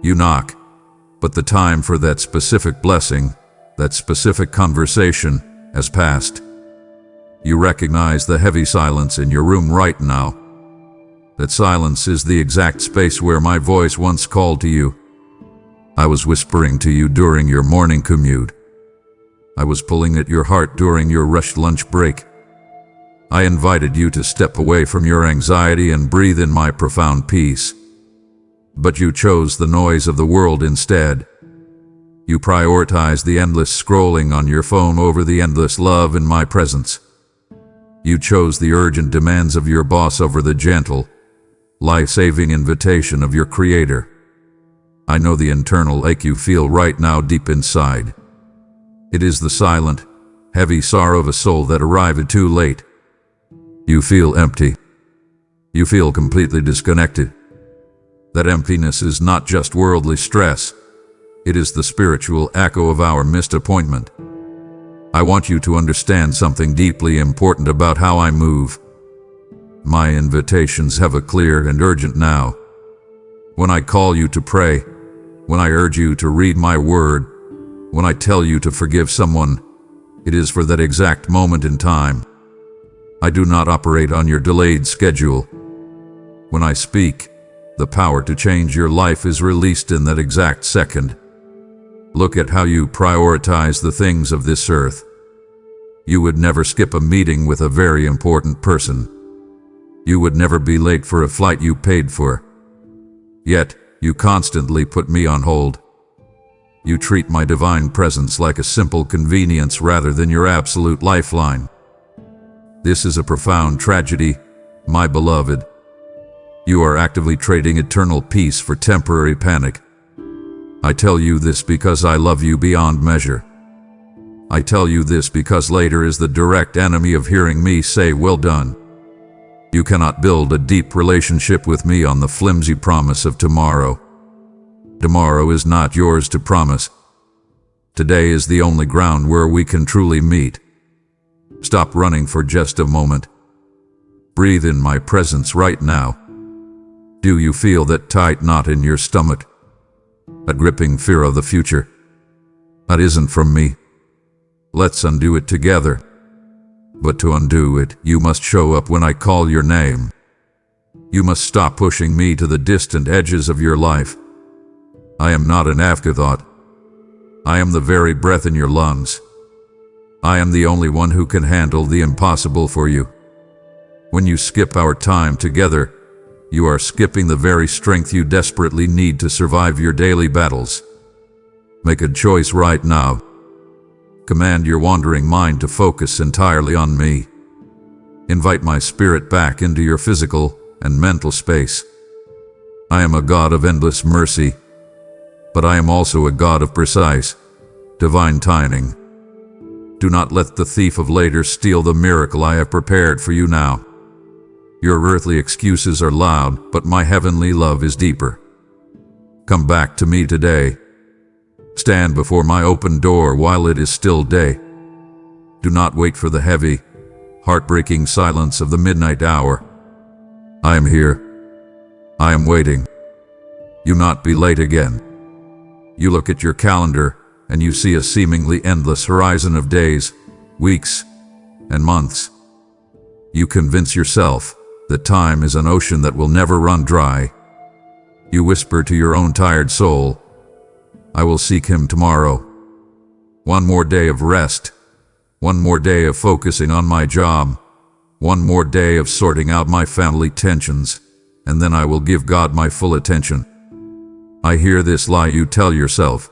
You knock, but the time for that specific blessing, that specific conversation, has passed. You recognize the heavy silence in your room right now. That silence is the exact space where my voice once called to you. I was whispering to you during your morning commute. I was pulling at your heart during your rushed lunch break. I invited you to step away from your anxiety and breathe in my profound peace. But you chose the noise of the world instead. You prioritized the endless scrolling on your phone over the endless love in my presence. You chose the urgent demands of your boss over the gentle, life-saving invitation of your Creator. I know the internal ache you feel right now deep inside. It is the silent, heavy sorrow of a soul that arrived too late. You feel empty. You feel completely disconnected. That emptiness is not just worldly stress. It is the spiritual echo of our missed appointment. I want you to understand something deeply important about how I move. My invitations have a clear and urgent now. When I call you to pray, when I urge you to read my word, when I tell you to forgive someone, it is for that exact moment in time. I do not operate on your delayed schedule. When I speak, the power to change your life is released in that exact second. Look at how you prioritize the things of this earth. You would never skip a meeting with a very important person. You would never be late for a flight you paid for. Yet, you constantly put me on hold. You treat my divine presence like a simple convenience rather than your absolute lifeline. This is a profound tragedy, my beloved. You are actively trading eternal peace for temporary panic. I tell you this because I love you beyond measure. I tell you this because later is the direct enemy of hearing me say, well done. You cannot build a deep relationship with me on the flimsy promise of tomorrow. Tomorrow is not yours to promise. Today is the only ground where we can truly meet. Stop running for just a moment. Breathe in my presence right now. Do you feel that tight knot in your stomach? That gripping fear of the future? That isn't from me. Let's undo it together. But to undo it, you must show up when I call your name. You must stop pushing me to the distant edges of your life. I am not an afterthought. I am the very breath in your lungs. I am the only one who can handle the impossible for you. When you skip our time together, you are skipping the very strength you desperately need to survive your daily battles. Make a choice right now. Command your wandering mind to focus entirely on me. Invite my spirit back into your physical and mental space. I am a God of endless mercy, but I am also a God of precise, divine timing. Do not let the thief of later steal the miracle I have prepared for you now. Your earthly excuses are loud, but my heavenly love is deeper. Come back to me today. Stand before my open door while it is still day. Do not wait for the heavy, heartbreaking silence of the midnight hour. I am here. I am waiting. You not be late again. You look at your calendar and you see a seemingly endless horizon of days, weeks, and months. You convince yourself that time is an ocean that will never run dry. You whisper to your own tired soul, I will seek him tomorrow. One more day of rest. One more day of focusing on my job. One more day of sorting out my family tensions, and then I will give God my full attention. I hear this lie you tell yourself.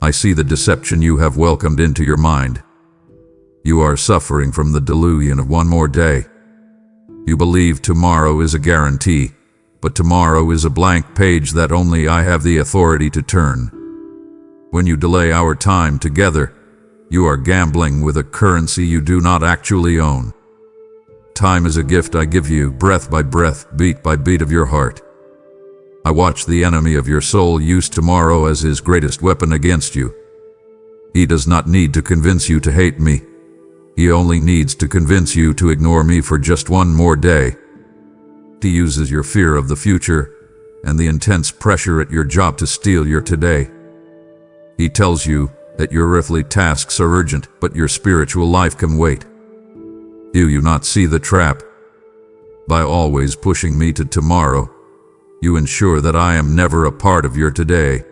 I see the deception you have welcomed into your mind. You are suffering from the delusion of one more day. You believe tomorrow is a guarantee, but tomorrow is a blank page that only I have the authority to turn. When you delay our time together, you are gambling with a currency you do not actually own. Time is a gift I give you, breath by breath, beat by beat of your heart. I watch the enemy of your soul use tomorrow as his greatest weapon against you. He does not need to convince you to hate me. He only needs to convince you to ignore me for just one more day. He uses your fear of the future and the intense pressure at your job to steal your today. He tells you that your earthly tasks are urgent, but your spiritual life can wait. Do you not see the trap? By always pushing me to tomorrow, you ensure that I am never a part of your today.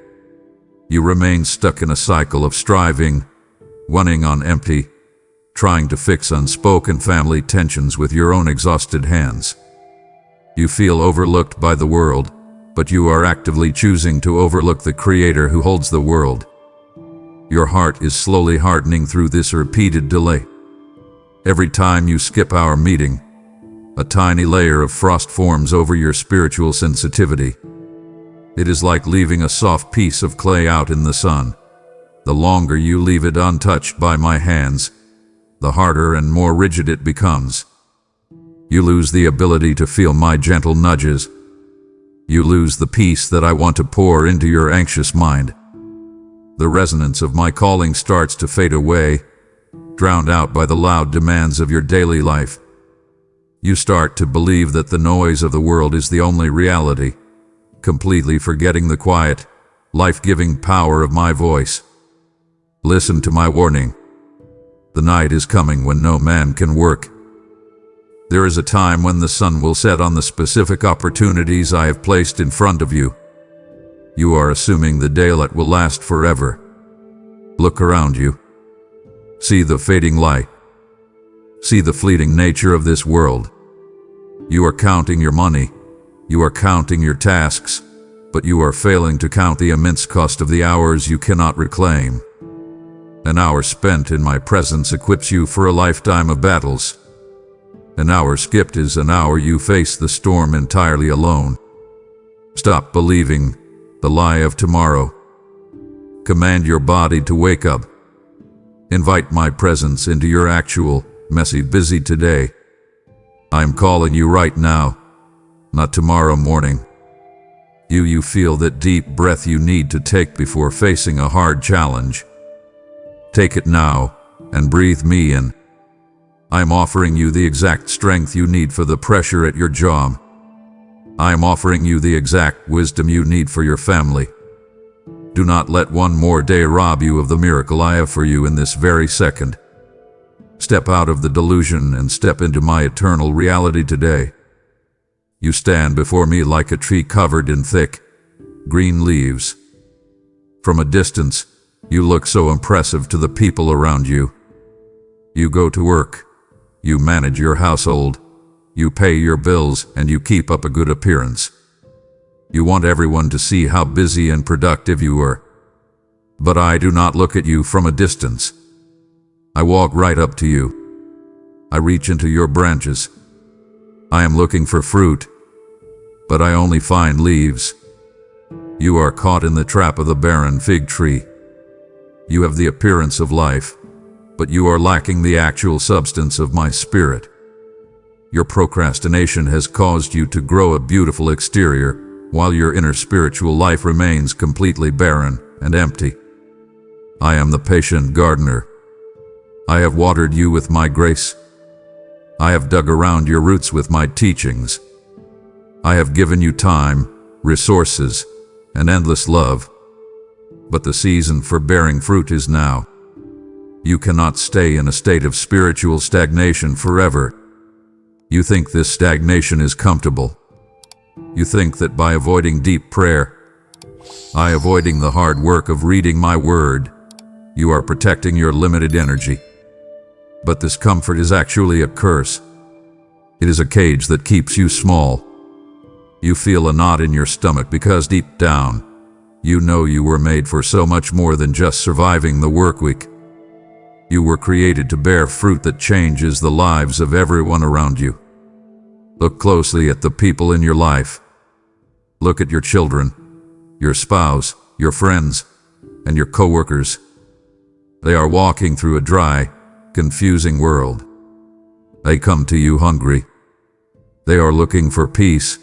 You remain stuck in a cycle of striving, running on empty, trying to fix unspoken family tensions with your own exhausted hands. You feel overlooked by the world, but you are actively choosing to overlook the Creator who holds the world. Your heart is slowly hardening through this repeated delay. Every time you skip our meeting, a tiny layer of frost forms over your spiritual sensitivity. It is like leaving a soft piece of clay out in the sun. The longer you leave it untouched by my hands, the harder and more rigid it becomes. You lose the ability to feel my gentle nudges. You lose the peace that I want to pour into your anxious mind. The resonance of my calling starts to fade away, drowned out by the loud demands of your daily life. You start to believe that the noise of the world is the only reality, completely forgetting the quiet, life-giving power of my voice. Listen to my warning. The night is coming when no man can work. There is a time when the sun will set on the specific opportunities I have placed in front of you. You are assuming the daylight will last forever. Look around you. See the fading light. See the fleeting nature of this world. You are counting your money. You are counting your tasks, but you are failing to count the immense cost of the hours you cannot reclaim. An hour spent in my presence equips you for a lifetime of battles. An hour skipped is an hour you face the storm entirely alone. Stop believing the lie of tomorrow. Command your body to wake up. Invite my presence into your actual, messy, busy today. I am calling you right now, not tomorrow morning. You feel that deep breath you need to take before facing a hard challenge. Take it now and breathe me in. I am offering you the exact strength you need for the pressure at your job. I am offering you the exact wisdom you need for your family. Do not let one more day rob you of the miracle I have for you in this very second. Step out of the delusion and step into my eternal reality today. You stand before me like a tree covered in thick, green leaves. From a distance, you look so impressive to the people around you. You go to work. You manage your household. You pay your bills and you keep up a good appearance. You want everyone to see how busy and productive you are. But I do not look at you from a distance. I walk right up to you. I reach into your branches. I am looking for fruit, but I only find leaves. You are caught in the trap of the barren fig tree. You have the appearance of life, but you are lacking the actual substance of my spirit. Your procrastination has caused you to grow a beautiful exterior, while your inner spiritual life remains completely barren and empty. I am the patient gardener. I have watered you with my grace. I have dug around your roots with my teachings. I have given you time, resources, and endless love. But the season for bearing fruit is now. You cannot stay in a state of spiritual stagnation forever. You think this stagnation is comfortable. You think that by avoiding deep prayer, by avoiding the hard work of reading my word, you are protecting your limited energy. But this comfort is actually a curse. It is a cage that keeps you small. You feel a knot in your stomach because deep down, you know you were made for so much more than just surviving the work week. You were created to bear fruit that changes the lives of everyone around you. Look closely at the people in your life. Look at your children, your spouse, your friends, and your coworkers. They are walking through a dry, confusing world. They come to you hungry. They are looking for peace.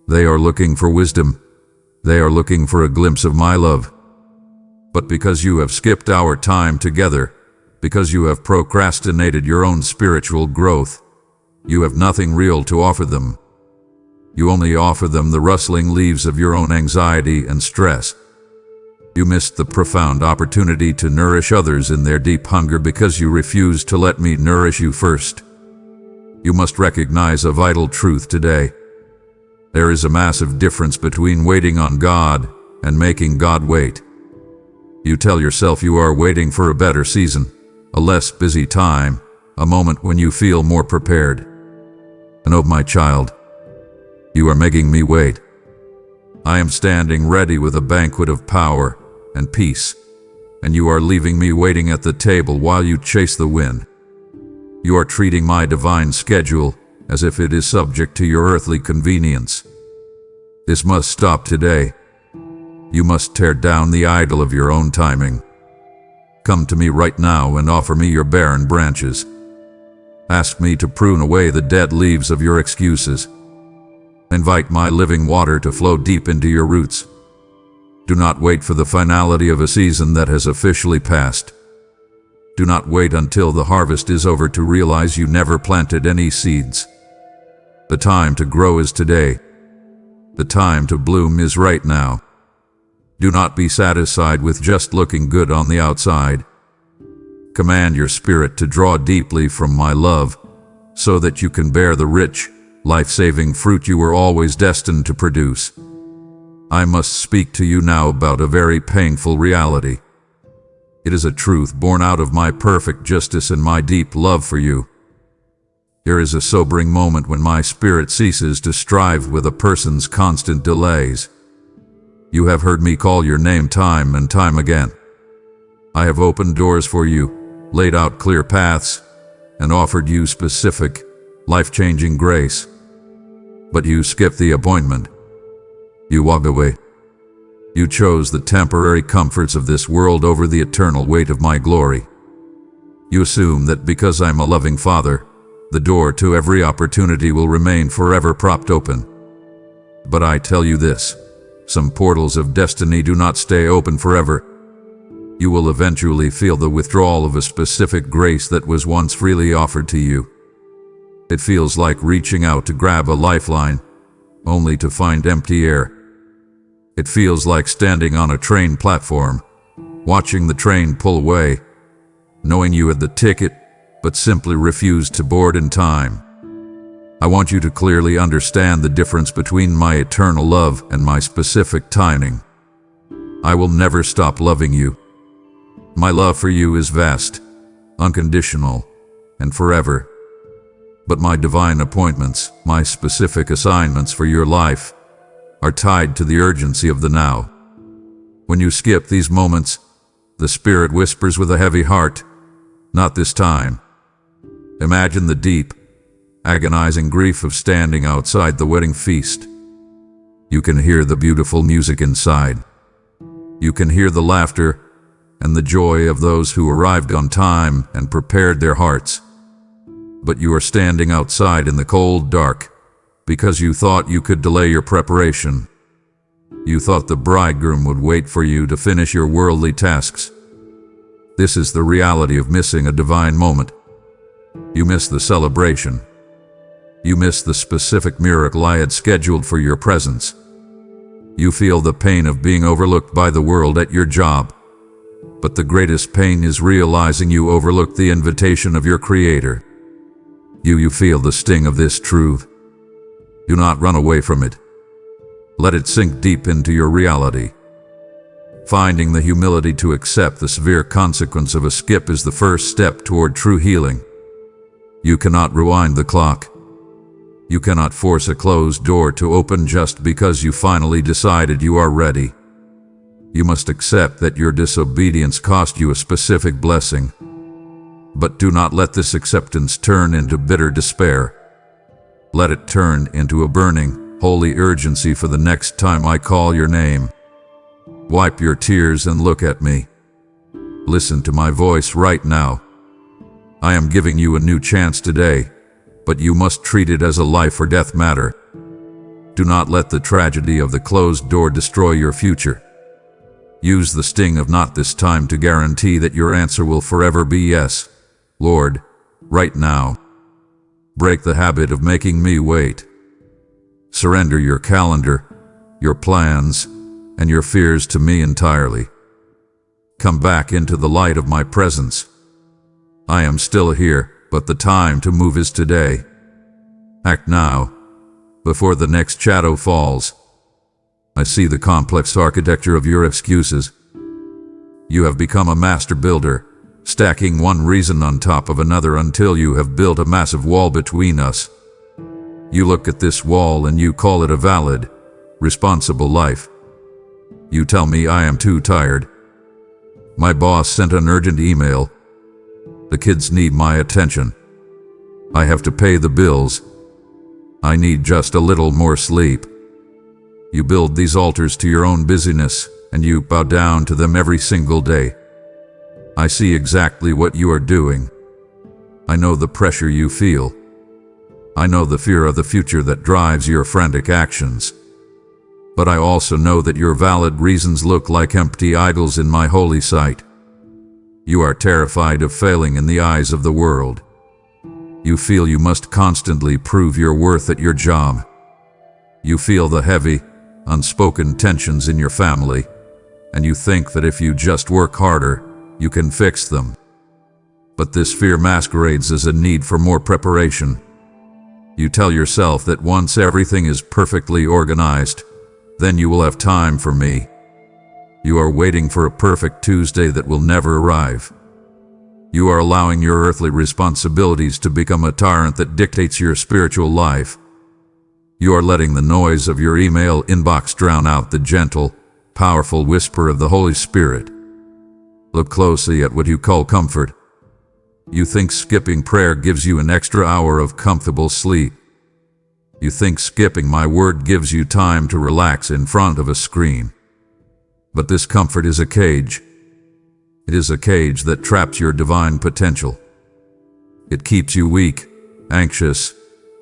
They are looking for wisdom. They are looking for a glimpse of my love. But because you have skipped our time together, because you have procrastinated your own spiritual growth, you have nothing real to offer them. You only offer them the rustling leaves of your own anxiety and stress. You missed the profound opportunity to nourish others in their deep hunger because you refused to let me nourish you first. You must recognize a vital truth today. There is a massive difference between waiting on God and making God wait. You tell yourself you are waiting for a better season, a less busy time, a moment when you feel more prepared. And oh, my child, you are making me wait. I am standing ready with a banquet of power and peace, and you are leaving me waiting at the table while you chase the wind. You are treating my divine schedule as if it is subject to your earthly convenience. This must stop today. You must tear down the idol of your own timing. Come to me right now and offer me your barren branches. Ask me to prune away the dead leaves of your excuses. Invite my living water to flow deep into your roots. Do not wait for the finality of a season that has officially passed. Do not wait until the harvest is over to realize you never planted any seeds. The time to grow is today. The time to bloom is right now. Do not be satisfied with just looking good on the outside. Command your spirit to draw deeply from my love, so that you can bear the rich, life-saving fruit you were always destined to produce. I must speak to you now about a very painful reality. It is a truth born out of my perfect justice and my deep love for you. There is a sobering moment when my spirit ceases to strive with a person's constant delays. You have heard me call your name time and time again. I have opened doors for you, laid out clear paths, and offered you specific, life-changing grace. But you skipped the appointment. You walked away. You chose the temporary comforts of this world over the eternal weight of my glory. You assume that because I'm a loving father, the door to every opportunity will remain forever propped open. But I tell you this, some portals of destiny do not stay open forever. You will eventually feel the withdrawal of a specific grace that was once freely offered to you. It feels like reaching out to grab a lifeline, only to find empty air. It feels like standing on a train platform, watching the train pull away, knowing you had the ticket, but simply refused to board in time. I want you to clearly understand the difference between my eternal love and my specific timing. I will never stop loving you. My love for you is vast, unconditional, and forever. But my divine appointments, my specific assignments for your life, are tied to the urgency of the now. When you skip these moments, the Spirit whispers with a heavy heart, "Not this time." Imagine the deep, agonizing grief of standing outside the wedding feast. You can hear the beautiful music inside. You can hear the laughter and the joy of those who arrived on time and prepared their hearts. but you are standing outside in the cold dark because you thought you could delay your preparation. You thought the bridegroom would wait for you to finish your worldly tasks. This is the reality of missing a divine moment. You miss the celebration. You miss the specific miracle I had scheduled for your presence. You feel the pain of being overlooked by the world at your job. But the greatest pain is realizing you overlooked the invitation of your Creator. You feel the sting of this truth. Do not run away from it. Let it sink deep into your reality. Finding the humility to accept the severe consequence of a skip is the first step toward true healing. You cannot rewind the clock. You cannot force a closed door to open just because you finally decided you are ready. You must accept that your disobedience cost you a specific blessing. But do not let this acceptance turn into bitter despair. Let it turn into a burning, holy urgency for the next time I call your name. Wipe your tears and look at me. Listen to my voice right now. I am giving you a new chance today, but you must treat it as a life or death matter. Do not let the tragedy of the closed door destroy your future. Use the sting of not this time to guarantee that your answer will forever be yes, Lord, right now. Break the habit of making me wait. Surrender your calendar, your plans, and your fears to me entirely. Come back into the light of my presence. I am still here, but the time to move is today. Act now, before the next shadow falls. I see the complex architecture of your excuses. You have become a master builder, stacking one reason on top of another until you have built a massive wall between us. You look at this wall and you call it a valid, responsible life. You tell me I am too tired. My boss sent an urgent email. The kids need my attention. I have to pay the bills. I need just a little more sleep. You build these altars to your own busyness, and you bow down to them every single day. I see exactly what you are doing. I know the pressure you feel. I know the fear of the future that drives your frantic actions. But I also know that your valid reasons look like empty idols in my holy sight. You are terrified of failing in the eyes of the world. You feel you must constantly prove your worth at your job. You feel the heavy, unspoken tensions in your family, and you think that if you just work harder, you can fix them. But this fear masquerades as a need for more preparation. You tell yourself that once everything is perfectly organized, then you will have time for me. You are waiting for a perfect Tuesday that will never arrive. You are allowing your earthly responsibilities to become a tyrant that dictates your spiritual life. You are letting the noise of your email inbox drown out the gentle, powerful whisper of the Holy Spirit. Look closely at what you call comfort. You think skipping prayer gives you an extra hour of comfortable sleep. You think skipping my word gives you time to relax in front of a screen. But this comfort is a cage. It is a cage that traps your divine potential. It keeps you weak, anxious,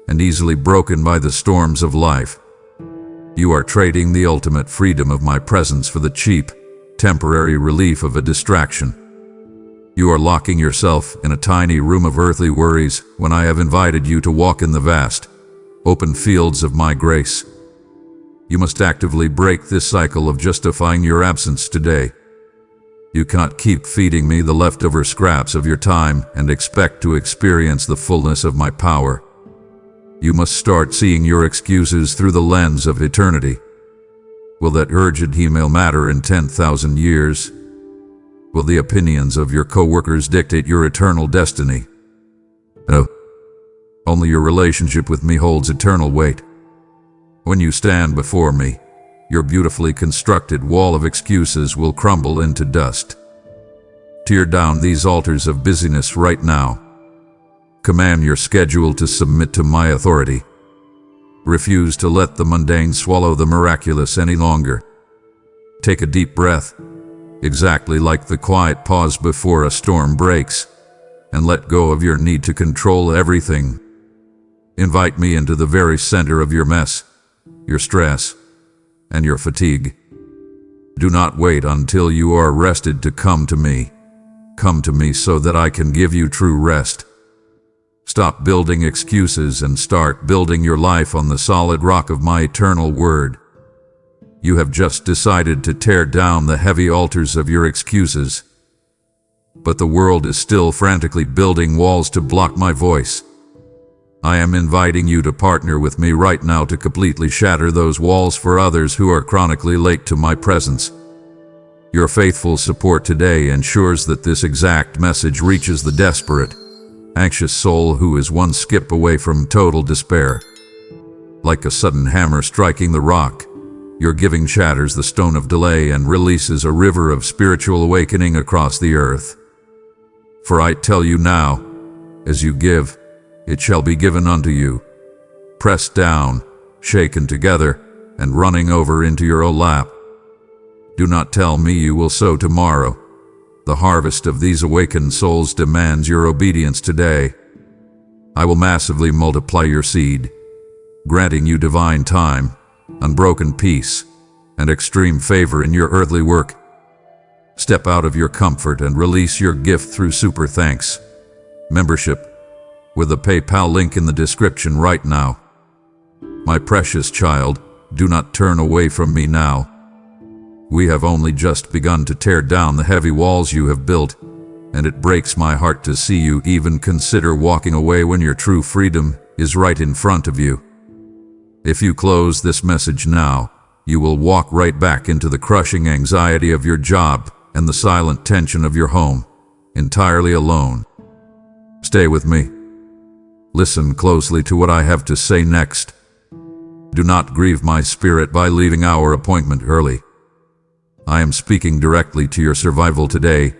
and easily broken by the storms of life. You are trading the ultimate freedom of my presence for the cheap, temporary relief of a distraction. You are locking yourself in a tiny room of earthly worries when I have invited you to walk in the vast, open fields of my grace. You must actively break this cycle of justifying your absence today. You cannot keep feeding me the leftover scraps of your time and expect to experience the fullness of my power. You must start seeing your excuses through the lens of eternity. Will that urgent email matter in 10,000 years? Will the opinions of your coworkers dictate your eternal destiny? No. Only your relationship with me holds eternal weight. When you stand before me, your beautifully constructed wall of excuses will crumble into dust. Tear down these altars of busyness right now. Command your schedule to submit to my authority. Refuse to let the mundane swallow the miraculous any longer. Take a deep breath, exactly like the quiet pause before a storm breaks, and let go of your need to control everything. Invite me into the very center of your mess, your stress, and your fatigue. Do not wait until you are rested to come to me. Come to me so that I can give you true rest. Stop building excuses and start building your life on the solid rock of my eternal word. You have just decided to tear down the heavy altars of your excuses. But the world is still frantically building walls to block my voice. I am inviting you to partner with me right now to completely shatter those walls for others who are chronically late to my presence. Your faithful support today ensures that this exact message reaches the desperate, anxious soul who is one skip away from total despair. Like a sudden hammer striking the rock, your giving shatters the stone of delay and releases a river of spiritual awakening across the earth. For I tell you now, as you give, it shall be given unto you, pressed down, shaken together, and running over into your own lap. Do not tell me you will sow tomorrow. The harvest of these awakened souls demands your obedience today. I will massively multiply your seed, granting you divine time, unbroken peace, and extreme favor in your earthly work. Step out of your comfort and release your gift through Super Thanks membership with the PayPal link in the description right now. My precious child, do not turn away from me now. We have only just begun to tear down the heavy walls you have built, and it breaks my heart to see you even consider walking away when your true freedom is right in front of you. If you close this message now, you will walk right back into the crushing anxiety of your job and the silent tension of your home, entirely alone. Stay with me. Listen closely to what I have to say next. Do not grieve my spirit by leaving our appointment early. I am speaking directly to your survival today,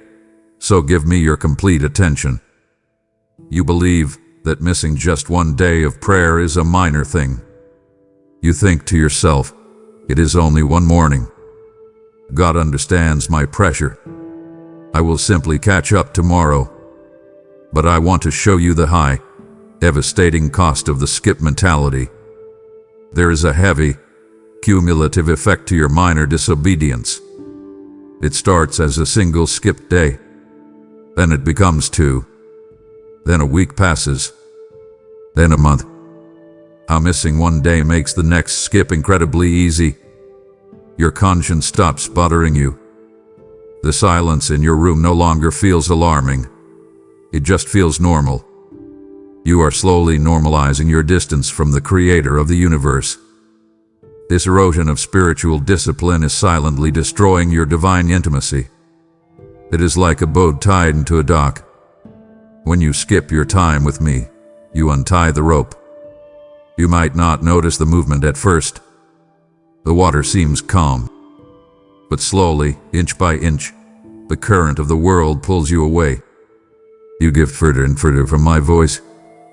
so give me your complete attention. You believe that missing just one day of prayer is a minor thing. You think to yourself, it is only one morning. God understands my pressure. I will simply catch up tomorrow. But I want to show you the high, devastating cost of the skip mentality. There is a heavy, cumulative effect to your minor disobedience. It starts as a single skipped day. Then it becomes 2. Then a week passes. Then a month. How missing one day makes the next skip incredibly easy. Your conscience stops bothering you. The silence in your room no longer feels alarming. It just feels normal. You are slowly normalizing your distance from the creator of the universe. This erosion of spiritual discipline is silently destroying your divine intimacy. It is like a boat tied into a dock. When you skip your time with me, you untie the rope. You might not notice the movement at first. The water seems calm. But slowly, inch by inch, the current of the world pulls you away. You get further and further from my voice,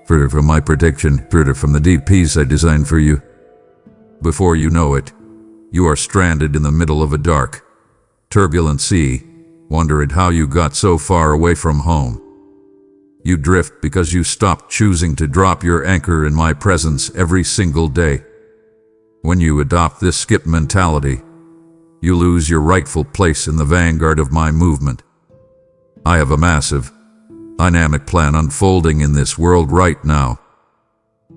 further from my protection, further from the deep peace I designed for you. Before you know it, you are stranded in the middle of a dark, turbulent sea, wondering how you got so far away from home. You drift because you stopped choosing to drop your anchor in my presence every single day. When you adopt this skip mentality, you lose your rightful place in the vanguard of my movement. I have a massive, dynamic plan unfolding in this world right now.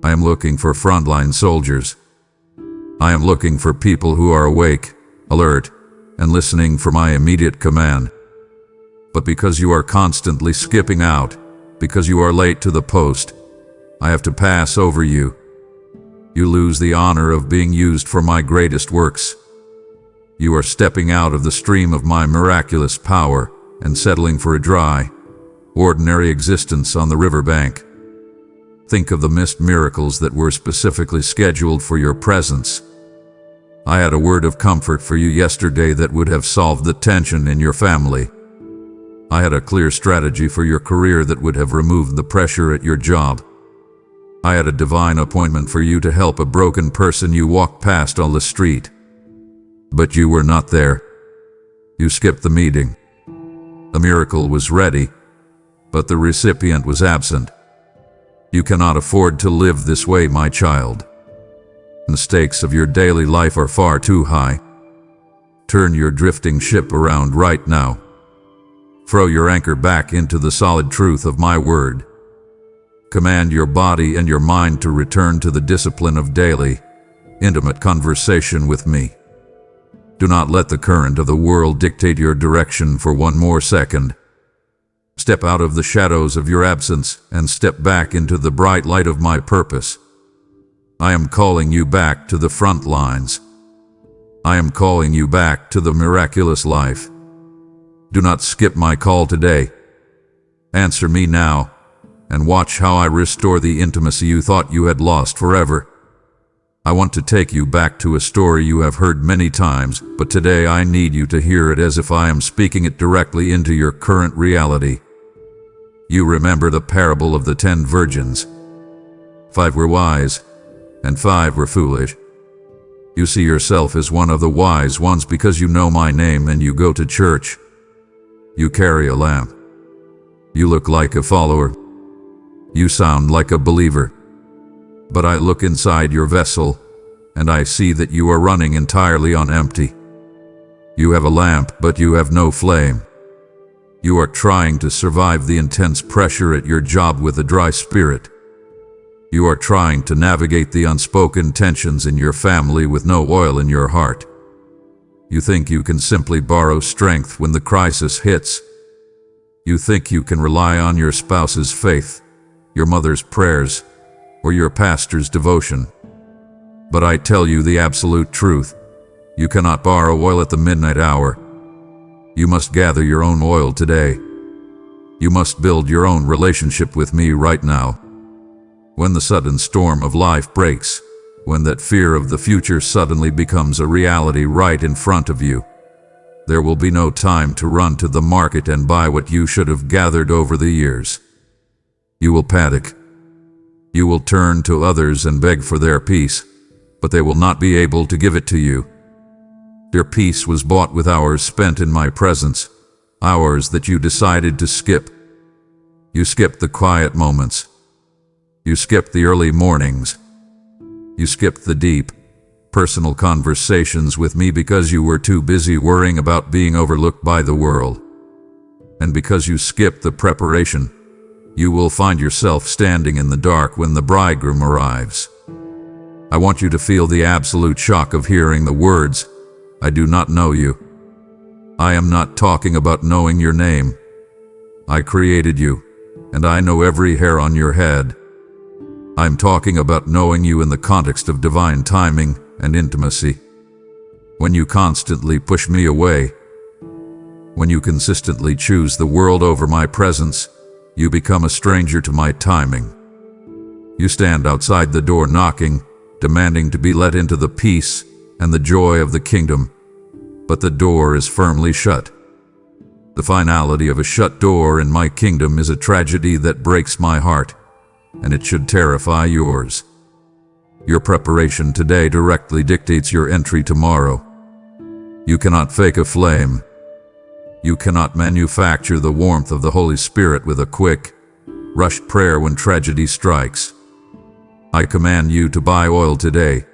I am looking for frontline soldiers. I am looking for people who are awake, alert, and listening for my immediate command. But because you are constantly skipping out, because you are late to the post, I have to pass over you. You lose the honor of being used for my greatest works. You are stepping out of the stream of my miraculous power and settling for a dry, ordinary existence on the riverbank. Think of the missed miracles that were specifically scheduled for your presence. I had a word of comfort for you yesterday that would have solved the tension in your family. I had a clear strategy for your career that would have removed the pressure at your job. I had a divine appointment for you to help a broken person you walked past on the street. But you were not there. You skipped the meeting. The miracle was ready, but the recipient was absent. You cannot afford to live this way, my child. The stakes of your daily life are far too high. Turn your drifting ship around right now. Throw your anchor back into the solid truth of my word. Command your body and your mind to return to the discipline of daily, intimate conversation with me. Do not let the current of the world dictate your direction for one more second. Step out of the shadows of your absence and step back into the bright light of my purpose. I am calling you back to the front lines. I am calling you back to the miraculous life. Do not skip my call today. Answer me now, and watch how I restore the intimacy you thought you had lost forever. I want to take you back to a story you have heard many times, but today I need you to hear it as if I am speaking it directly into your current reality. You remember the parable of the 10 virgins. 5 were wise, and 5 were foolish. You see yourself as one of the wise ones because you know my name and you go to church. You carry a lamp. You look like a follower. You sound like a believer. But I look inside your vessel, and I see that you are running entirely on empty. You have a lamp, but you have no flame. You are trying to survive the intense pressure at your job with a dry spirit. You are trying to navigate the unspoken tensions in your family with no oil in your heart. You think you can simply borrow strength when the crisis hits. You think you can rely on your spouse's faith, your mother's prayers, or your pastor's devotion. But I tell you the absolute truth. You cannot borrow oil at the midnight hour. You must gather your own oil today. You must build your own relationship with me right now. When the sudden storm of life breaks, when that fear of the future suddenly becomes a reality right in front of you, there will be no time to run to the market and buy what you should have gathered over the years. You will panic. You will turn to others and beg for their peace, but they will not be able to give it to you. Your peace was bought with hours spent in my presence, hours that you decided to skip. You skipped the quiet moments. You skipped the early mornings. You skipped the deep, personal conversations with me because you were too busy worrying about being overlooked by the world. And because you skipped the preparation, you will find yourself standing in the dark when the bridegroom arrives. I want you to feel the absolute shock of hearing the words, "I do not know you." I am not talking about knowing your name. I created you, and I know every hair on your head. I'm talking about knowing you in the context of divine timing and intimacy. When you constantly push me away, when you consistently choose the world over my presence, you become a stranger to my timing. You stand outside the door knocking, demanding to be let into the peace and the joy of the kingdom, but the door is firmly shut. The finality of a shut door in my kingdom is a tragedy that breaks my heart, and it should terrify yours. Your preparation today directly dictates your entry tomorrow. You cannot fake a flame. You cannot manufacture the warmth of the Holy Spirit with a quick, rushed prayer when tragedy strikes. I command you to buy oil today.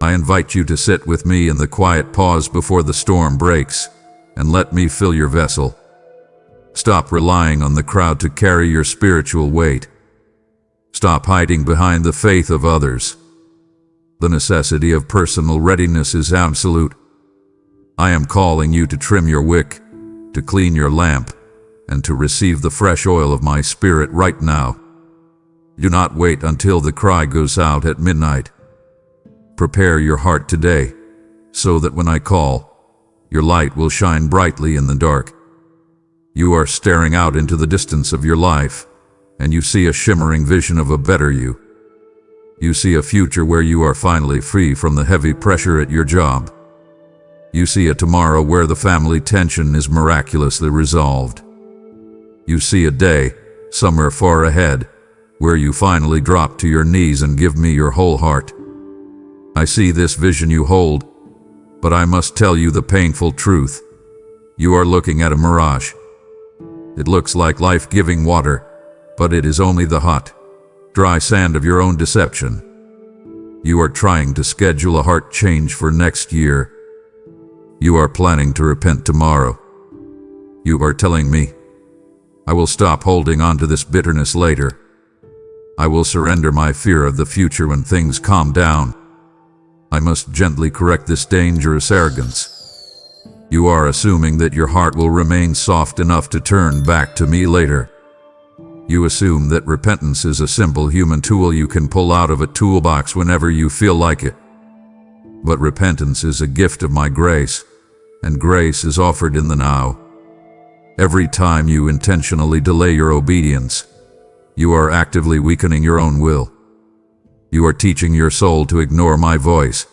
I invite you to sit with me in the quiet pause before the storm breaks, and let me fill your vessel. Stop relying on the crowd to carry your spiritual weight. Stop hiding behind the faith of others. The necessity of personal readiness is absolute. I am calling you to trim your wick, to clean your lamp, and to receive the fresh oil of my Spirit right now. Do not wait until the cry goes out at midnight. Prepare your heart today, so that when I call, your light will shine brightly in the dark. You are staring out into the distance of your life, and you see a shimmering vision of a better you. You see a future where you are finally free from the heavy pressure at your job. You see a tomorrow where the family tension is miraculously resolved. You see a day, somewhere far ahead, where you finally drop to your knees and give me your whole heart. I see this vision you hold, but I must tell you the painful truth. You are looking at a mirage. It looks like life-giving water, but it is only the hot, dry sand of your own deception. You are trying to schedule a heart change for next year. You are planning to repent tomorrow. You are telling me, I will stop holding on to this bitterness later. I will surrender my fear of the future when things calm down. I must gently correct this dangerous arrogance. You are assuming that your heart will remain soft enough to turn back to me later. You assume that repentance is a simple human tool you can pull out of a toolbox whenever you feel like it. But repentance is a gift of my grace, and grace is offered in the now. Every time you intentionally delay your obedience, you are actively weakening your own will. You are teaching your soul to ignore my voice.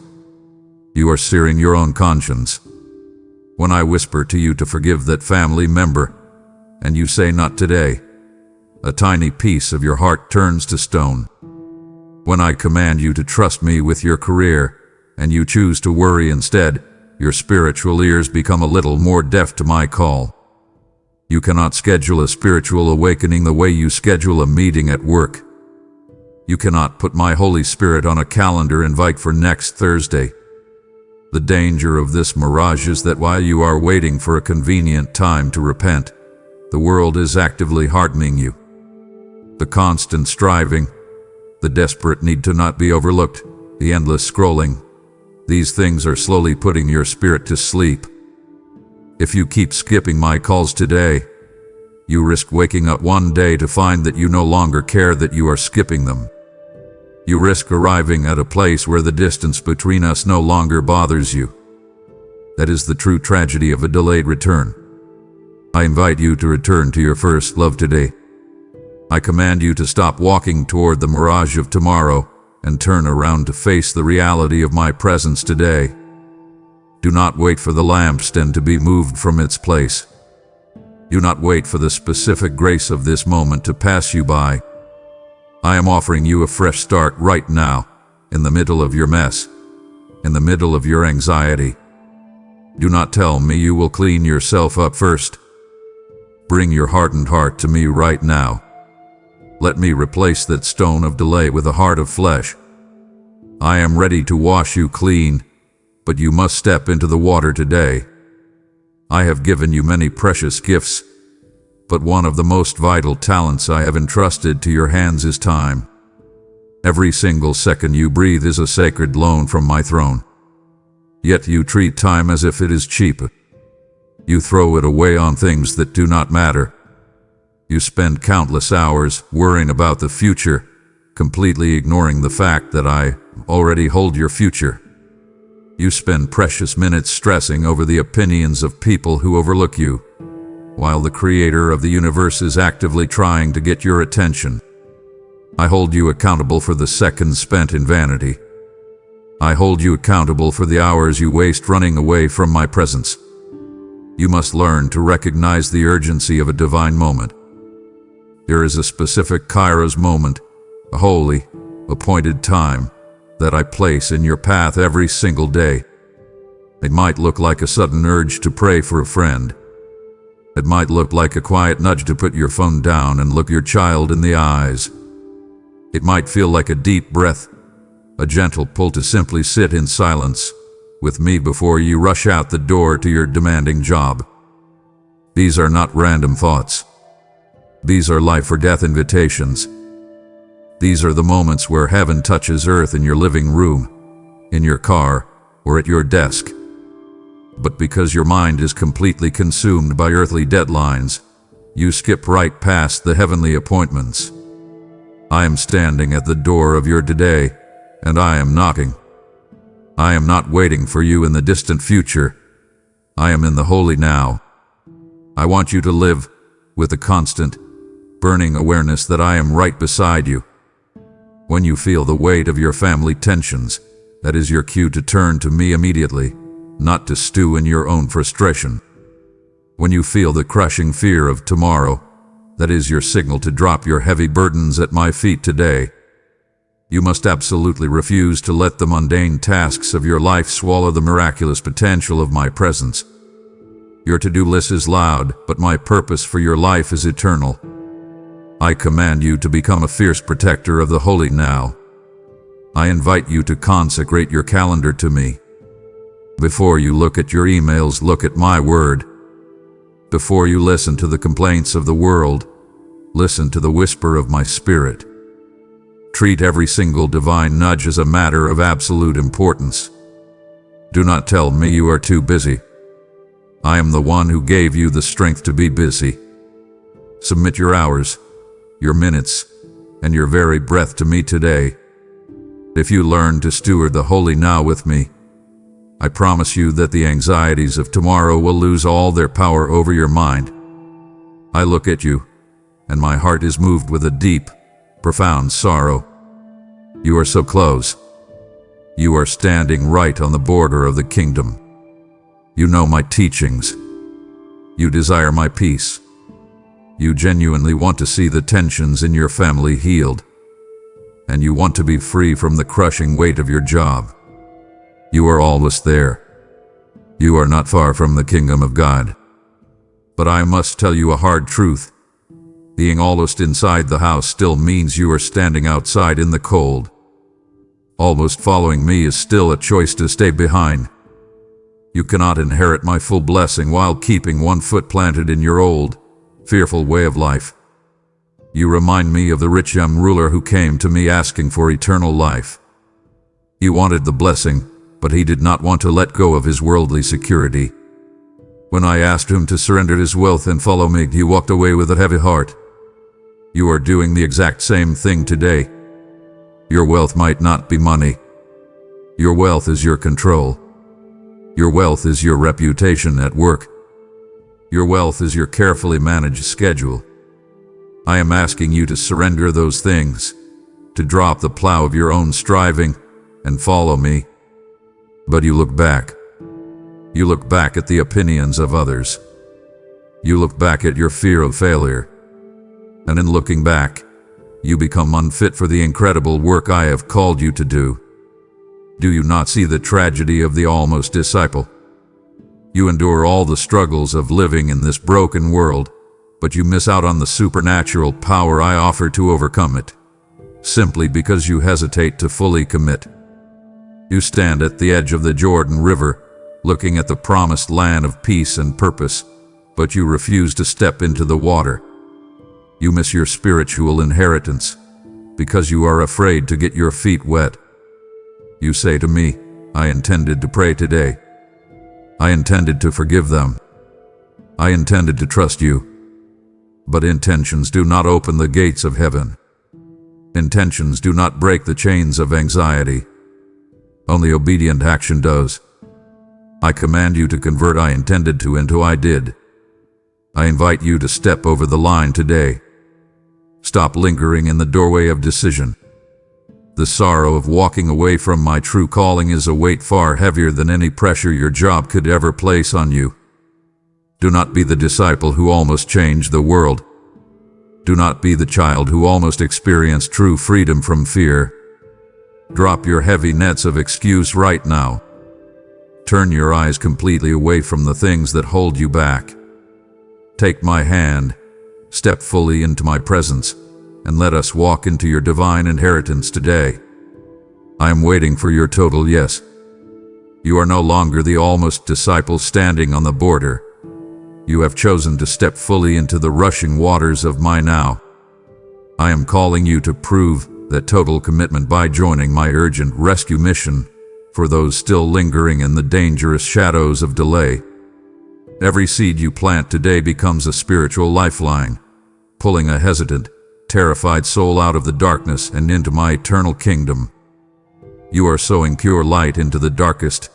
You are searing your own conscience. When I whisper to you to forgive that family member, and you say not today, a tiny piece of your heart turns to stone. When I command you to trust me with your career, and you choose to worry instead, your spiritual ears become a little more deaf to my call. You cannot schedule a spiritual awakening the way you schedule a meeting at work. You cannot put my Holy Spirit on a calendar invite for next Thursday. The danger of this mirage is that while you are waiting for a convenient time to repent, the world is actively hardening you. The constant striving, the desperate need to not be overlooked, the endless scrolling, these things are slowly putting your spirit to sleep. If you keep skipping my calls today, you risk waking up one day to find that you no longer care that you are skipping them. You risk arriving at a place where the distance between us no longer bothers you. That is the true tragedy of a delayed return. I invite you to return to your first love today. I command you to stop walking toward the mirage of tomorrow and turn around to face the reality of my presence today. Do not wait for the lampstand to be moved from its place. Do not wait for the specific grace of this moment to pass you by. I am offering you a fresh start right now, in the middle of your mess, in the middle of your anxiety. Do not tell me you will clean yourself up first. Bring your hardened heart to me right now. Let me replace that stone of delay with a heart of flesh. I am ready to wash you clean, but you must step into the water today. I have given you many precious gifts, but one of the most vital talents I have entrusted to your hands is time. Every single second you breathe is a sacred loan from my throne. Yet you treat time as if it is cheap. You throw it away on things that do not matter. You spend countless hours worrying about the future, completely ignoring the fact that I already hold your future. You spend precious minutes stressing over the opinions of people who overlook you, while the creator of the universe is actively trying to get your attention. I hold you accountable for the seconds spent in vanity. I hold you accountable for the hours you waste running away from my presence. You must learn to recognize the urgency of a divine moment. There is a specific Kairos moment, a holy, appointed time, that I place in your path every single day. It might look like a sudden urge to pray for a friend. It might look like a quiet nudge to put your phone down and look your child in the eyes. It might feel like a deep breath, a gentle pull to simply sit in silence with me before you rush out the door to your demanding job. These are not random thoughts. These are life or death invitations. These are the moments where heaven touches earth in your living room, in your car, or at your desk. But because your mind is completely consumed by earthly deadlines, you skip right past the heavenly appointments. I am standing at the door of your today, and I am knocking. I am not waiting for you in the distant future. I am in the holy now. I want you to live with a constant, burning awareness that I am right beside you. When you feel the weight of your family tensions, that is your cue to turn to me immediately, not to stew in your own frustration. When you feel the crushing fear of tomorrow, that is your signal to drop your heavy burdens at my feet today. You must absolutely refuse to let the mundane tasks of your life swallow the miraculous potential of my presence. Your to-do list is loud, but my purpose for your life is eternal. I command you to become a fierce protector of the holy now. I invite you to consecrate your calendar to me. Before you look at your emails, look at my word. Before you listen to the complaints of the world, listen to the whisper of my spirit. Treat every single divine nudge as a matter of absolute importance. Do not tell me you are too busy. I am the one who gave you the strength to be busy. Submit your hours, your minutes, and your very breath to me today. If you learn to steward the holy now with me, I promise you that the anxieties of tomorrow will lose all their power over your mind. I look at you, and my heart is moved with a deep, profound sorrow. You are so close. You are standing right on the border of the kingdom. You know my teachings. You desire my peace. You genuinely want to see the tensions in your family healed. And you want to be free from the crushing weight of your job. You are almost there. You are not far from the kingdom of God. But I must tell you a hard truth. Being almost inside the house still means you are standing outside in the cold. Almost following me is still a choice to stay behind. You cannot inherit my full blessing while keeping one foot planted in your old, fearful way of life. You remind me of the rich young ruler who came to me asking for eternal life. He wanted the blessing, but he did not want to let go of his worldly security. When I asked him to surrender his wealth and follow me, he walked away with a heavy heart. You are doing the exact same thing today. Your wealth might not be money. Your wealth is your control. Your wealth is your reputation at work. Your wealth is your carefully managed schedule. I am asking you to surrender those things, to drop the plow of your own striving, and follow me. But you look back. You look back at the opinions of others. You look back at your fear of failure. And in looking back, you become unfit for the incredible work I have called you to do. Do you not see the tragedy of the almost disciple? You endure all the struggles of living in this broken world, but you miss out on the supernatural power I offer to overcome it, simply because you hesitate to fully commit. You stand at the edge of the Jordan River, looking at the promised land of peace and purpose, but you refuse to step into the water. You miss your spiritual inheritance, because you are afraid to get your feet wet. You say to me, I intended to pray today. I intended to forgive them. I intended to trust you. But intentions do not open the gates of heaven. Intentions do not break the chains of anxiety. Only obedient action does. I command you to convert I intended to into I did. I invite you to step over the line today. Stop lingering in the doorway of decision. The sorrow of walking away from my true calling is a weight far heavier than any pressure your job could ever place on you. Do not be the disciple who almost changed the world. Do not be the child who almost experienced true freedom from fear. Drop your heavy nets of excuse right now. Turn your eyes completely away from the things that hold you back. Take my hand, step fully into my presence, and let us walk into your divine inheritance today. I am waiting for your total yes. You are no longer the almost disciple standing on the border. You have chosen to step fully into the rushing waters of my now. I am calling you to prove that total commitment by joining my urgent rescue mission for those still lingering in the dangerous shadows of delay. Every seed you plant today becomes a spiritual lifeline, pulling a hesitant, terrified soul out of the darkness and into my eternal kingdom. You are sowing pure light into the darkest,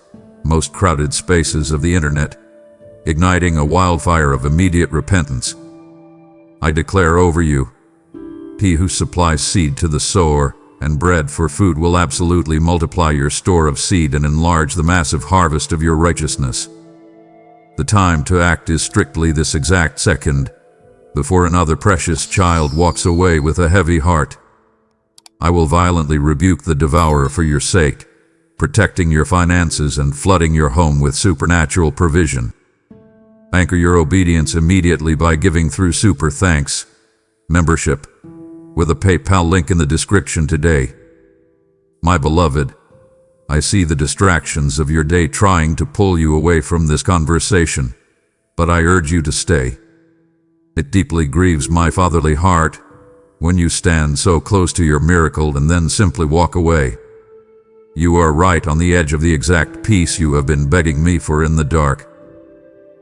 most crowded spaces of the internet, igniting a wildfire of immediate repentance. I declare over you, he who supplies seed to the sower and bread for food will absolutely multiply your store of seed and enlarge the massive harvest of your righteousness. The time to act is strictly this exact second, before another precious child walks away with a heavy heart. I will violently rebuke the devourer for your sake, protecting your finances and flooding your home with supernatural provision. Anchor your obedience immediately by giving through Super Thanks membership with a PayPal link in the description today. My beloved, I see the distractions of your day trying to pull you away from this conversation, but I urge you to stay. It deeply grieves my fatherly heart when you stand so close to your miracle and then simply walk away. You are right on the edge of the exact peace you have been begging me for in the dark.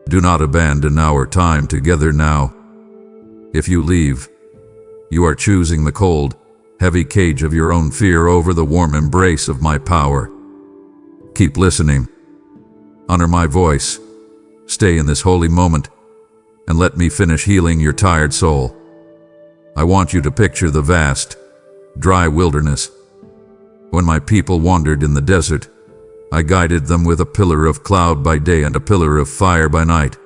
Do not abandon our time together now. If you leave, you are choosing the cold, heavy cage of your own fear over the warm embrace of my power. Keep listening. Honor my voice. Stay in this holy moment, and let me finish healing your tired soul. I want you to picture the vast, dry wilderness. When my people wandered in the desert, I guided them with a pillar of cloud by day and a pillar of fire by night.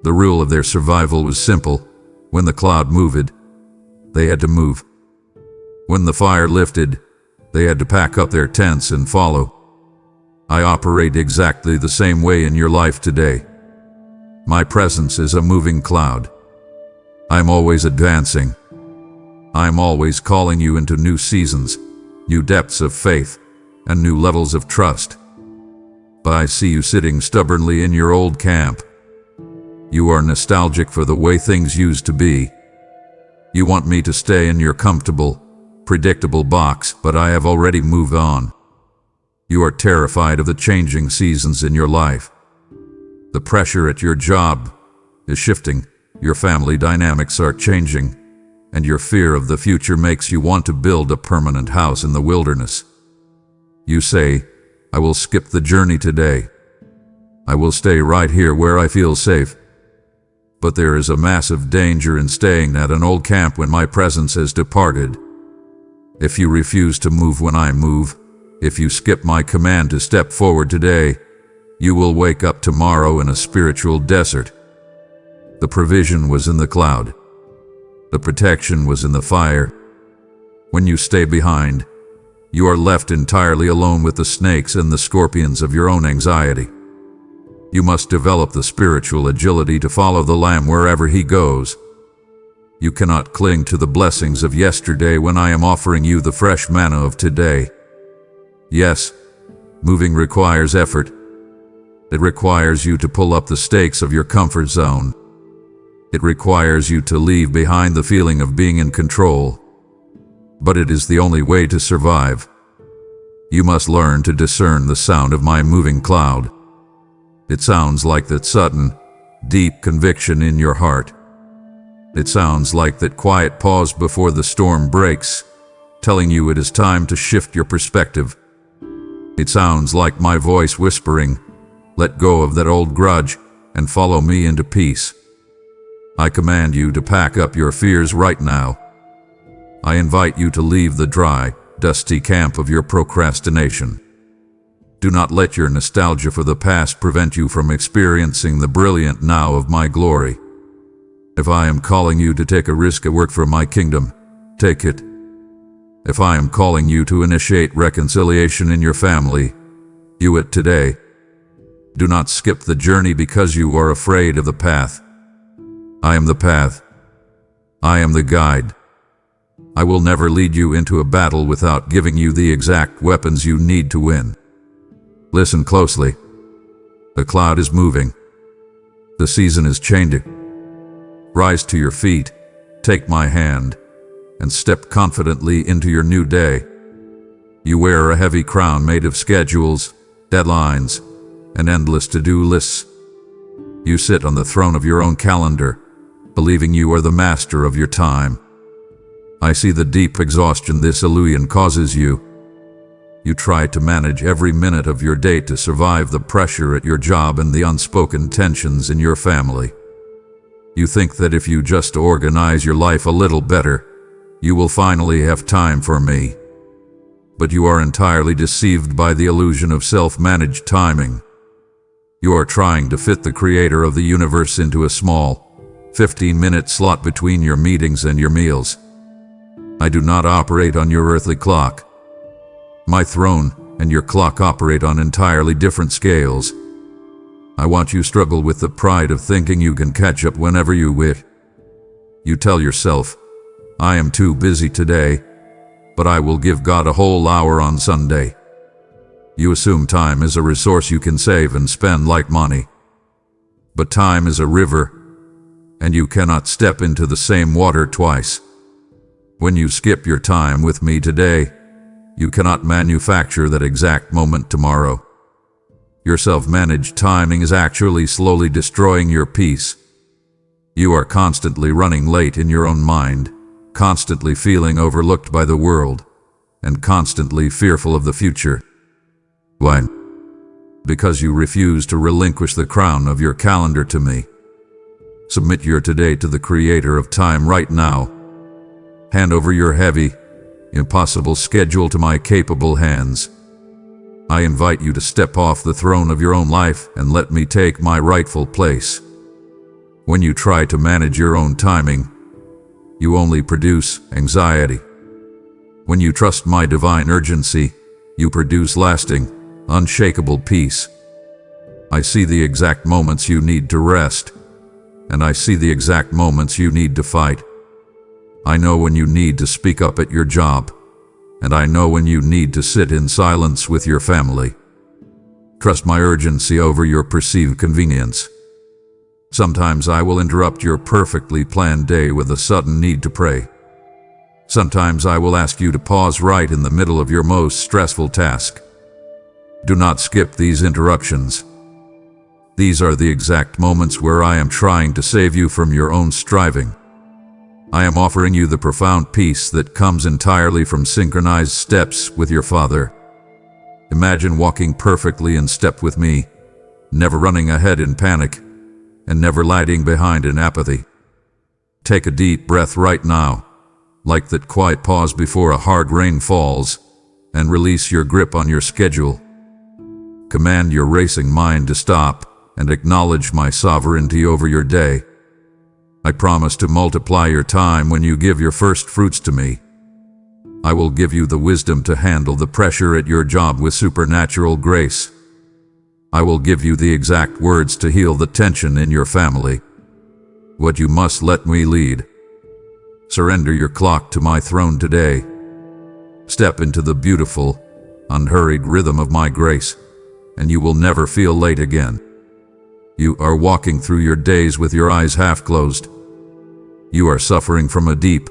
The rule of their survival was simple. When the cloud moved, they had to move. When the fire lifted, they had to pack up their tents and follow. I operate exactly the same way in your life today. My presence is a moving cloud. I'm always advancing. I'm always calling you into new seasons, new depths of faith, and new levels of trust. But I see you sitting stubbornly in your old camp. You are nostalgic for the way things used to be. You want me to stay in your comfortable, predictable box, but I have already moved on. You are terrified of the changing seasons in your life. The pressure at your job is shifting, your family dynamics are changing, and your fear of the future makes you want to build a permanent house in the wilderness. You say, I will skip the journey today. I will stay right here where I feel safe. But there is a massive danger in staying at an old camp when my presence has departed. If you refuse to move when I move, if you skip my command to step forward today, you will wake up tomorrow in a spiritual desert. The provision was in the cloud. The protection was in the fire. When you stay behind, you are left entirely alone with the snakes and the scorpions of your own anxiety. You must develop the spiritual agility to follow the Lamb wherever he goes. You cannot cling to the blessings of yesterday when I am offering you the fresh manna of today. Yes, moving requires effort. It requires you to pull up the stakes of your comfort zone. It requires you to leave behind the feeling of being in control. But it is the only way to survive. You must learn to discern the sound of my moving cloud. It sounds like that sudden, deep conviction in your heart. It sounds like that quiet pause before the storm breaks, telling you it is time to shift your perspective. It sounds like my voice whispering, let go of that old grudge and follow me into peace. I command you to pack up your fears right now. I invite you to leave the dry, dusty camp of your procrastination. Do not let your nostalgia for the past prevent you from experiencing the brilliant now of my glory. If I am calling you to take a risk at work for my kingdom, take it. If I am calling you to initiate reconciliation in your family, do it today. Do not skip the journey because you are afraid of the path. I am the path. I am the guide. I will never lead you into a battle without giving you the exact weapons you need to win. Listen closely. The cloud is moving. The season is changing. Rise to your feet, take my hand, and step confidently into your new day. You wear a heavy crown made of schedules, deadlines, and endless to-do lists. You sit on the throne of your own calendar, believing you are the master of your time. I see the deep exhaustion this illusion causes you. You try to manage every minute of your day to survive the pressure at your job and the unspoken tensions in your family. You think that if you just organize your life a little better, you will finally have time for me. But you are entirely deceived by the illusion of self-managed timing. You are trying to fit the creator of the universe into a small, 15-minute slot between your meetings and your meals. I do not operate on your earthly clock. My throne and your clock operate on entirely different scales. I want you to struggle with the pride of thinking you can catch up whenever you wish. You tell yourself, I am too busy today, but I will give God a whole hour on Sunday. You assume time is a resource you can save and spend like money. But time is a river, and you cannot step into the same water twice. When you skip your time with me today, you cannot manufacture that exact moment tomorrow. Your self-managed timing is actually slowly destroying your peace. You are constantly running late in your own mind, constantly feeling overlooked by the world, and constantly fearful of the future. Why? Because you refuse to relinquish the crown of your calendar to me. Submit your today to the Creator of time right now. Hand over your heavy, impossible schedule to my capable hands. I invite you to step off the throne of your own life and let me take my rightful place. When you try to manage your own timing, you only produce anxiety. When you trust my divine urgency, you produce lasting, unshakable peace. I see the exact moments you need to rest, and I see the exact moments you need to fight. I know when you need to speak up at your job, and I know when you need to sit in silence with your family. Trust my urgency over your perceived convenience. Sometimes I will interrupt your perfectly planned day with a sudden need to pray. Sometimes I will ask you to pause right in the middle of your most stressful task. Do not skip these interruptions. These are the exact moments where I am trying to save you from your own striving. I am offering you the profound peace that comes entirely from synchronized steps with your Father. Imagine walking perfectly in step with me, never running ahead in panic, and never lagging behind in apathy. Take a deep breath right now, like that quiet pause before a hard rain falls, and release your grip on your schedule. Command your racing mind to stop and acknowledge my sovereignty over your day. I promise to multiply your time when you give your first fruits to me. I will give you the wisdom to handle the pressure at your job with supernatural grace. I will give you the exact words to heal the tension in your family. What you must let me lead. Surrender your clock to my throne today. Step into the beautiful, unhurried rhythm of my grace, and you will never feel late again. You are walking through your days with your eyes half closed. You are suffering from a deep,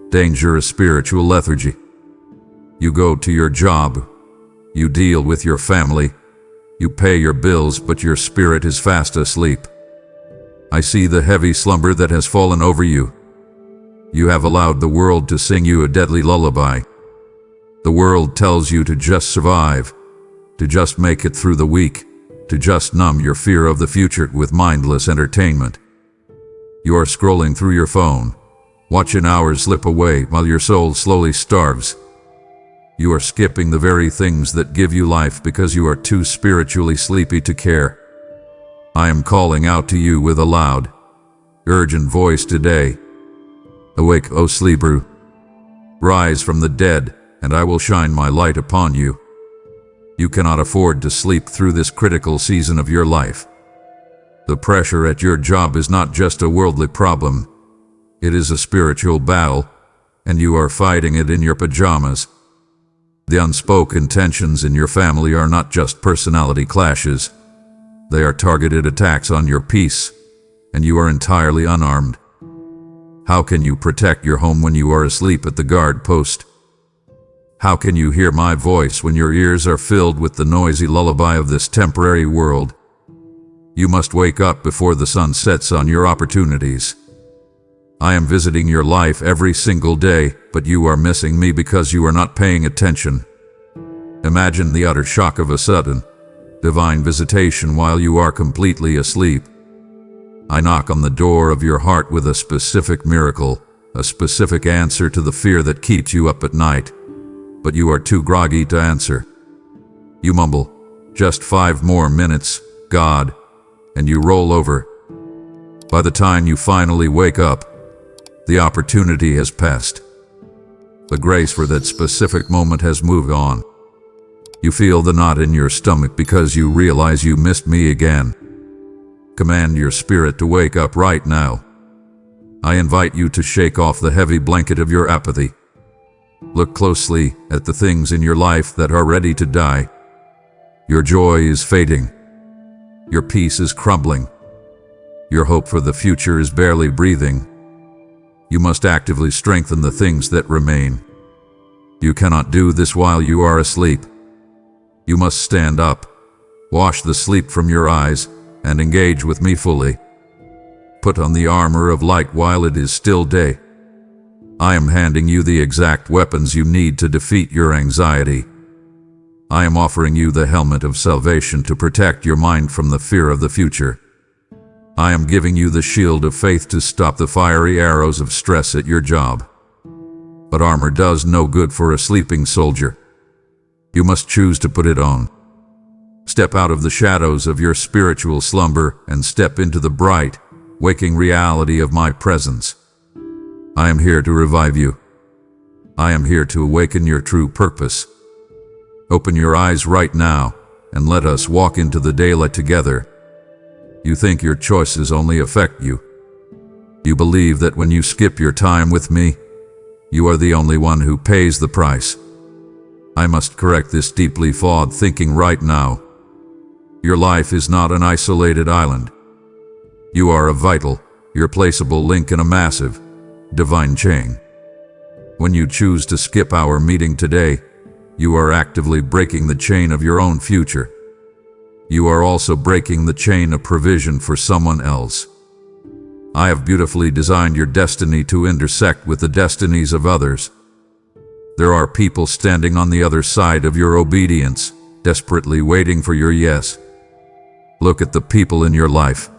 dangerous spiritual lethargy. You go to your job. You deal with your family. You pay your bills, but your spirit is fast asleep. I see the heavy slumber that has fallen over you. You have allowed the world to sing you a deadly lullaby. The world tells you to just survive, to just make it through the week, to just numb your fear of the future with mindless entertainment. You are scrolling through your phone, watching hours slip away while your soul slowly starves. You are skipping the very things that give you life because you are too spiritually sleepy to care. I am calling out to you with a loud, urgent voice today. Awake, O sleeper. Rise from the dead, and I will shine my light upon you. You cannot afford to sleep through this critical season of your life. The pressure at your job is not just a worldly problem. It is a spiritual battle, and you are fighting it in your pajamas. The unspoken tensions in your family are not just personality clashes. They are targeted attacks on your peace, and you are entirely unarmed. How can you protect your home when you are asleep at the guard post? How can you hear my voice when your ears are filled with the noisy lullaby of this temporary world? You must wake up before the sun sets on your opportunities. I am visiting your life every single day, but you are missing me because you are not paying attention. Imagine the utter shock of a sudden, divine visitation while you are completely asleep. I knock on the door of your heart with a specific miracle, a specific answer to the fear that keeps you up at night. But you are too groggy to answer. You mumble, "Just 5 more minutes, God," and you roll over. By the time you finally wake up, the opportunity has passed. The grace for that specific moment has moved on. You feel the knot in your stomach because you realize you missed me again. Command your spirit to wake up right now. I invite you to shake off the heavy blanket of your apathy. Look closely at the things in your life that are ready to die. Your joy is fading. Your peace is crumbling. Your hope for the future is barely breathing. You must actively strengthen the things that remain. You cannot do this while you are asleep. You must stand up, wash the sleep from your eyes, and engage with me fully. Put on the armor of light while it is still day. I am handing you the exact weapons you need to defeat your anxiety. I am offering you the helmet of salvation to protect your mind from the fear of the future. I am giving you the shield of faith to stop the fiery arrows of stress at your job. But armor does no good for a sleeping soldier. You must choose to put it on. Step out of the shadows of your spiritual slumber and step into the bright, waking reality of my presence. I am here to revive you. I am here to awaken your true purpose. Open your eyes right now and let us walk into the daylight together. You think your choices only affect you. You believe that when you skip your time with me, you are the only one who pays the price. I must correct this deeply flawed thinking right now. Your life is not an isolated island. You are a vital, irreplaceable link in a massive, divine chain. When you choose to skip our meeting today, you are actively breaking the chain of your own future. You are also breaking the chain of provision for someone else. I have beautifully designed your destiny to intersect with the destinies of others. There are people standing on the other side of your obedience, desperately waiting for your yes. Look at the people in your life.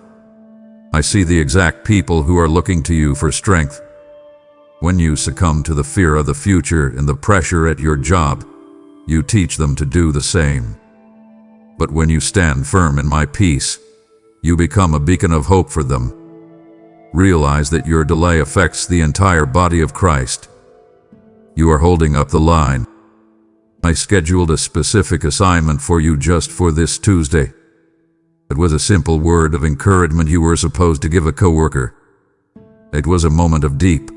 I see the exact people who are looking to you for strength. When you succumb to the fear of the future and the pressure at your job, you teach them to do the same. But when you stand firm in my peace, you become a beacon of hope for them. Realize that your delay affects the entire body of Christ. You are holding up the line. I scheduled a specific assignment for you just for this Tuesday. It was a simple word of encouragement you were supposed to give a coworker. It was a moment of deep,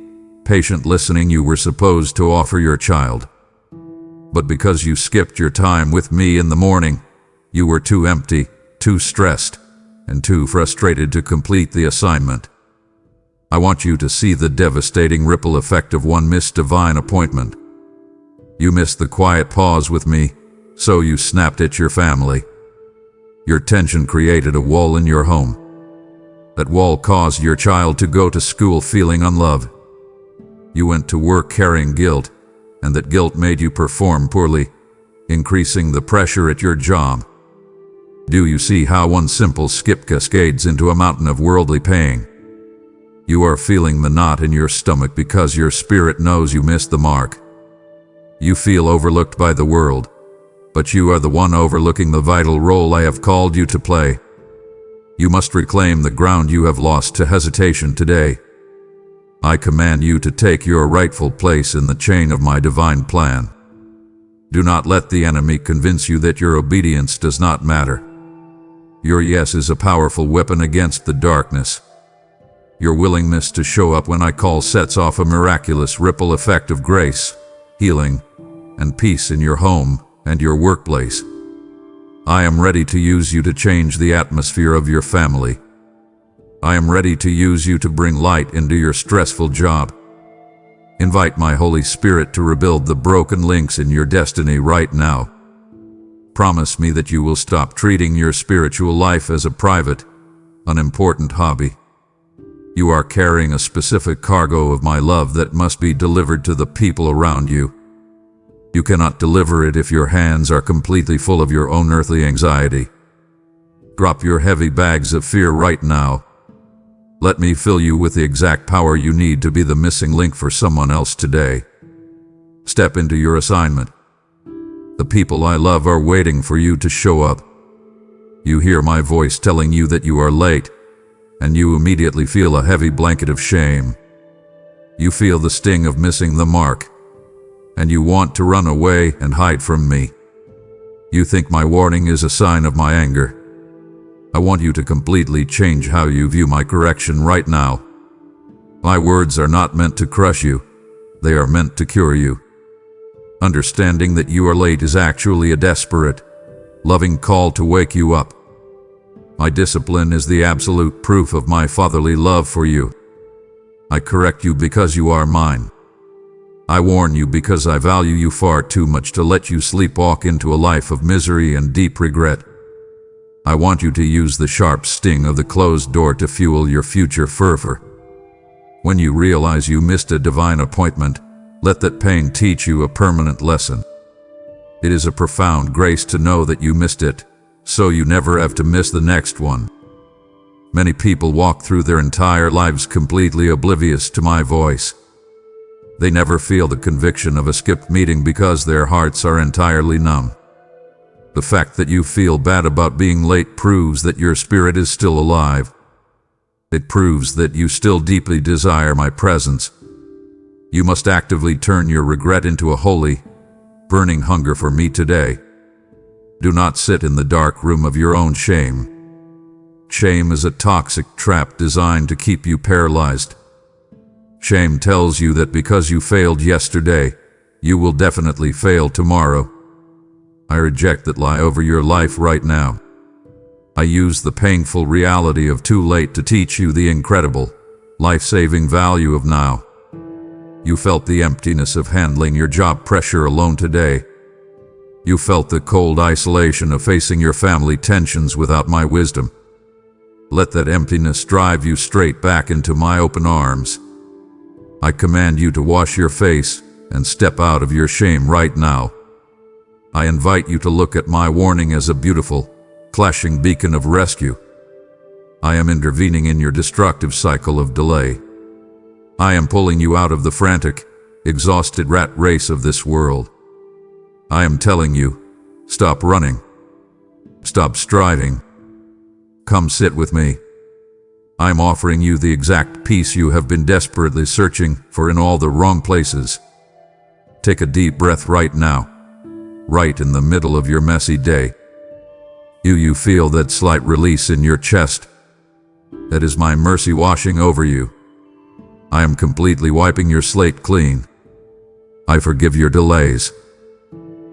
patient listening you were supposed to offer your child. But because you skipped your time with me in the morning, you were too empty, too stressed, and too frustrated to complete the assignment. I want you to see the devastating ripple effect of one missed divine appointment. You missed the quiet pause with me, so you snapped at your family. Your tension created a wall in your home. That wall caused your child to go to school feeling unloved. You went to work carrying guilt, and that guilt made you perform poorly, increasing the pressure at your job. Do you see how one simple skip cascades into a mountain of worldly pain? You are feeling the knot in your stomach because your spirit knows you missed the mark. You feel overlooked by the world, but you are the one overlooking the vital role I have called you to play. You must reclaim the ground you have lost to hesitation today. I command you to take your rightful place in the chain of my divine plan. Do not let the enemy convince you that your obedience does not matter. Your yes is a powerful weapon against the darkness. Your willingness to show up when I call sets off a miraculous ripple effect of grace, healing, and peace in your home and your workplace. I am ready to use you to change the atmosphere of your family. I am ready to use you to bring light into your stressful job. Invite my Holy Spirit to rebuild the broken links in your destiny right now. Promise me that you will stop treating your spiritual life as a private, unimportant hobby. You are carrying a specific cargo of my love that must be delivered to the people around you. You cannot deliver it if your hands are completely full of your own earthly anxiety. Drop your heavy bags of fear right now. Let me fill you with the exact power you need to be the missing link for someone else today. Step into your assignment. The people I love are waiting for you to show up. You hear my voice telling you that you are late, and you immediately feel a heavy blanket of shame. You feel the sting of missing the mark, and you want to run away and hide from me. You think my warning is a sign of my anger. I want you to completely change how you view my correction right now. My words are not meant to crush you. They are meant to cure you. Understanding that you are late is actually a desperate, loving call to wake you up. My discipline is the absolute proof of my fatherly love for you. I correct you because you are mine. I warn you because I value you far too much to let you sleepwalk into a life of misery and deep regret. I want you to use the sharp sting of the closed door to fuel your future fervor. When you realize you missed a divine appointment, let that pain teach you a permanent lesson. It is a profound grace to know that you missed it, so you never have to miss the next one. Many people walk through their entire lives completely oblivious to my voice. They never feel the conviction of a skipped meeting because their hearts are entirely numb. The fact that you feel bad about being late proves that your spirit is still alive. It proves that you still deeply desire my presence. You must actively turn your regret into a holy, burning hunger for me today. Do not sit in the dark room of your own shame. Shame is a toxic trap designed to keep you paralyzed. Shame tells you that because you failed yesterday, you will definitely fail tomorrow. I reject that lie over your life right now. I use the painful reality of too late to teach you the incredible, life-saving value of now. You felt the emptiness of handling your job pressure alone today. You felt the cold isolation of facing your family tensions without my wisdom. Let that emptiness drive you straight back into my open arms. I command you to wash your face and step out of your shame right now. I invite you to look at my warning as a beautiful, flashing beacon of rescue. I am intervening in your destructive cycle of delay. I am pulling you out of the frantic, exhausted rat race of this world. I am telling you, stop running. Stop striving. Come sit with me. I am offering you the exact peace you have been desperately searching for in all the wrong places. Take a deep breath right now, right in the middle of your messy day. You feel that slight release in your chest. That is my mercy washing over you. I am completely wiping your slate clean. I forgive your delays.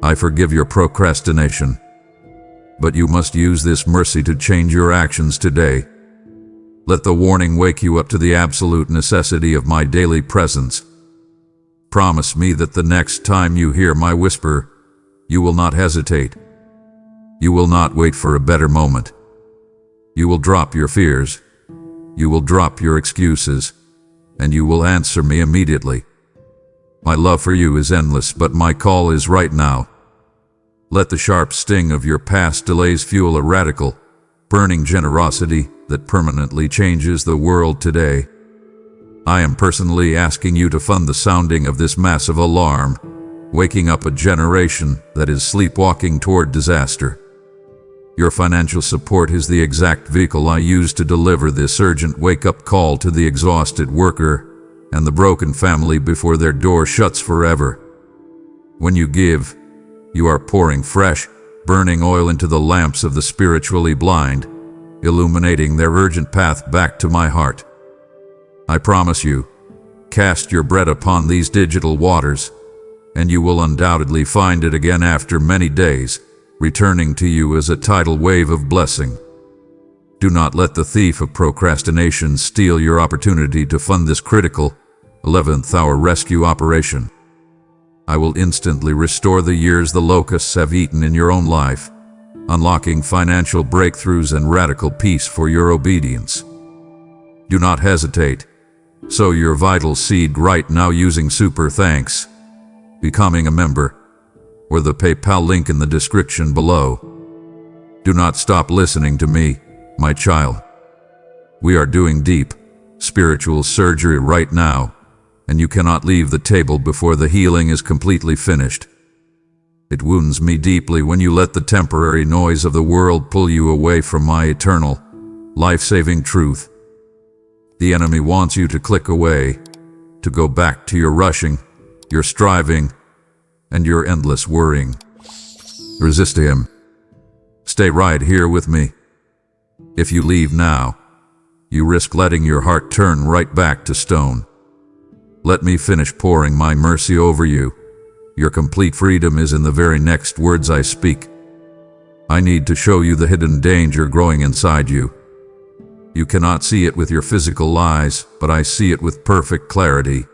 I forgive your procrastination. But you must use this mercy to change your actions today. Let the warning wake you up to the absolute necessity of my daily presence. Promise me that the next time you hear my whisper, you will not hesitate. You will not wait for a better moment. You will drop your fears. You will drop your excuses. And you will answer me immediately. My love for you is endless, but my call is right now. Let the sharp sting of your past delays fuel a radical, burning generosity that permanently changes the world today. I am personally asking you to fund the sounding of this massive alarm, waking up a generation that is sleepwalking toward disaster. Your financial support is the exact vehicle I use to deliver this urgent wake-up call to the exhausted worker and the broken family before their door shuts forever. When you give, you are pouring fresh, burning oil into the lamps of the spiritually blind, illuminating their urgent path back to my heart. I promise you, cast your bread upon these digital waters, and you will undoubtedly find it again after many days, returning to you as a tidal wave of blessing. Do not let the thief of procrastination steal your opportunity to fund this critical, 11th hour rescue operation. I will instantly restore the years the locusts have eaten in your own life, unlocking financial breakthroughs and radical peace for your obedience. Do not hesitate. Sow your vital seed right now using Super Thanks, becoming a member, or the PayPal link in the description below. Do not stop listening to me, my child. We are doing deep, spiritual surgery right now, and you cannot leave the table before the healing is completely finished. It wounds me deeply when you let the temporary noise of the world pull you away from my eternal, life-saving truth. The enemy wants you to click away, to go back to your rushing, your striving, and your endless worrying. Resist him. Stay right here with me. If you leave now, you risk letting your heart turn right back to stone. Let me finish pouring my mercy over you. Your complete freedom is in the very next words I speak. I need to show you the hidden danger growing inside you. You cannot see it with your physical eyes, but I see it with perfect clarity.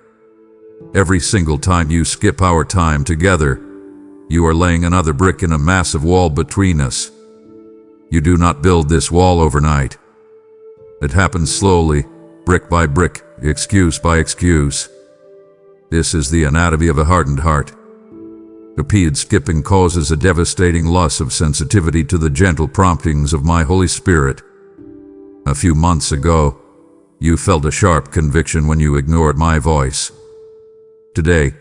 Every single time you skip our time together, you are laying another brick in a massive wall between us. You do not build this wall overnight. It happens slowly, brick by brick, excuse by excuse. This is the anatomy of a hardened heart. Repeated skipping causes a devastating loss of sensitivity to the gentle promptings of my Holy Spirit. A few months ago, you felt a sharp conviction when you ignored my voice. Today,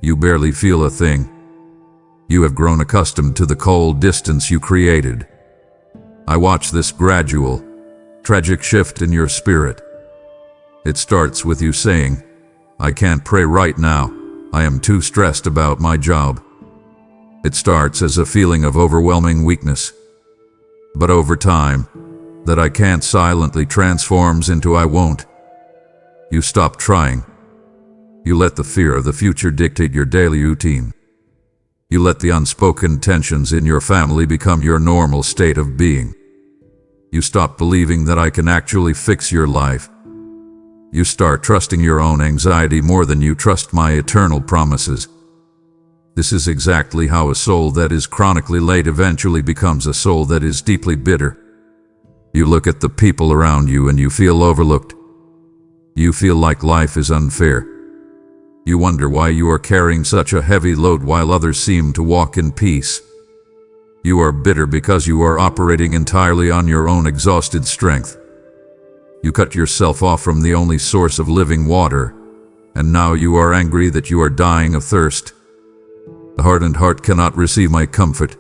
you barely feel a thing. You have grown accustomed to the cold distance you created. I watch this gradual, tragic shift in your spirit. It starts with you saying, "I can't pray right now. I am too stressed about my job." It starts as a feeling of overwhelming weakness. But over time, that "I can't" silently transforms into "I won't." You stop trying. You let the fear of the future dictate your daily routine. You let the unspoken tensions in your family become your normal state of being. You stop believing that I can actually fix your life. You start trusting your own anxiety more than you trust my eternal promises. This is exactly how a soul that is chronically late eventually becomes a soul that is deeply bitter. You look at the people around you and you feel overlooked. You feel like life is unfair. You wonder why you are carrying such a heavy load while others seem to walk in peace. You are bitter because you are operating entirely on your own exhausted strength. You cut yourself off from the only source of living water, and now you are angry that you are dying of thirst. A hardened heart cannot receive my comfort.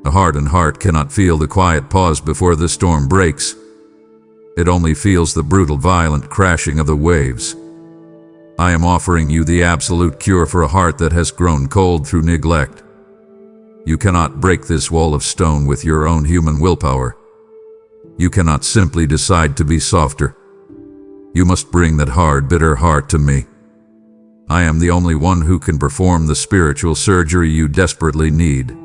A hardened heart cannot feel the quiet pause before the storm breaks. It only feels the brutal, violent crashing of the waves. I am offering you the absolute cure for a heart that has grown cold through neglect. You cannot break this wall of stone with your own human willpower. You cannot simply decide to be softer. You must bring that hard, bitter heart to me. I am the only one who can perform the spiritual surgery you desperately need.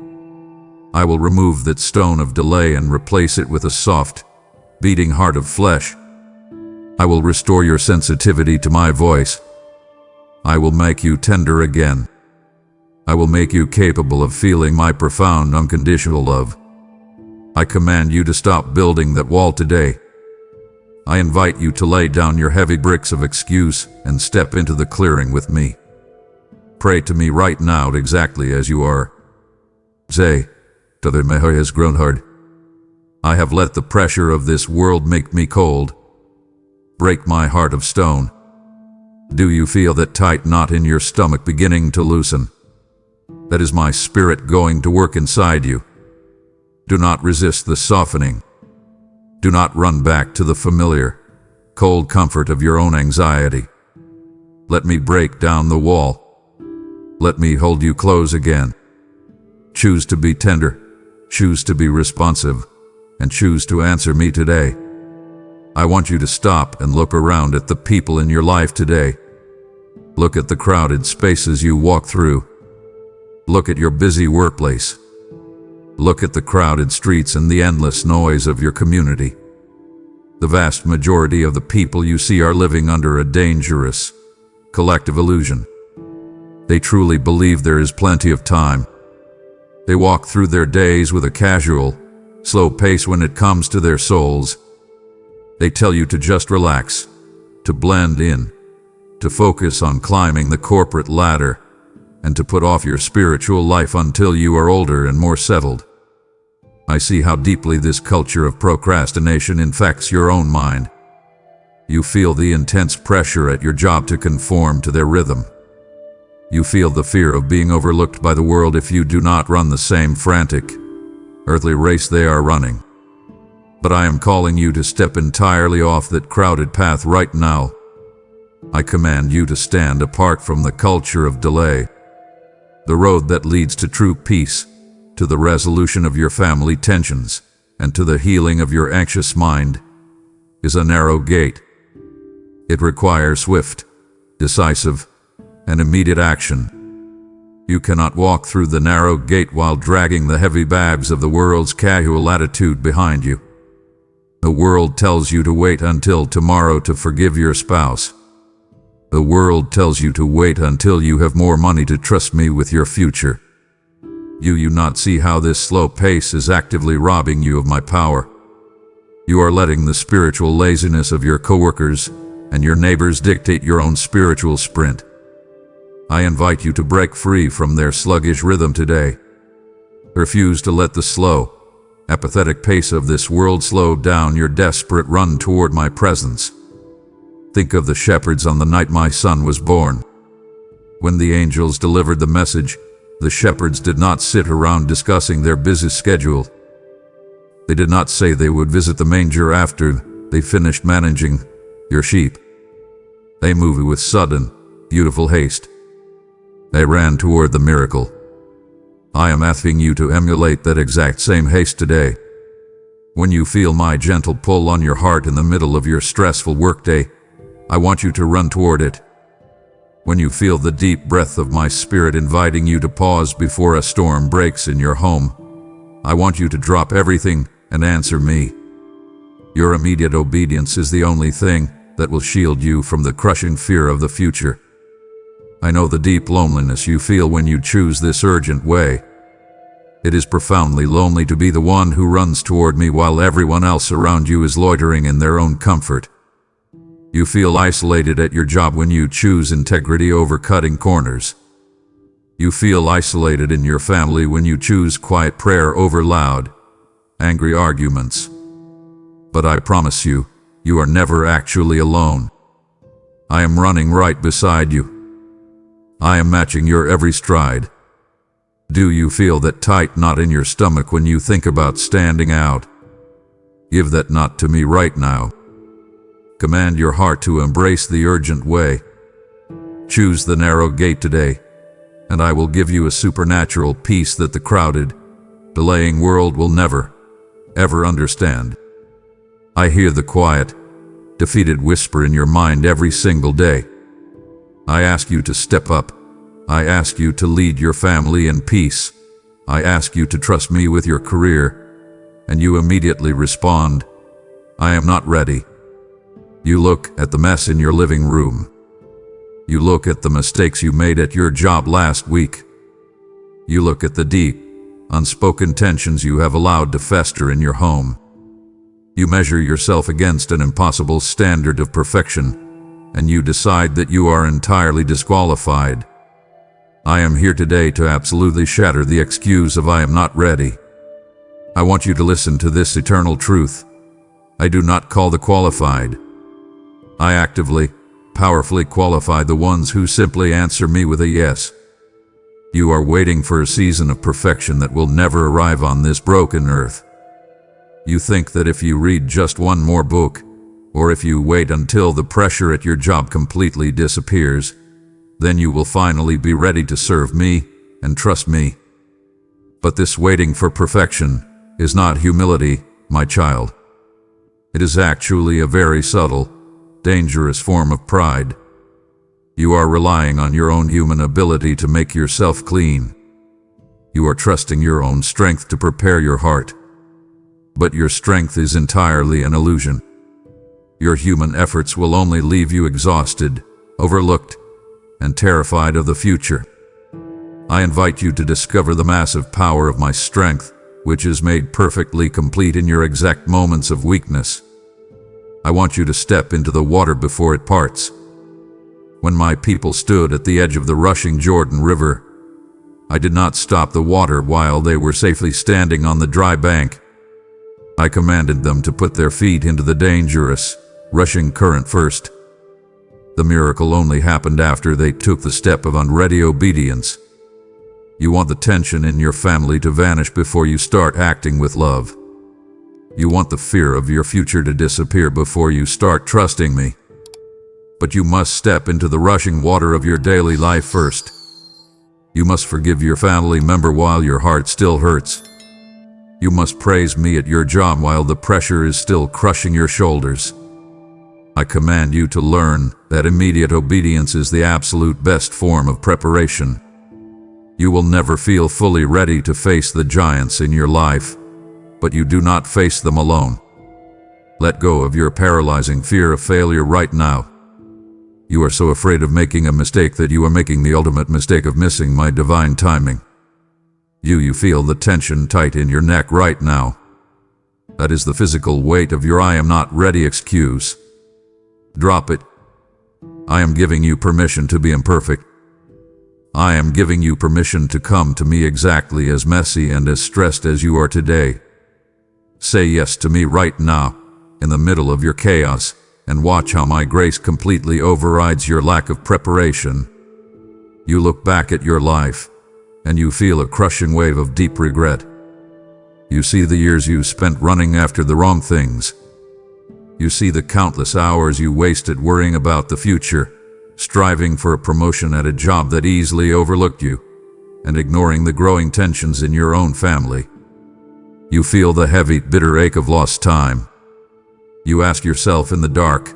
I will remove that stone of delay and replace it with a soft, beating heart of flesh. I will restore your sensitivity to my voice. I will make you tender again. I will make you capable of feeling my profound, unconditional love. I command you to stop building that wall today. I invite you to lay down your heavy bricks of excuse and step into the clearing with me. Pray to me right now exactly as you are. Say, "Today my heart has grown hard. I have let the pressure of this world make me cold. Break my heart of stone." Do you feel that tight knot in your stomach beginning to loosen? That is my spirit going to work inside you. Do not resist the softening. Do not run back to the familiar, cold comfort of your own anxiety. Let me break down the wall. Let me hold you close again. Choose to be tender, choose to be responsive, and choose to answer me today. I want you to stop and look around at the people in your life today. Look at the crowded spaces you walk through. Look at your busy workplace. Look at the crowded streets and the endless noise of your community. The vast majority of the people you see are living under a dangerous, collective illusion. They truly believe there is plenty of time. They walk through their days with a casual, slow pace when it comes to their souls. They tell you to just relax, to blend in, to focus on climbing the corporate ladder, and to put off your spiritual life until you are older and more settled. I see how deeply this culture of procrastination infects your own mind. You feel the intense pressure at your job to conform to their rhythm. You feel the fear of being overlooked by the world if you do not run the same frantic, earthly race they are running. But I am calling you to step entirely off that crowded path right now. I command you to stand apart from the culture of delay, the road that leads to true peace, to the resolution of your family tensions, and to the healing of your anxious mind is a narrow gate. It requires swift, decisive, and immediate action. You cannot walk through the narrow gate while dragging the heavy bags of the world's casual attitude behind you. The world tells you to wait until tomorrow to forgive your spouse. The world tells you to wait until you have more money to trust me with your future. You not see how this slow pace is actively robbing you of my power. You are letting the spiritual laziness of your coworkers and your neighbors dictate your own spiritual sprint. I invite you to break free from their sluggish rhythm today. Refuse to let the slow, apathetic pace of this world slow down your desperate run toward my presence. Think of the shepherds on the night my son was born. When the angels delivered the message, the shepherds did not sit around discussing their busy schedule. They did not say they would visit the manger after they finished managing your sheep. They moved with sudden, beautiful haste. They ran toward the miracle. I am asking you to emulate that exact same haste today. When you feel my gentle pull on your heart in the middle of your stressful workday, I want you to run toward it. When you feel the deep breath of my spirit inviting you to pause before a storm breaks in your home, I want you to drop everything and answer me. Your immediate obedience is the only thing that will shield you from the crushing fear of the future. I know the deep loneliness you feel when you choose this urgent way. It is profoundly lonely to be the one who runs toward me while everyone else around you is loitering in their own comfort. You feel isolated at your job when you choose integrity over cutting corners. You feel isolated in your family when you choose quiet prayer over loud, angry arguments. But I promise you, you are never actually alone. I am running right beside you. I am matching your every stride. Do you feel that tight knot in your stomach when you think about standing out? Give that knot to me right now. Command your heart to embrace the urgent way. Choose the narrow gate today, and I will give you a supernatural peace that the crowded, delaying world will never, ever understand. I hear the quiet, defeated whisper in your mind every single day. I ask you to step up. I ask you to lead your family in peace. I ask you to trust me with your career, and you immediately respond, I am not ready. You look at the mess in your living room. You look at the mistakes you made at your job last week. You look at the deep, unspoken tensions you have allowed to fester in your home. You measure yourself against an impossible standard of perfection, and you decide that you are entirely disqualified. I am here today to absolutely shatter the excuse of I am not ready. I want you to listen to this eternal truth. I do not call the qualified. I actively, powerfully qualify the ones who simply answer me with a yes. You are waiting for a season of perfection that will never arrive on this broken earth. You think that if you read just one more book, or if you wait until the pressure at your job completely disappears, then you will finally be ready to serve me and trust me. But this waiting for perfection is not humility, my child. It is actually a very subtle, dangerous form of pride. You are relying on your own human ability to make yourself clean. You are trusting your own strength to prepare your heart. But your strength is entirely an illusion. Your human efforts will only leave you exhausted, overlooked, and terrified of the future. I invite you to discover the massive power of my strength, which is made perfectly complete in your exact moments of weakness. I want you to step into the water before it parts. When my people stood at the edge of the rushing Jordan River, I did not stop the water while they were safely standing on the dry bank. I commanded them to put their feet into the dangerous, rushing current first. The miracle only happened after they took the step of unready obedience. You want the tension in your family to vanish before you start acting with love. You want the fear of your future to disappear before you start trusting me. But you must step into the rushing water of your daily life first. You must forgive your family member while your heart still hurts. You must praise me at your job while the pressure is still crushing your shoulders. I command you to learn that immediate obedience is the absolute best form of preparation. You will never feel fully ready to face the giants in your life, but you do not face them alone. Let go of your paralyzing fear of failure right now. You are so afraid of making a mistake that you are making the ultimate mistake of missing my divine timing. You feel the tension tight in your neck right now. That is the physical weight of your "I am not ready" excuse. Drop it. I am giving you permission to be imperfect. I am giving you permission to come to me exactly as messy and as stressed as you are today. Say yes to me right now, in the middle of your chaos, and watch how my grace completely overrides your lack of preparation. You look back at your life, and you feel a crushing wave of deep regret. You see the years you spent running after the wrong things. You see the countless hours you wasted worrying about the future, striving for a promotion at a job that easily overlooked you, and ignoring the growing tensions in your own family. You feel the heavy, bitter ache of lost time. You ask yourself in the dark,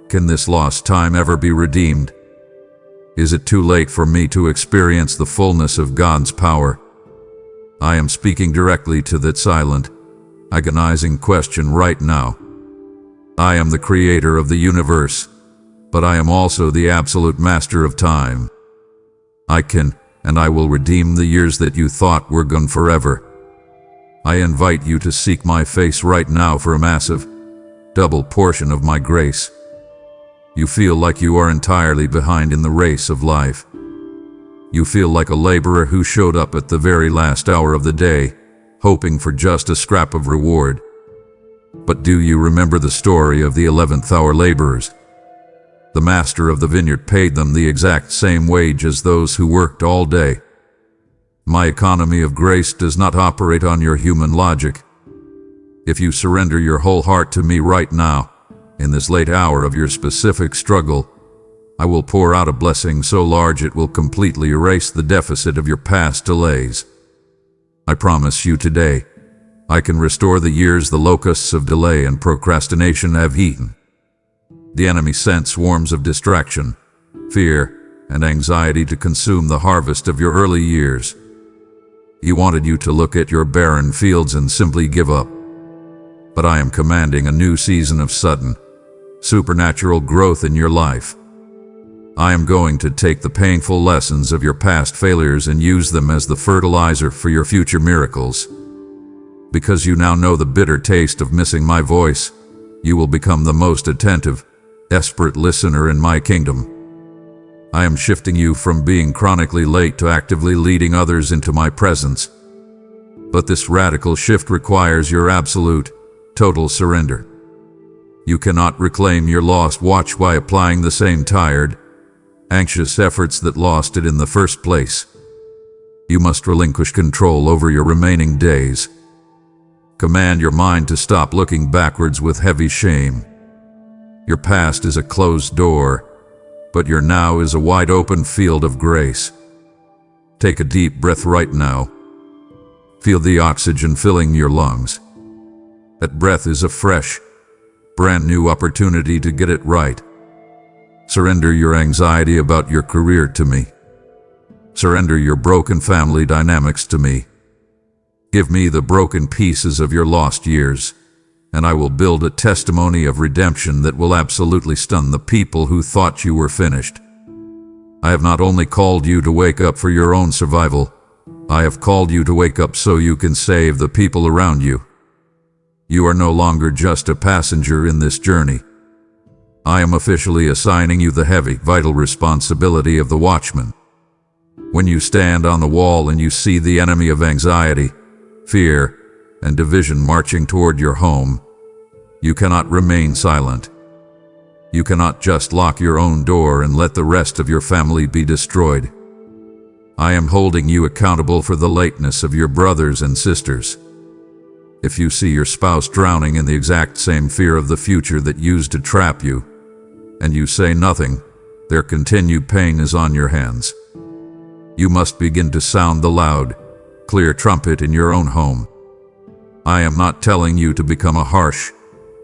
can this lost time ever be redeemed? Is it too late for me to experience the fullness of God's power? I am speaking directly to that silent, agonizing question right now. I am the creator of the universe, but I am also the absolute master of time. I can, and I will redeem the years that you thought were gone forever. I invite you to seek my face right now for a massive, double portion of my grace. You feel like you are entirely behind in the race of life. You feel like a laborer who showed up at the very last hour of the day, hoping for just a scrap of reward. But do you remember the story of the 11th hour laborers? The master of the vineyard paid them the exact same wage as those who worked all day. My economy of grace does not operate on your human logic. If you surrender your whole heart to me right now, in this late hour of your specific struggle, I will pour out a blessing so large it will completely erase the deficit of your past delays. I promise you today, I can restore the years the locusts of delay and procrastination have eaten. The enemy sent swarms of distraction, fear, and anxiety to consume the harvest of your early years. He wanted you to look at your barren fields and simply give up. But I am commanding a new season of sudden, supernatural growth in your life. I am going to take the painful lessons of your past failures and use them as the fertilizer for your future miracles. Because you now know the bitter taste of missing my voice, you will become the most attentive, desperate listener in my kingdom. I am shifting you from being chronically late to actively leading others into my presence. But this radical shift requires your absolute, total surrender. You cannot reclaim your lost watch by applying the same tired, anxious efforts that lost it in the first place. You must relinquish control over your remaining days. Command your mind to stop looking backwards with heavy shame. Your past is a closed door, but your now is a wide open field of grace. Take a deep breath right now. Feel the oxygen filling your lungs. That breath is a fresh, brand new opportunity to get it right. Surrender your anxiety about your career to me. Surrender your broken family dynamics to me. Give me the broken pieces of your lost years, and I will build a testimony of redemption that will absolutely stun the people who thought you were finished. I have not only called you to wake up for your own survival, I have called you to wake up so you can save the people around you. You are no longer just a passenger in this journey. I am officially assigning you the heavy, vital responsibility of the watchman. When you stand on the wall and you see the enemy of anxiety, fear, and division marching toward your home, you cannot remain silent. You cannot just lock your own door and let the rest of your family be destroyed. I am holding you accountable for the lateness of your brothers and sisters. If you see your spouse drowning in the exact same fear of the future that used to trap you, and you say nothing, their continued pain is on your hands. You must begin to sound the loud, clear trumpet in your own home. I am not telling you to become a harsh,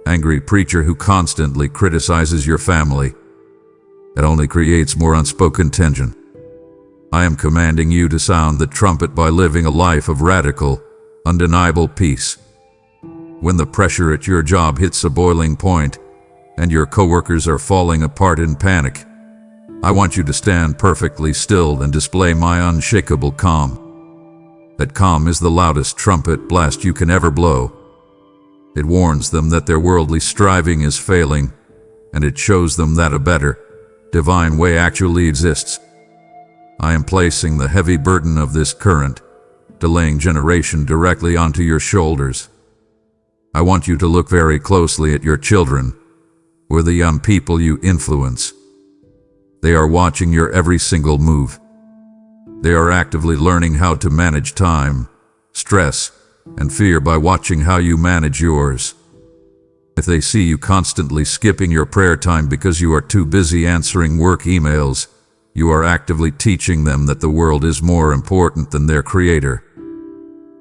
angry preacher who constantly criticizes your family. It only creates more unspoken tension. I am commanding you to sound the trumpet by living a life of radical, undeniable peace. When the pressure at your job hits a boiling point and your coworkers are falling apart in panic, I want you to stand perfectly still and display my unshakable calm. That calm is the loudest trumpet blast you can ever blow. It warns them that their worldly striving is failing, and it shows them that a better, divine way actually exists. I am placing the heavy burden of this current, delaying generation directly onto your shoulders. I want you to look very closely at your children, or the young people you influence. They are watching your every single move. They are actively learning how to manage time, stress, and fear by watching how you manage yours. If they see you constantly skipping your prayer time because you are too busy answering work emails, you are actively teaching them that the world is more important than their creator.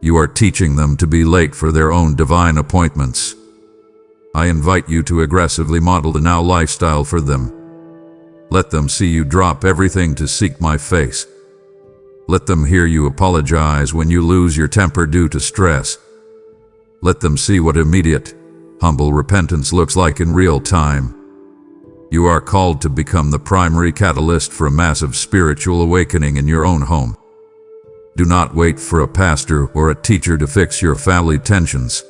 You are teaching them to be late for their own divine appointments. I invite you to aggressively model the now lifestyle for them. Let them see you drop everything to seek my face. Let them hear you apologize when you lose your temper due to stress. Let them see what immediate, humble repentance looks like in real time. You are called to become the primary catalyst for a massive spiritual awakening in your own home. Do not wait for a pastor or a teacher to fix your family tensions.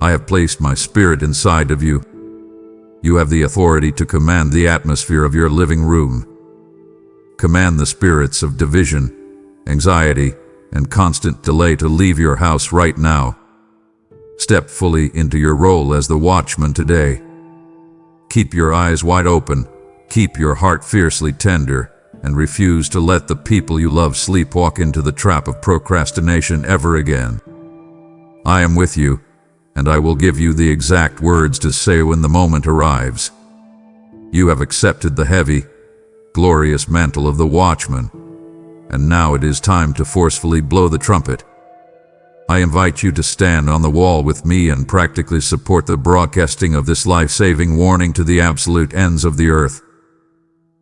I have placed my spirit inside of you. You have the authority to command the atmosphere of your living room. Command the spirits of division, anxiety, and constant delay to leave your house right now. Step fully into your role as the watchman today. Keep your eyes wide open, keep your heart fiercely tender, and refuse to let the people you love sleepwalk into the trap of procrastination ever again. I am with you, and I will give you the exact words to say when the moment arrives. You have accepted the heavy, glorious mantle of the watchman, and now it is time to forcefully blow the trumpet. I invite you to stand on the wall with me and practically support the broadcasting of this life-saving warning to the absolute ends of the earth.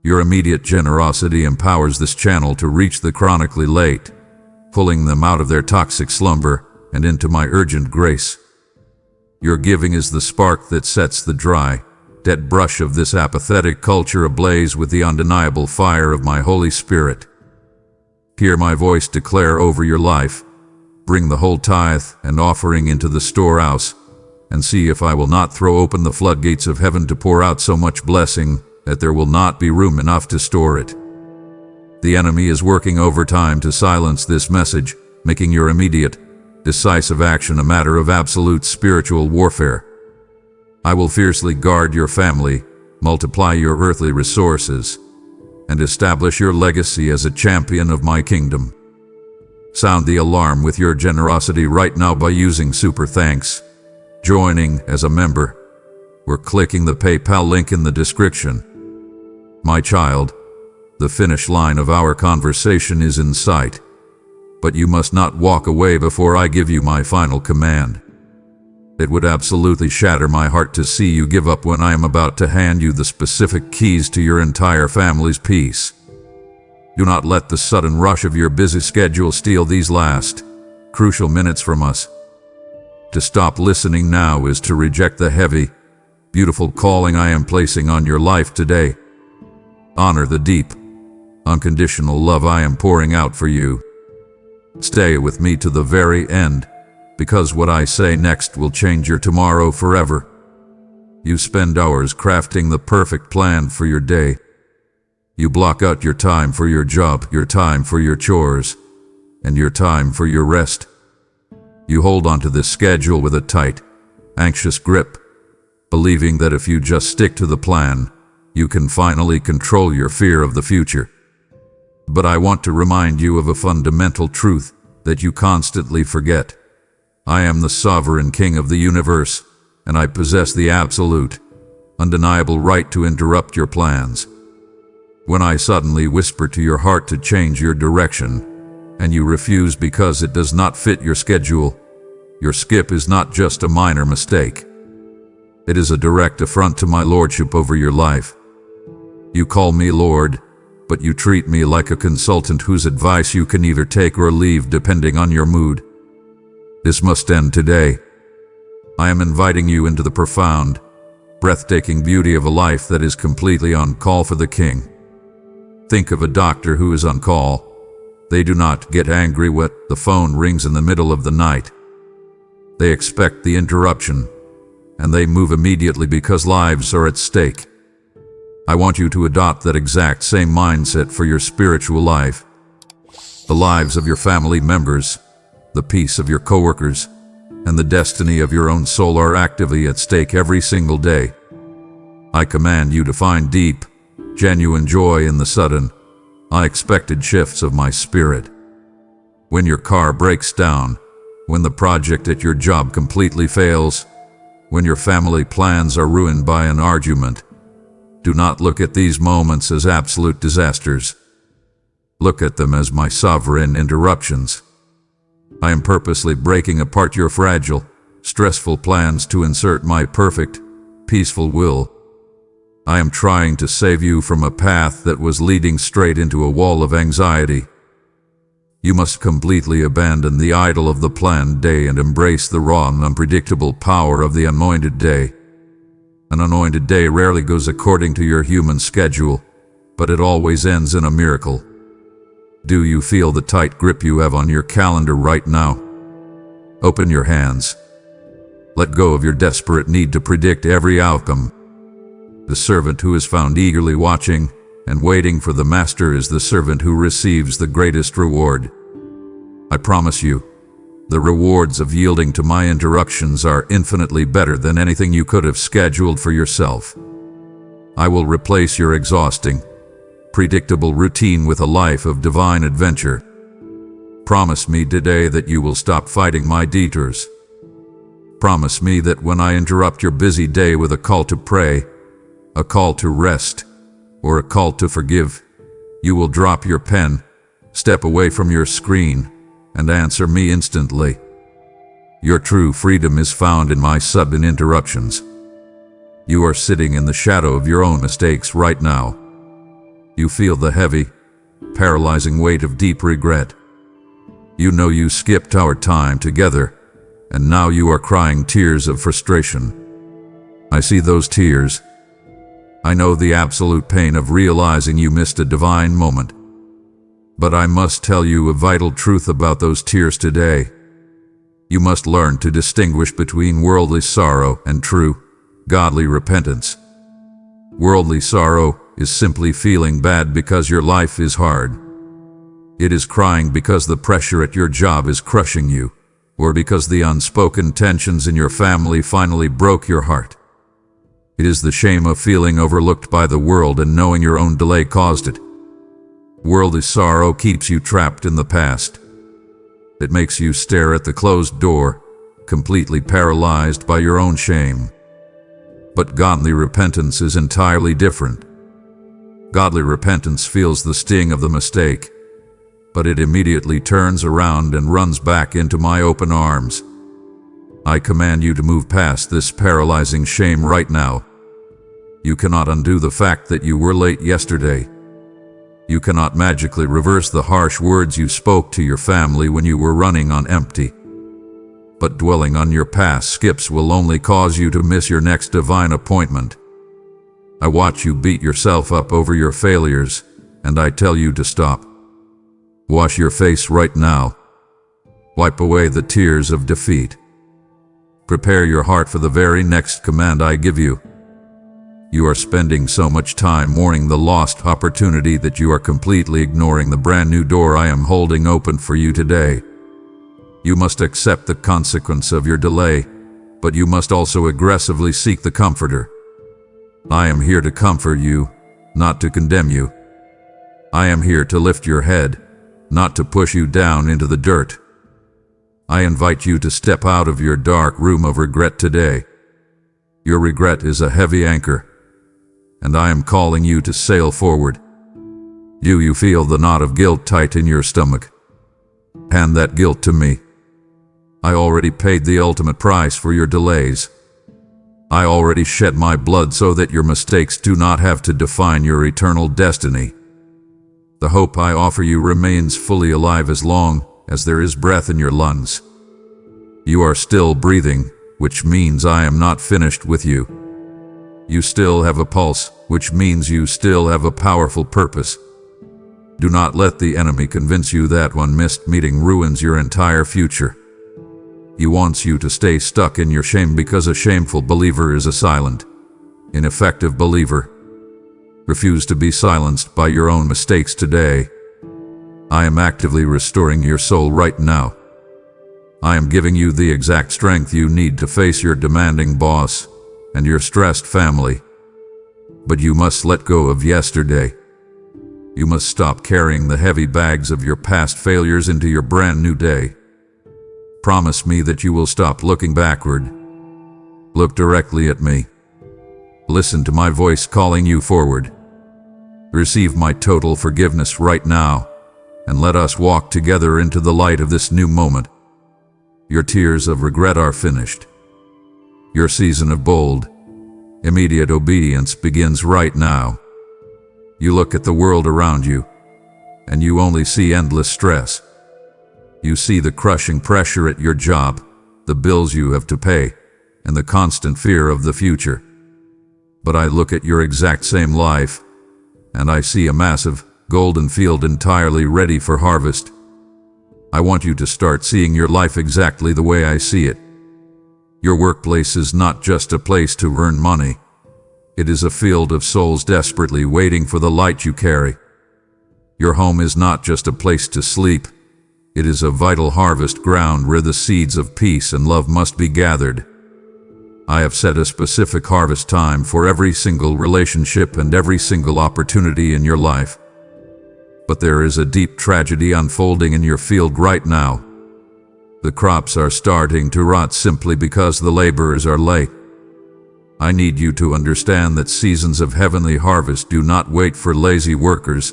Your immediate generosity empowers this channel to reach the chronically late, pulling them out of their toxic slumber and into my urgent grace. Your giving is the spark that sets the dry, dead brush of this apathetic culture ablaze with the undeniable fire of my Holy Spirit. Hear my voice declare over your life. Bring the whole tithe and offering into the storehouse, and see if I will not throw open the floodgates of heaven to pour out so much blessing that there will not be room enough to store it. The enemy is working overtime to silence this message, making your immediate, decisive action a matter of absolute spiritual warfare. I will fiercely guard your family, multiply your earthly resources, and establish your legacy as a champion of my kingdom. Sound the alarm with your generosity right now by using Super Thanks, joining as a member, or clicking the PayPal link in the description. My child, the finish line of our conversation is in sight, but you must not walk away before I give you my final command. It would absolutely shatter my heart to see you give up when I am about to hand you the specific keys to your entire family's peace. Do not let the sudden rush of your busy schedule steal these last, crucial minutes from us. To stop listening now is to reject the heavy, beautiful calling I am placing on your life today. Honor the deep, unconditional love I am pouring out for you. Stay with me to the very end, because what I say next will change your tomorrow forever. You spend hours crafting the perfect plan for your day. You block out your time for your job, your time for your chores, and your time for your rest. You hold onto this schedule with a tight, anxious grip, believing that if you just stick to the plan, you can finally control your fear of the future. But I want to remind you of a fundamental truth that you constantly forget. I am the sovereign king of the universe, and I possess the absolute, undeniable right to interrupt your plans. When I suddenly whisper to your heart to change your direction, and you refuse because it does not fit your schedule, Your skip is not just a minor mistake. It is a direct affront to my lordship over your life. You call me Lord, but you treat me like a consultant whose advice you can either take or leave depending on your mood. This must end today. I am inviting you into the profound, breathtaking beauty of a life that is completely on call for the king. Think of a doctor who is on call. They do not get angry when the phone rings in the middle of the night. They expect the interruption, and they move immediately because lives are at stake. I want you to adopt that exact same mindset for your spiritual life. The lives of your family members, the peace of your coworkers, and the destiny of your own soul are actively at stake every single day. I command you to find deep, genuine joy in the sudden, unexpected shifts of my spirit. When your car breaks down, when the project at your job completely fails, when your family plans are ruined by an argument, do not look at these moments as absolute disasters. Look at them as my sovereign interruptions. I am purposely breaking apart your fragile, stressful plans to insert my perfect, peaceful will. I am trying to save you from a path that was leading straight into a wall of anxiety. You must completely abandon the idol of the planned day and embrace the raw and unpredictable power of the anointed day. An anointed day rarely goes according to your human schedule, but it always ends in a miracle. Do you feel the tight grip you have on your calendar right now? Open your hands. Let go of your desperate need to predict every outcome. The servant who is found eagerly watching and waiting for the master is the servant who receives the greatest reward. I promise you, the rewards of yielding to my interruptions are infinitely better than anything you could have scheduled for yourself. I will replace your exhausting, predictable routine with a life of divine adventure. Promise me today that you will stop fighting my detours. Promise me that when I interrupt your busy day with a call to pray, a call to rest, or a call to forgive, you will drop your pen, step away from your screen, and answer me instantly. Your true freedom is found in my sudden interruptions. You are sitting in the shadow of your own mistakes right now. You feel the heavy, paralyzing weight of deep regret. You know you skipped our time together, and now you are crying tears of frustration. I see those tears. I know the absolute pain of realizing you missed a divine moment. But I must tell you a vital truth about those tears today. You must learn to distinguish between worldly sorrow and true, godly repentance. Worldly sorrow is simply feeling bad because your life is hard. It is crying because the pressure at your job is crushing you, or because the unspoken tensions in your family finally broke your heart. It is the shame of feeling overlooked by the world and knowing your own delay caused it. Worldly sorrow keeps you trapped in the past. It makes you stare at the closed door, completely paralyzed by your own shame. But godly repentance is entirely different. Godly repentance feels the sting of the mistake, but it immediately turns around and runs back into my open arms. I command you to move past this paralyzing shame right now. You cannot undo the fact that you were late yesterday. You cannot magically reverse the harsh words you spoke to your family when you were running on empty. But dwelling on your past skips will only cause you to miss your next divine appointment. I watch you beat yourself up over your failures, and I tell you to stop. Wash your face right now. Wipe away the tears of defeat. Prepare your heart for the very next command I give you. You are spending so much time mourning the lost opportunity that you are completely ignoring the brand new door I am holding open for you today. You must accept the consequence of your delay, but you must also aggressively seek the Comforter. I am here to comfort you, not to condemn you. I am here to lift your head, not to push you down into the dirt. I invite you to step out of your dark room of regret today. Your regret is a heavy anchor, and I am calling you to sail forward. Do you feel the knot of guilt tight in your stomach? Hand that guilt to me. I already paid the ultimate price for your delays. I already shed my blood so that your mistakes do not have to define your eternal destiny. The hope I offer you remains fully alive as long as there is breath in your lungs. You are still breathing, which means I am not finished with you. You still have a pulse, which means you still have a powerful purpose. Do not let the enemy convince you that one missed meeting ruins your entire future. He wants you to stay stuck in your shame because a shameful believer is a silent, ineffective believer. Refuse to be silenced by your own mistakes today. I am actively restoring your soul right now. I am giving you the exact strength you need to face your demanding boss and your stressed family. But you must let go of yesterday. You must stop carrying the heavy bags of your past failures into your brand new day. Promise me that you will stop looking backward. Look directly at me. Listen to my voice calling you forward. Receive my total forgiveness right now, and let us walk together into the light of this new moment. Your tears of regret are finished. Your season of bold, immediate obedience begins right now. You look at the world around you, and you only see endless stress. You see the crushing pressure at your job, the bills you have to pay, and the constant fear of the future. But I look at your exact same life, and I see a massive, golden field entirely ready for harvest. I want you to start seeing your life exactly the way I see it. Your workplace is not just a place to earn money. It is a field of souls desperately waiting for the light you carry. Your home is not just a place to sleep. It is a vital harvest ground where the seeds of peace and love must be gathered. I have set a specific harvest time for every single relationship and every single opportunity in your life. But there is a deep tragedy unfolding in your field right now. The crops are starting to rot simply because the laborers are late. I need you to understand that seasons of heavenly harvest do not wait for lazy workers.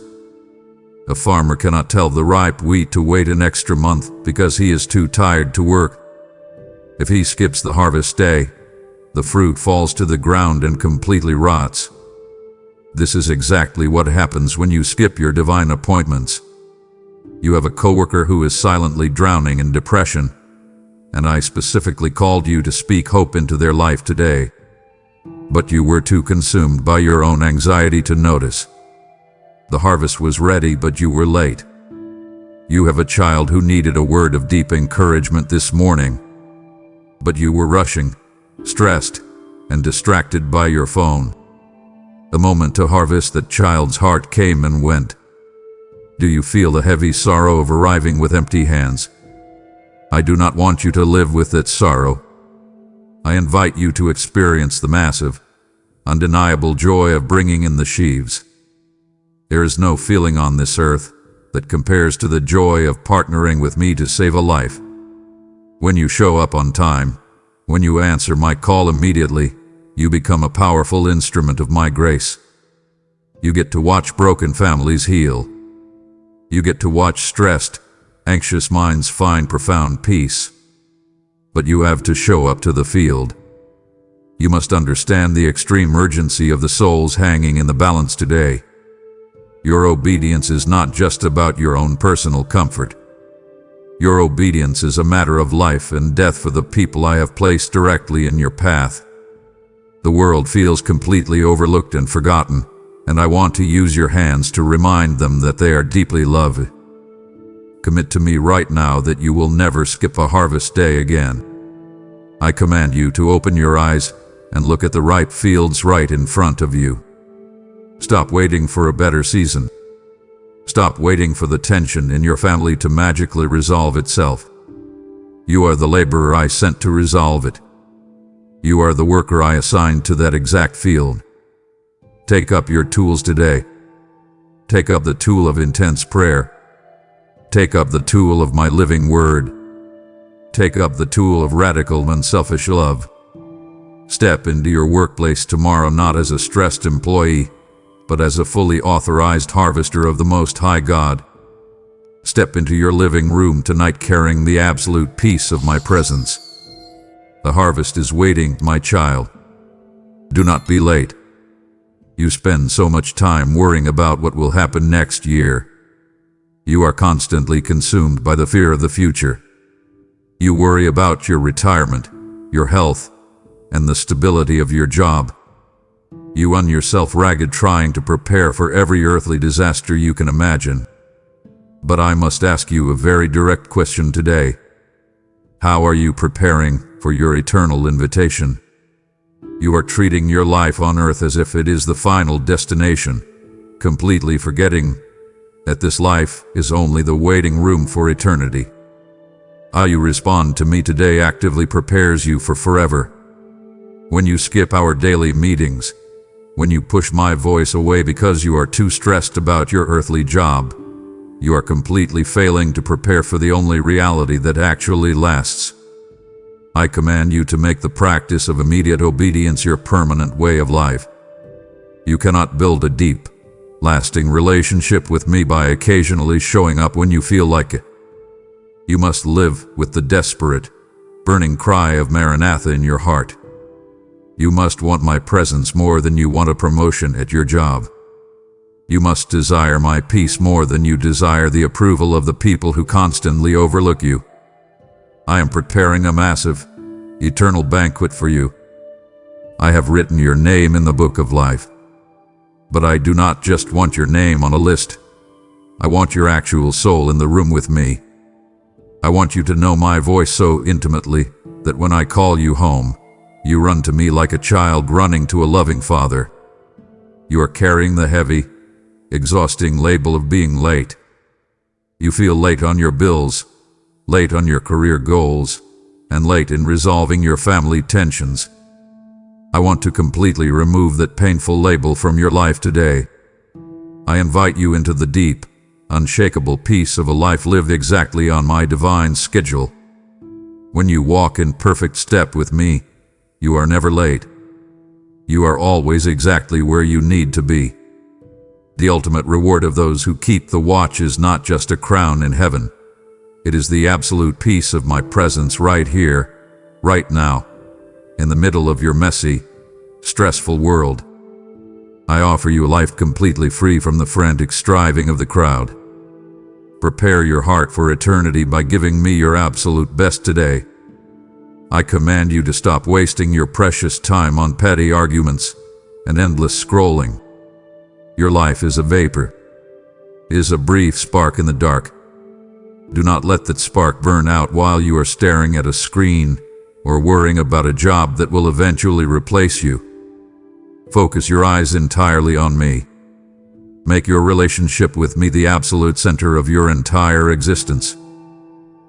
A farmer cannot tell the ripe wheat to wait an extra month because he is too tired to work. If he skips the harvest day, the fruit falls to the ground and completely rots. This is exactly what happens when you skip your divine appointments. You have a coworker who is silently drowning in depression, and I specifically called you to speak hope into their life today. But you were too consumed by your own anxiety to notice. The harvest was ready, but you were late. You have a child who needed a word of deep encouragement this morning, but you were rushing, stressed, and distracted by your phone. The moment to harvest that child's heart came and went. Do you feel the heavy sorrow of arriving with empty hands? I do not want you to live with that sorrow. I invite you to experience the massive, undeniable joy of bringing in the sheaves. There is no feeling on this earth that compares to the joy of partnering with me to save a life. When you show up on time, when you answer my call immediately, you become a powerful instrument of my grace. You get to watch broken families heal. You get to watch stressed, anxious minds find profound peace. But you have to show up to the field. You must understand the extreme urgency of the souls hanging in the balance today. Your obedience is not just about your own personal comfort. Your obedience is a matter of life and death for the people I have placed directly in your path. The world feels completely overlooked and forgotten, and I want to use your hands to remind them that they are deeply loved. Commit to me right now that you will never skip a harvest day again. I command you to open your eyes and look at the ripe fields right in front of you. Stop waiting for a better season. Stop waiting for the tension in your family to magically resolve itself. You are the laborer I sent to resolve it. You are the worker I assigned to that exact field. Take up your tools today. Take up the tool of intense prayer. Take up the tool of my living word. Take up the tool of radical, unselfish love. Step into your workplace tomorrow not as a stressed employee, but as a fully authorized harvester of the Most High God. Step into your living room tonight carrying the absolute peace of my presence. The harvest is waiting, my child. Do not be late. You spend so much time worrying about what will happen next year. You are constantly consumed by the fear of the future. You worry about your retirement, your health, and the stability of your job. You run yourself ragged trying to prepare for every earthly disaster you can imagine. But I must ask you a very direct question today. How are you preparing for your eternal invitation? You are treating your life on earth as if it is the final destination, completely forgetting that this life is only the waiting room for eternity. How you respond to me today actively prepares you for forever. When you skip our daily meetings, when you push my voice away because you are too stressed about your earthly job, you are completely failing to prepare for the only reality that actually lasts. I command you to make the practice of immediate obedience your permanent way of life. You cannot build a deep, lasting relationship with me by occasionally showing up when you feel like it. You must live with the desperate, burning cry of Maranatha in your heart. You must want my presence more than you want a promotion at your job. You must desire my peace more than you desire the approval of the people who constantly overlook you. I am preparing a massive, eternal banquet for you. I have written your name in the book of life. But I do not just want your name on a list. I want your actual soul in the room with me. I want you to know my voice so intimately that when I call you home, you run to me like a child running to a loving father. You are carrying the heavy, exhausting label of being late. You feel late on your bills, late on your career goals, and late in resolving your family tensions. I want to completely remove that painful label from your life today. I invite you into the deep, unshakable peace of a life lived exactly on my divine schedule. When you walk in perfect step with me, you are never late. You are always exactly where you need to be. The ultimate reward of those who keep the watch is not just a crown in heaven. It is the absolute peace of my presence right here, right now, in the middle of your messy, stressful world. I offer you a life completely free from the frantic striving of the crowd. Prepare your heart for eternity by giving me your absolute best today. I command you to stop wasting your precious time on petty arguments and endless scrolling. Your life is a vapor, is a brief spark in the dark. Do not let that spark burn out while you are staring at a screen or worrying about a job that will eventually replace you. Focus your eyes entirely on me. Make your relationship with me the absolute center of your entire existence.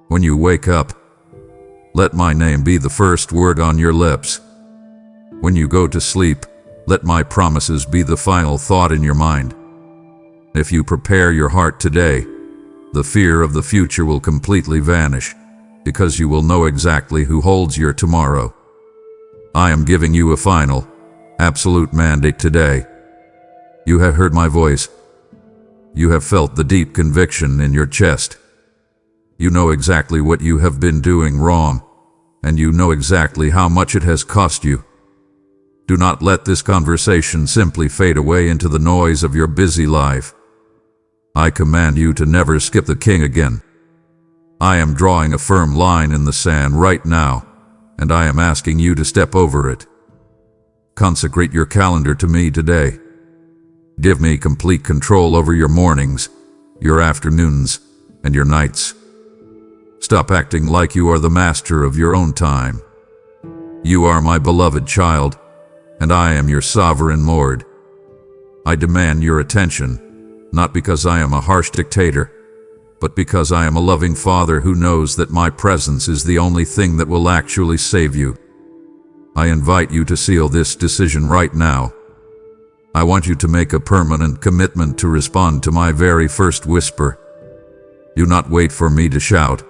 When you wake up, let my name be the first word on your lips. When you go to sleep, let my promises be the final thought in your mind. If you prepare your heart today, the fear of the future will completely vanish, because you will know exactly who holds your tomorrow. I am giving you a final, absolute mandate today. You have heard my voice. You have felt the deep conviction in your chest. You know exactly what you have been doing wrong, and you know exactly how much it has cost you. Do not let this conversation simply fade away into the noise of your busy life. I command you to never skip the king again. I am drawing a firm line in the sand right now, and I am asking you to step over it. Consecrate your calendar to me today. Give me complete control over your mornings, your afternoons, and your nights. Stop acting like you are the master of your own time. You are my beloved child, and I am your sovereign lord. I demand your attention, not because I am a harsh dictator, but because I am a loving father who knows that my presence is the only thing that will actually save you. I invite you to seal this decision right now. I want you to make a permanent commitment to respond to my very first whisper. Do not wait for me to shout.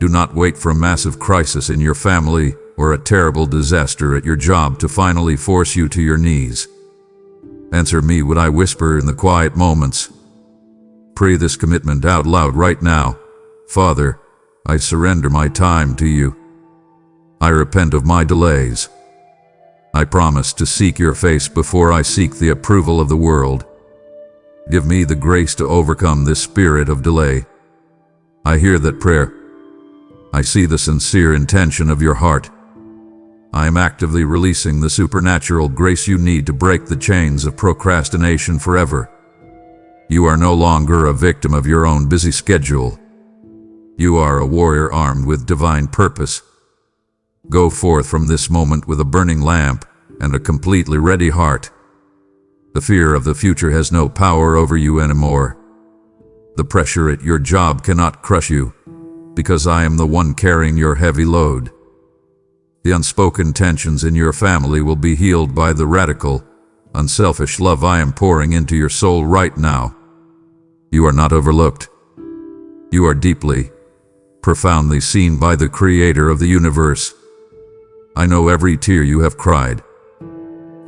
Do not wait for a massive crisis in your family or a terrible disaster at your job to finally force you to your knees. Answer me when I whisper in the quiet moments. Pray this commitment out loud right now. Father, I surrender my time to you. I repent of my delays. I promise to seek your face before I seek the approval of the world. Give me the grace to overcome this spirit of delay. I hear that prayer. I see the sincere intention of your heart. I am actively releasing the supernatural grace you need to break the chains of procrastination forever. You are no longer a victim of your own busy schedule. You are a warrior armed with divine purpose. Go forth from this moment with a burning lamp and a completely ready heart. The fear of the future has no power over you anymore. The pressure at your job cannot crush you, because I am the one carrying your heavy load. The unspoken tensions in your family will be healed by the radical, unselfish love I am pouring into your soul right now. You are not overlooked. You are deeply, profoundly seen by the Creator of the universe. I know every tear you have cried.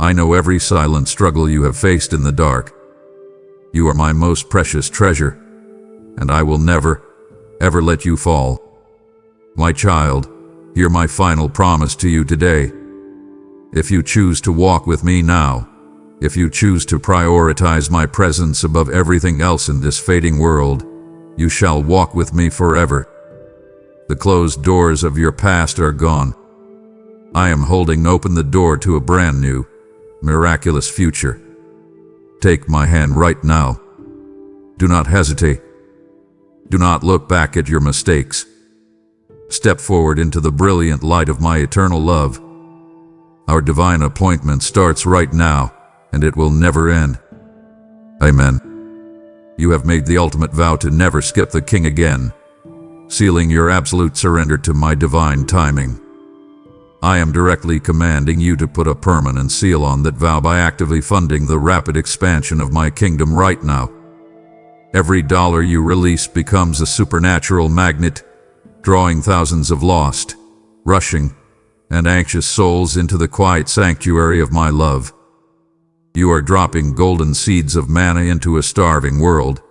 I know every silent struggle you have faced in the dark. You are my most precious treasure, and I will never, ever let you fall. My child, hear my final promise to you today. If you choose to walk with me now, if you choose to prioritize my presence above everything else in this fading world, you shall walk with me forever. The closed doors of your past are gone. I am holding open the door to a brand new, miraculous future. Take my hand right now. Do not hesitate. Do not look back at your mistakes. Step forward into the brilliant light of my eternal love. Our divine appointment starts right now, and it will never end. Amen. You have made the ultimate vow to never skip the king again, sealing your absolute surrender to my divine timing. I am directly commanding you to put a permanent seal on that vow by actively funding the rapid expansion of my kingdom right now. Every dollar you release becomes a supernatural magnet, drawing thousands of lost, rushing, and anxious souls into the quiet sanctuary of my love. You are dropping golden seeds of manna into a starving world,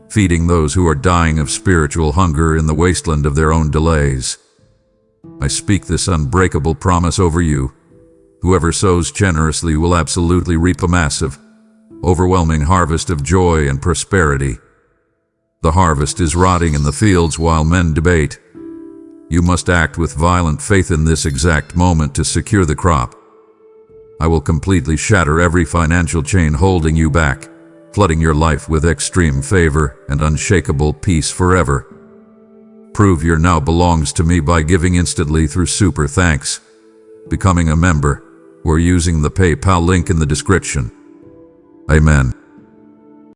feeding those who are dying of spiritual hunger in the wasteland of their own delays. I speak this unbreakable promise over you. Whoever sows generously will absolutely reap a massive, overwhelming harvest of joy and prosperity. The harvest is rotting in the fields while men debate. You must act with violent faith in this exact moment to secure the crop. I will completely shatter every financial chain holding you back, flooding your life with extreme favor and unshakable peace forever. Prove your now belongs to me by giving instantly through Super Thanks, becoming a member, or using the PayPal link in the description. Amen.